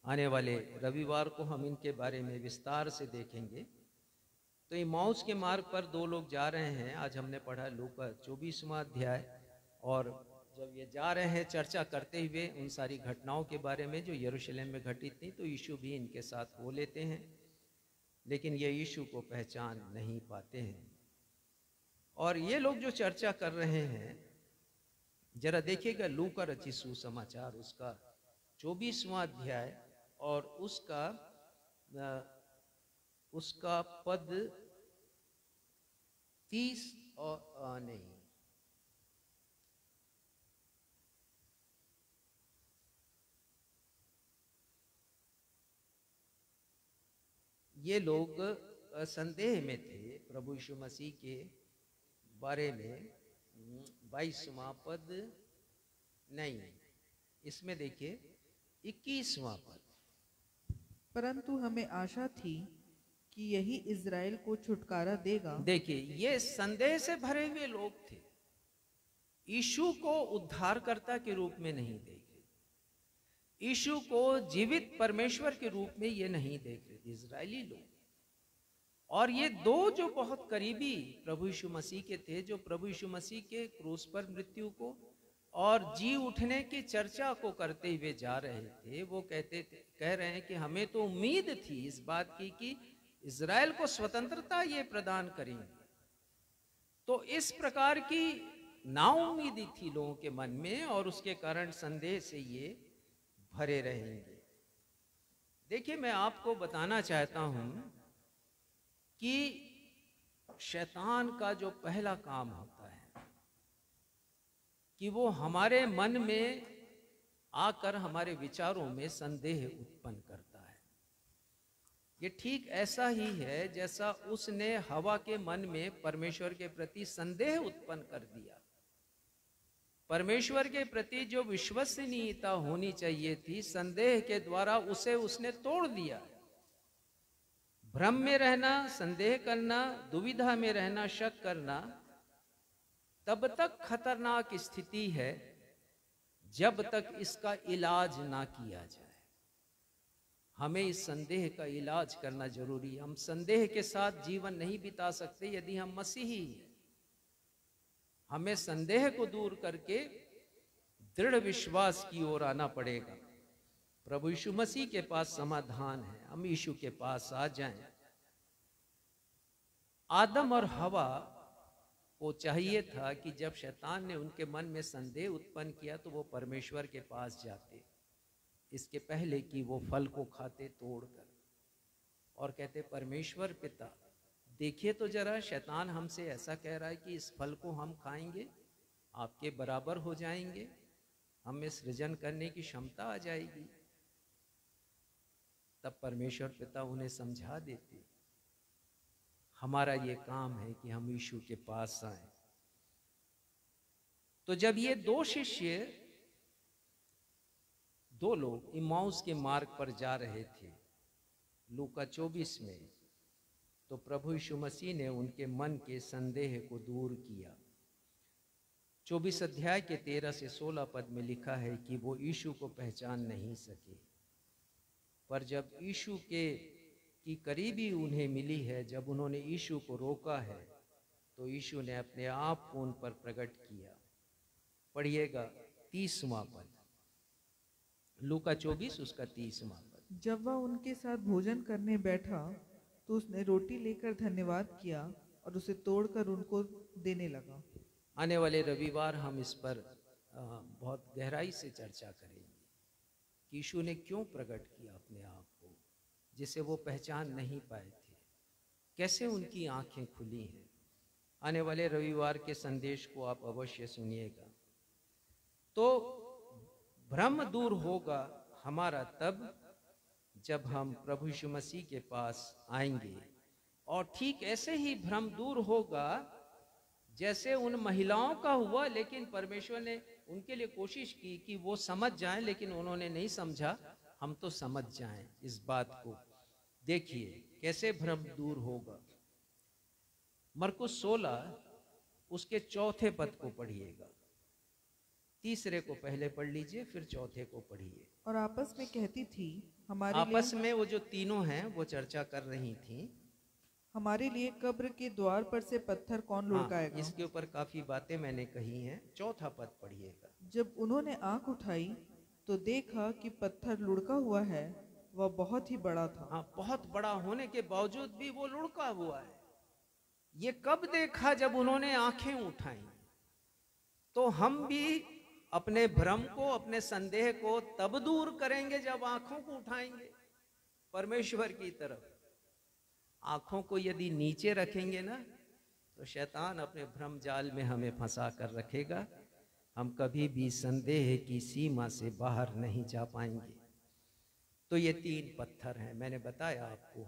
आने वाले रविवार को हम इनके बारे में विस्तार से देखेंगे। तो ये माउस के मार्ग पर 2 लोग जा रहे हैं। आज हमने पढ़ा लूका 24वां अध्याय, और जब ये जा रहे हैं चर्चा करते हुए उन सारी घटनाओं के बारे में जो यरूशलेम में घटित थी, तो यीशु भी इनके साथ हो लेते हैं, लेकिन ये यीशु को पहचान नहीं पाते हैं। और ये लोग जो चर्चा कर रहे हैं, जरा देखिएगा लूका रचित सुसमाचार उसका 24वां अध्याय और उसका पद 30 और नहीं, ये लोग संदेह में थे प्रभु यीशु मसीह के बारे में। 22वां पद नहीं, इसमें देखिए 21वां पद।
परंतु हमें आशा थी कि यही इज़राइल को छुटकारा देगा।
देखिए, ये संदेह से भरे हुए लोग थे, यीशु को उद्धारकर्ता के रूप में नहीं देख रहे, यीशु को जीवित परमेश्वर के रूप में ये नहीं देख रहे थे इजरायली लोग। और ये 2 जो बहुत करीबी प्रभु यीशु मसीह के थे, जो प्रभु यीशु मसीह के क्रूस पर मृत्यु को और जी उठने की चर्चा को करते हुए जा रहे थे, वो कह रहे हैं कि हमें तो उम्मीद थी इस बात की कि इजराइल को स्वतंत्रता ये प्रदान करेंगे। तो इस प्रकार की नाउम्मीदी थी लोगों के मन में, और उसके कारण संदेह से ये भरे रहेंगे। देखिए, मैं आपको बताना चाहता हूं कि शैतान का जो पहला काम होता है कि वो हमारे मन में आकर हमारे विचारों में संदेह उत्पन्न करता है। ये ठीक ऐसा ही है जैसा उसने हवा के मन में परमेश्वर के प्रति संदेह उत्पन्न कर दिया। परमेश्वर के प्रति जो विश्वसनीयता होनी चाहिए थी, संदेह के द्वारा उसे उसने तोड़ दिया। भ्रम में रहना, संदेह करना, दुविधा में रहना, शक करना तब तक खतरनाक स्थिति है जब तक इसका इलाज ना किया जाए। हमें इस संदेह का इलाज करना जरूरी है। हम संदेह के साथ जीवन नहीं बिता सकते यदि हम मसीही हैं। हमें संदेह को दूर करके दृढ़ विश्वास की ओर आना पड़ेगा। प्रभु यीशु मसीह के पास समाधान है, हम यीशु के पास आ जाएं। आदम और हवा को चाहिए था कि जब शैतान ने उनके मन में संदेह उत्पन्न किया तो वो परमेश्वर के पास जाते, इसके पहले कि वो फल को खाते तोड़कर, और कहते परमेश्वर पिता देखिए तो जरा, शैतान हमसे ऐसा कह रहा है कि इस फल को हम खाएंगे आपके बराबर हो जाएंगे, हमें सृजन करने की क्षमता आ जाएगी। तब परमेश्वर पिता उन्हें समझा देते। हमारा ये काम है कि हम यीशु के पास आए। तो जब ये दो शिष्य, दो लोग इम्माउस के मार्ग पर जा रहे थे लूका 24 में, तो प्रभु यीशु मसीह ने उनके मन के संदेह को दूर किया। 24 अध्याय के 13 से 16 पद में लिखा है कि वो यीशु को पहचान नहीं सके, पर जब यीशु की करीबी उन्हें मिली है, जब उन्होंने यीशु को रोका है, तो यीशु ने अपने आप को उन पर प्रकट किया। पढ़िएगा 30वां पद, लूका 24 उसका 30वां पद।
जब वह उनके साथ भोजन करने बैठा तो उसने रोटी लेकर धन्यवाद किया और उसे तोड़कर उनको देने लगा।
आने वाले रविवार हम इस पर बहुत गहराई से चर्चा करेंगे कि यीशु ने क्यों प्रकट किया अपने आप को, जिसे वो पहचान नहीं पाए थे, कैसे उनकी आंखें खुली हैं। आने वाले रविवार के संदेश को आप अवश्य सुनिएगा। तो भ्रम दूर होगा हमारा तब जब हम प्रभु यीशु मसीह के पास आएंगे, और ठीक ऐसे ही भ्रम दूर होगा जैसे उन महिलाओं का हुआ, लेकिन परमेश्वर ने उनके लिए कोशिश की कि वो समझ जाएं, लेकिन उन्होंने नहीं समझा। हम तो समझ जाएं इस बात को। देखिए कैसे भ्रम दूर होगा। मरकुस 16 उसके 4 पद को पढ़िएगा। 3 को पहले पढ़ लीजिए, फिर 4 को पढ़िए।
और आपस में कहती थी, हमारे
आपस में वो जो तीनों हैं वो चर्चा कर रही थी,
हमारे लिए कब्र के द्वार पर से पत्थर कौन लुढ़काएगा।
इसके ऊपर काफी बातें मैंने कही हैं। 4 पद पढ़िएगा।
जब उन्होंने आंख उठाई तो देखा कि पत्थर लुढ़का हुआ है, वह बहुत ही बड़ा था।
हाँ, बहुत बड़ा होने के बावजूद भी वो लुढ़का हुआ है। ये कब देखा? जब उन्होंने आंखें उठाई। तो हम भी अपने भ्रम को, अपने संदेह को तब दूर करेंगे जब आंखों को उठाएंगे परमेश्वर की तरफ। आंखों को यदि नीचे रखेंगे ना, तो शैतान अपने भ्रम जाल में हमें फंसा कर रखेगा। हम कभी भी संदेह की सीमा से बाहर नहीं जा पाएंगे। तो ये 3 पत्थर हैं, मैंने बताया आपको,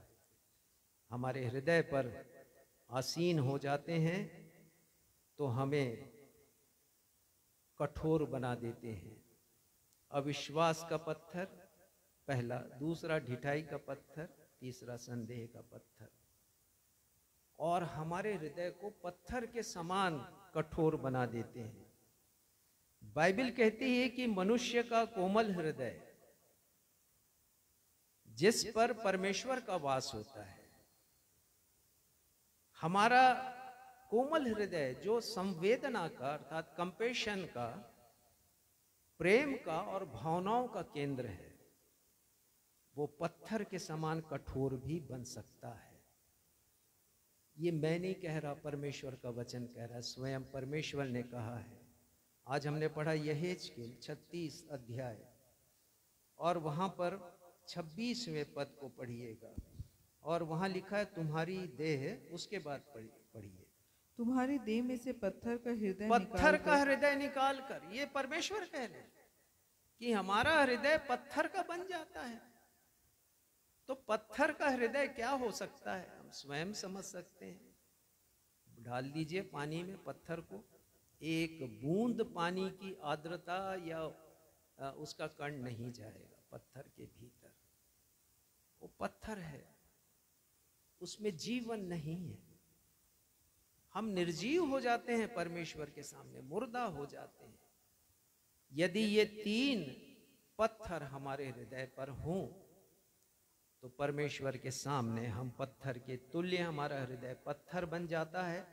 हमारे हृदय पर आसीन हो जाते हैं तो हमें कठोर बना देते हैं। अविश्वास का पत्थर पहला, दूसरा ढिठाई का पत्थर, तीसरा संदेह का पत्थर, और हमारे हृदय को पत्थर के समान कठोर बना देते हैं। बाइबल कहती है कि मनुष्य का कोमल हृदय जिस पर परमेश्वर का वास होता है, हमारा कोमल हृदय जो संवेदना का अर्थात कंपेशन का, प्रेम का और भावनाओं का केंद्र है, वो पत्थर के समान कठोर भी बन सकता है। ये मैं नहीं कह रहा, परमेश्वर का वचन कह रहा है, स्वयं परमेश्वर ने कहा है। आज हमने पढ़ा यहेजकेल 36 अध्याय, और वहां पर 26वें पद को पढ़िएगा, और वहां लिखा है तुम्हारी देह, उसके बाद पढ़िए
तुम्हारी देह में से पत्थर का
हृदय निकाल कर। ये परमेश्वर कह रहे हैं कि हमारा हृदय पत्थर का बन जाता है। तो पत्थर का हृदय क्या हो सकता है, हम स्वयं समझ सकते हैं। डाल दीजिए पानी में पत्थर को, एक बूंद पानी की आर्द्रता या उसका कण नहीं जाएगा पत्थर के भीतर। वो पत्थर है। उसमें जीवन नहीं है। हम निर्जीव हो जाते हैं परमेश्वर के सामने, मुर्दा हो जाते हैं। यदि ये 3 पत्थर हमारे हृदय पर हों तो परमेश्वर के सामने हम पत्थर के तुल्य, हमारा हृदय पत्थर बन जाता है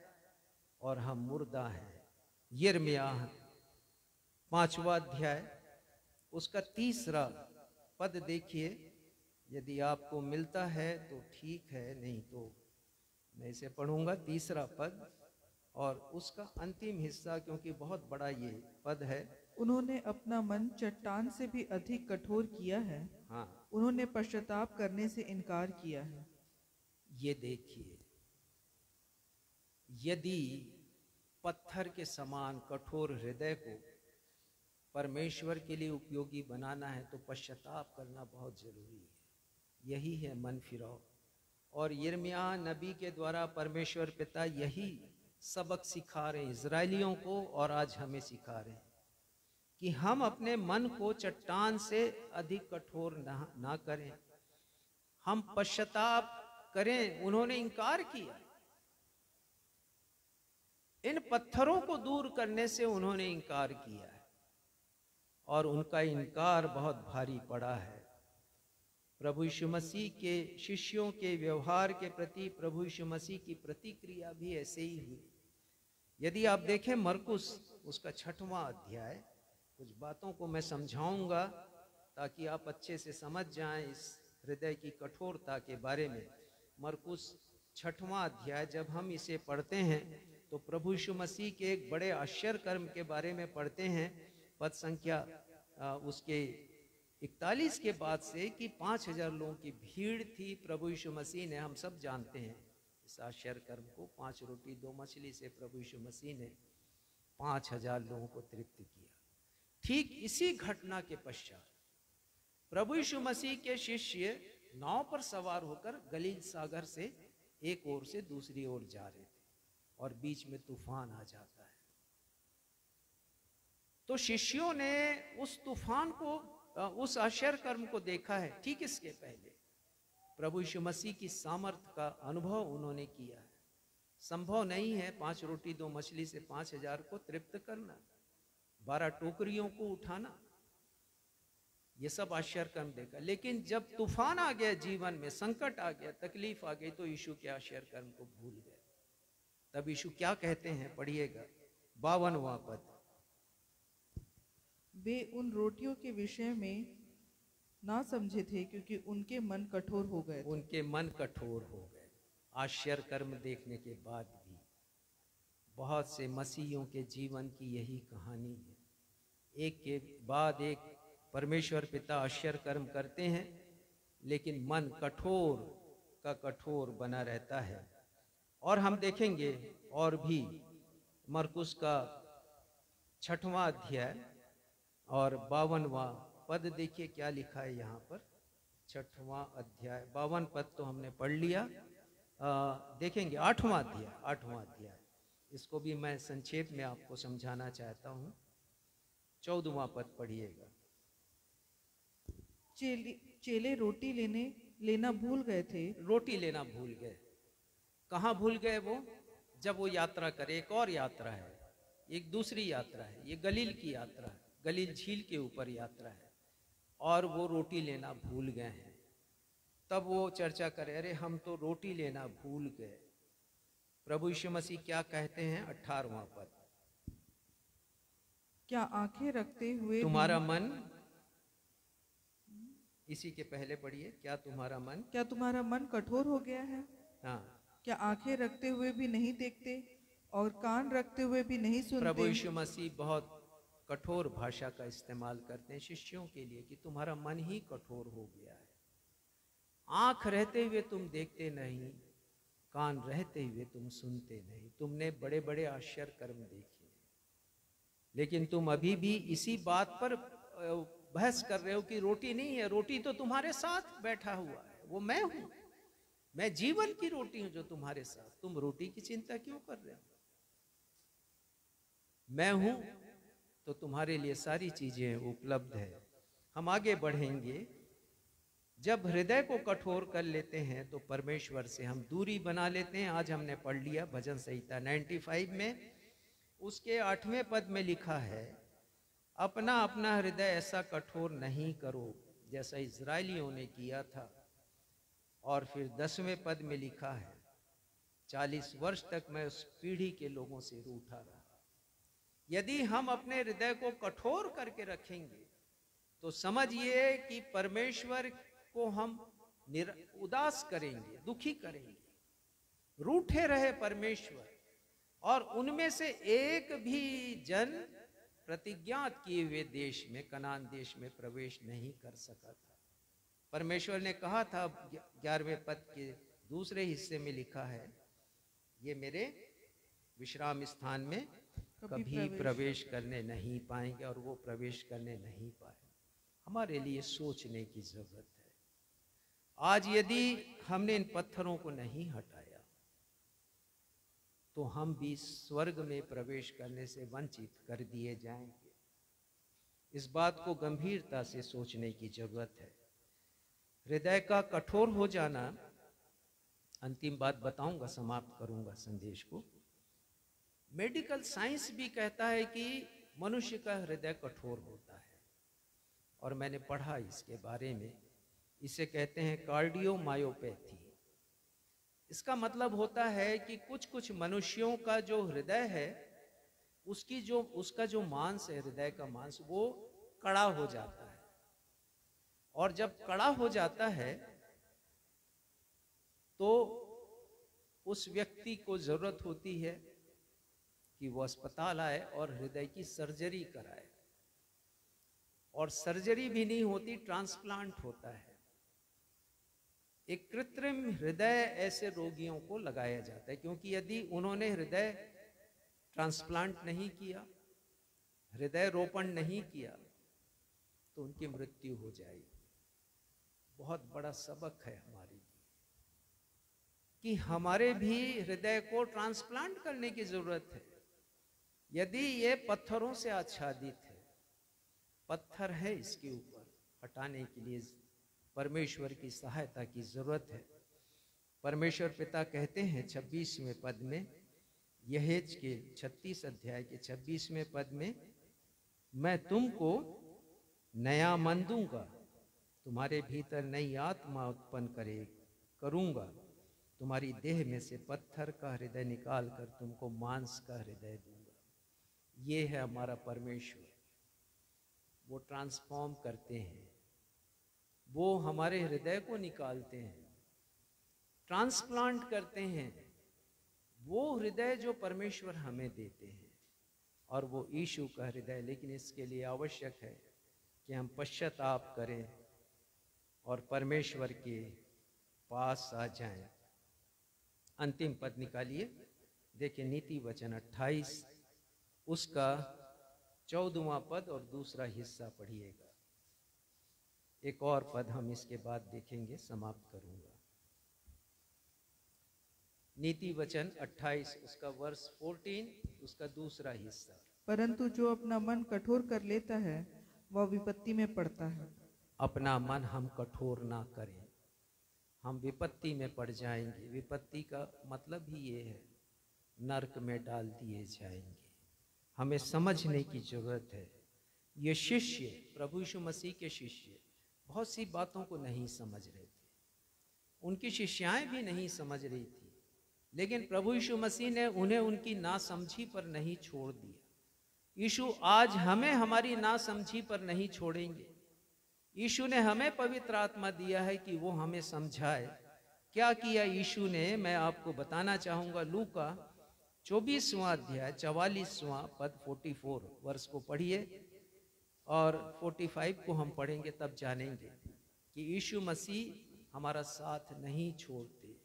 और हम मुर्दा हैं। यिर्मयाह 5वां अध्याय उसका 3रा पद देखिए, यदि आपको मिलता है तो ठीक है, नहीं तो मैं इसे पढ़ूंगा। 3रा पद और उसका अंतिम हिस्सा, क्योंकि बहुत बड़ा ये पद है।
उन्होंने अपना मन चट्टान से भी अधिक कठोर किया है।
हाँ,
उन्होंने पश्चाताप करने से इनकार किया है।
ये देखिए, यदि पत्थर के समान कठोर हृदय को परमेश्वर के लिए उपयोगी बनाना है तो पश्चाताप करना बहुत जरूरी है। यही है मन फिराव। और यिर्मयाह नबी के द्वारा परमेश्वर पिता यही सबक सिखा रहे हैं इजरायलियों को, और आज हमें सिखा रहे हैं कि हम अपने मन को चट्टान से अधिक कठोर ना करें, हम पश्चाताप करें। उन्होंने इनकार किया, इन पत्थरों को दूर करने से उन्होंने इनकार किया है, और उनका इनकार बहुत भारी पड़ा है। प्रभु यीशु मसीह के शिष्यों के व्यवहार के प्रति प्रभु यीशु मसीह की प्रतिक्रिया भी ऐसे ही हुई। यदि आप देखें मरकुस उसका 6वां अध्याय, कुछ बातों को मैं समझाऊंगा ताकि आप अच्छे से समझ जाएं इस हृदय की कठोरता के बारे में। मरकुस 6वां अध्याय जब हम इसे पढ़ते हैं तो प्रभु यीशु मसीह के एक बड़े आश्चर्य कर्म के बारे में पढ़ते हैं। पद संख्या उसके 41 के बाद से कि 5000 लोगों की भीड़ थी। प्रभु यीशु मसीह ने, हम सब जानते हैं इस आश्चर्य कर्म को, 5 रोटी 2 मछली से प्रभु यीशु मसीह ने 5000 लोगों को तृप्त किया। ठीक इसी घटना के पश्चात प्रभु यीशु मसीह के शिष्य नाव पर सवार होकर गलील सागर से एक ओर से दूसरी ओर जा रहे थे और बीच में तूफान आ जाता है। तो शिष्यों ने उस तूफान को, उस आश्चर्य कर्म को देखा है। ठीक इसके पहले प्रभु यीशु मसीह की सामर्थ का अनुभव उन्होंने किया है। संभव नहीं है 5 रोटी 2 मछली से 5000 को तृप्त करना, 12 टोकरियों को उठाना, ये सब आश्चर्य कर्म देखा। लेकिन जब तूफान आ गया, जीवन में संकट आ गया, तकलीफ आ गई, तो यीशु के आश्चर्य कर्म को भूल गए। तब यीशु क्या कहते हैं, पढ़िएगा 52वां पद।
वे उन रोटियों के विषय में ना समझे थे क्योंकि उनके मन कठोर हो गए थे।
उनके मन कठोर हो गए। आश्चर्य कर्म देखने के बाद भी बहुत से मसीहियों के जीवन की यही कहानी है। एक के बाद एक परमेश्वर पिता आश्चर्य कर्म करते हैं, लेकिन मन कठोर का कठोर बना रहता है। और हम देखेंगे और भी मरकुस का 6वां अध्याय और 52वां पद देखिए क्या लिखा है यहाँ पर। 6वां अध्याय 52 पद तो हमने पढ़ लिया। देखेंगे 8वां अध्याय, इसको भी मैं संक्षेप में आपको समझाना चाहता हूँ। 14वां पद पढ़िएगा।
चेले रोटी लेना भूल गए थे।
रोटी लेना भूल गए। कहाँ भूल गए वो? जब वो यात्रा करे, एक और यात्रा है, एक दूसरी यात्रा है, ये गलील की यात्रा है, गलील झील के ऊपर यात्रा है, और वो रोटी लेना भूल गए हैं। तब वो चर्चा करे, अरे हम तो रोटी लेना भूल गए। प्रभु यीशु मसीह क्या कहते हैं? 18वां पद,
क्या आंखें रखते हुए
तुम्हारा मन, इसी के पहले पढ़िए, क्या तुम्हारा मन
कठोर हो गया है?
हाँ,
क्या आंखें रखते हुए भी नहीं देखते और कान रखते हुए भी नहीं सुनते?
प्रभु यीशु मसीह बहुत कठोर भाषा का इस्तेमाल करते हैं शिष्यों के लिए कि तुम्हारा मन ही कठोर हो गया है। आंख रहते हुए तुम देखते नहीं, कान रहते हुए तुम सुनते नहीं। तुमने बड़े बड़े आश्चर्य कर्म देखे, लेकिन तुम अभी भी इसी बात पर बहस कर रहे हो कि रोटी नहीं है। रोटी तो तुम्हारे साथ बैठा हुआ है, वो मैं हूं, मैं जीवन की रोटी हूं जो तुम्हारे साथ। तुम रोटी की चिंता क्यों कर रहे हो? मैं हूं तो तुम्हारे लिए सारी चीजें उपलब्ध है। हम आगे बढ़ेंगे जब हृदय को कठोर कर लेते हैं तो परमेश्वर से हम दूरी बना लेते हैं। आज हमने पढ़ लिया भजन संहिता 95 में, उसके 8वें पद में लिखा है, अपना अपना हृदय ऐसा कठोर नहीं करो जैसा इजरायलियों ने किया था। और फिर 10वें पद में लिखा है, 40 वर्ष तक मैं उस पीढ़ी के लोगों से रूठा रहा। यदि हम अपने हृदय को कठोर करके रखेंगे तो समझिए कि परमेश्वर को हम उदास करेंगे, दुखी करेंगे। रूठे रहे परमेश्वर, और उनमें से एक भी जन प्रतिज्ञात किए हुए देश में, कनान देश में प्रवेश नहीं कर सका था। परमेश्वर ने कहा था, 11वें पद के दूसरे हिस्से में लिखा है, ये मेरे विश्राम स्थान में कभी प्रवेश करने नहीं पाएंगे, और वो प्रवेश करने नहीं पाए। हमारे लिए सोचने की जरूरत है। आज यदि हमने इन पत्थरों को नहीं हटाया तो हम भी स्वर्ग में प्रवेश करने से वंचित कर दिए जाएंगे। इस बात को गंभीरता से सोचने की जरूरत है। हृदय का कठोर हो जाना, अंतिम बात बताऊंगा, समाप्त करूंगा संदेश को। मेडिकल साइंस भी कहता है कि मनुष्य का हृदय कठोर होता है, और मैंने पढ़ा इसके बारे में। इसे कहते हैं कार्डियोमायोपैथी। इसका मतलब होता है कि कुछ मनुष्यों का जो हृदय है, उसका जो मांस है, हृदय का मांस, वो कड़ा हो जाता है। और जब कड़ा हो जाता है तो उस व्यक्ति को जरूरत होती है कि वो अस्पताल आए और हृदय की सर्जरी कराए। और सर्जरी भी नहीं होती, ट्रांसप्लांट होता है। एक कृत्रिम हृदय ऐसे रोगियों को लगाया जाता है, क्योंकि यदि उन्होंने हृदय ट्रांसप्लांट नहीं किया, हृदय रोपण नहीं किया, तो उनकी मृत्यु हो जाएगी। बहुत बड़ा सबक है हमारे लिए कि हमारे भी हृदय को ट्रांसप्लांट करने की जरूरत है। यदि ये पत्थरों से आच्छादित है, पत्थर है, इसके ऊपर हटाने के लिए परमेश्वर की सहायता की जरूरत है। परमेश्वर पिता कहते हैं 26वें पद में, यहेज के 36 अध्याय के 26वें पद में, मैं तुमको नया मन दूंगा, तुम्हारे भीतर नई आत्मा उत्पन्न करूंगा, तुम्हारी देह में से पत्थर का हृदय निकाल कर तुमको मांस का हृदय दूंगा। ये है हमारा परमेश्वर। वो ट्रांसफॉर्म करते हैं, वो हमारे हृदय को निकालते हैं, ट्रांसप्लांट करते हैं। वो हृदय जो परमेश्वर हमें देते हैं, और वो यीशु का हृदय। लेकिन इसके लिए आवश्यक है कि हम पश्चाताप करें और परमेश्वर के पास आ जाएं। अंतिम पद निकालिए, देखिए नीति वचन 28, उसका 14वां पद और दूसरा हिस्सा पढ़िएगा। एक और पद हम इसके बाद देखेंगे, समाप्त करूंगा। नीति वचन 28, उसका वर्स 14, उसका दूसरा हिस्सा।
परंतु जो अपना मन कठोर कर लेता है वह विपत्ति में पड़ता है।
अपना मन हम कठोर ना करें, हम विपत्ति में पड़ जाएंगे। विपत्ति का मतलब ही ये है, नरक में डाल दिए जाएंगे। हमें समझने की जरूरत है। ये शिष्य, प्रभु यीशु मसीह के शिष्य, बहुत सी बातों को नहीं समझ रहे थे, उनकी शिष्याएं भी नहीं समझ रही थी, लेकिन प्रभु यीशु मसीह ने उन्हें उनकी नासमझी पर नहीं छोड़ दिया। यीशु आज हमें हमारी नासमझी पर नहीं छोड़ेंगे। यीशु ने हमें पवित्र आत्मा दिया है कि वो हमें समझाए। क्या किया यीशु ने, मैं आपको बताना चाहूंगा। लूका 24वां अध्याय 44वां पद 44 वर्ष को पढ़िए, और 45 को हम पढ़ेंगे, तब जानेंगे कि यीशु मसीह हमारा साथ नहीं छोड़ते।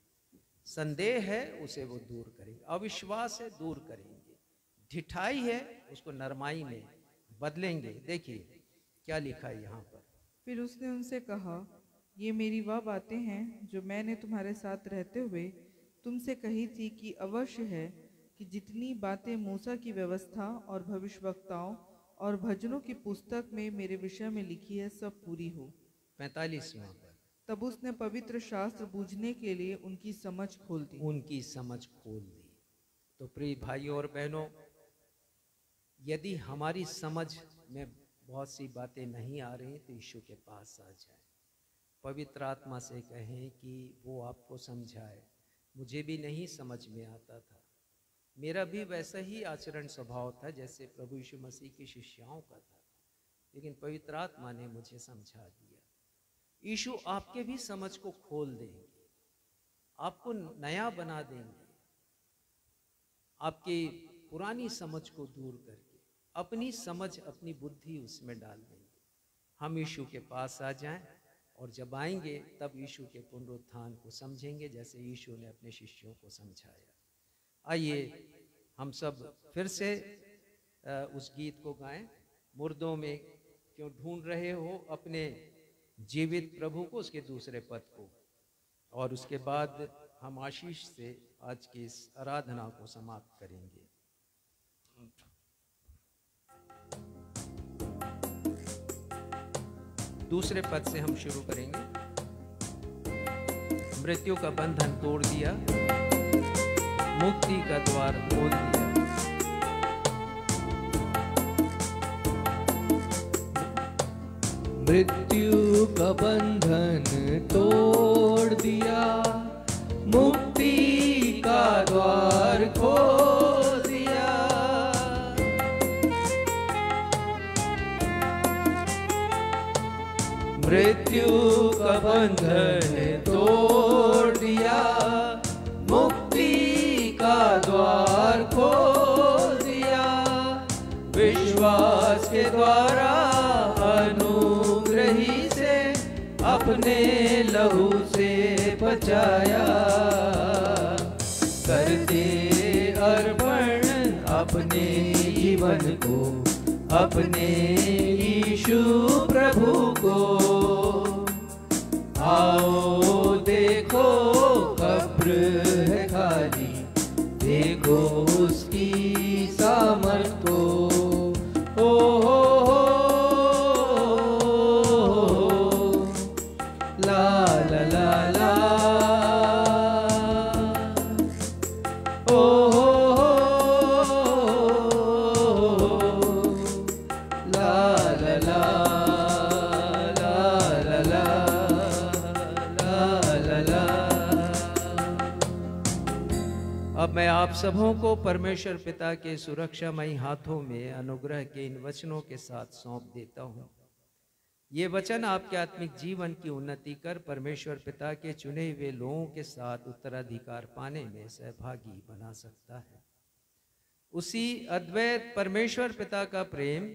संदेह है उसे वो दूर करेंगे, अविश्वास है दूर करेंगे, ढिठाई है उसको नरमाई में बदलेंगे। देखिए क्या लिखा है यहाँ पर।
फिर उसने उनसे कहा, ये मेरी वह बातें हैं जो मैंने तुम्हारे साथ रहते हुए तुमसे कही थी कि अवश्य है कि जितनी बातें मूसा की व्यवस्था और भविष्यवक्ताओं और भजनों की पुस्तक में मेरे विषय में लिखी है सब पूरी हो।
45वां पर,
तब उसने पवित्र शास्त्र बूझने के लिए उनकी समझ खोल दी।
उनकी समझ खोल दी। तो प्रिय भाइयों और बहनों, यदि हमारी समझ में बहुत सी बातें नहीं आ रही तो यीशु के पास आ जाए, पवित्र आत्मा से कहें कि वो आपको समझाए। मुझे भी नहीं समझ में आता था, मेरा भी वैसा ही आचरण स्वभाव था जैसे प्रभु यीशु मसीह की शिष्याओं का था, लेकिन पवित्र आत्मा ने मुझे समझा दिया। यीशु आपके भी समझ को खोल देंगे, आपको नया बना देंगे, आपकी पुरानी समझ को दूर करके अपनी समझ, अपनी बुद्धि उसमें डाल देंगे। हम यीशु के पास आ जाएं, और जब आएंगे तब यीशु के पुनरुत्थान को समझेंगे जैसे यीशु ने अपने शिष्यों को समझाया। आइए हम सब फिर से उस गीत को गाएं, मुर्दों में क्यों ढूंढ रहे हो अपने जीवित प्रभु को, उसके दूसरे पद को, और उसके बाद हम आशीष से आज की इस आराधना को समाप्त करेंगे। दूसरे पद से हम शुरू करेंगे। मृत्यु का बंधन तोड़ दिया, मुक्ति का द्वार खोल दिया।
मृत्यु का बंधन तोड़ दिया, मुक्ति का द्वार खोल दिया। मृत्यु का बंधन तोड़ दिया, मुक्ति का द्वार खोल दिया। विश्वास के द्वारा अनुग्रही से अपने लहू से बचाया। करते अर्पण अपने जीवन को अपने यीशु प्रभु को। आओ देखो कब्र है खाली, देखो उसकी सामर्थ को। ला ला ला ला,
अब मैं आप सबों को परमेश्वर पिता के सुरक्षामयी हाथों में अनुग्रह के इन वचनों के साथ सौंप देता हूँ। ये वचन आपके आत्मिक जीवन की उन्नति कर परमेश्वर पिता के चुने हुए लोगों के साथ उत्तराधिकार पाने में सहभागी बना सकता है। उसी अद्वैत परमेश्वर पिता का प्रेम,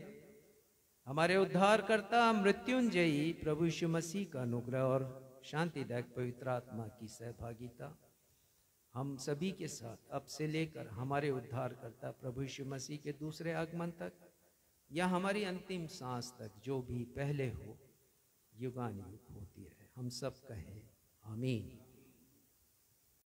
हमारे उद्धारकर्ता मृत्युंजयी प्रभु यीशु मसीह का अनुग्रह और शांतिदायक पवित्र आत्मा की सहभागिता हम सभी के साथ अब से लेकर हमारे उद्धारकर्ता प्रभु यीशु मसीह के दूसरे आगमन तक या हमारी अंतिम सांस तक जो भी पहले हो, युगानुयुग होती रहे। हम सब कहें आमीन।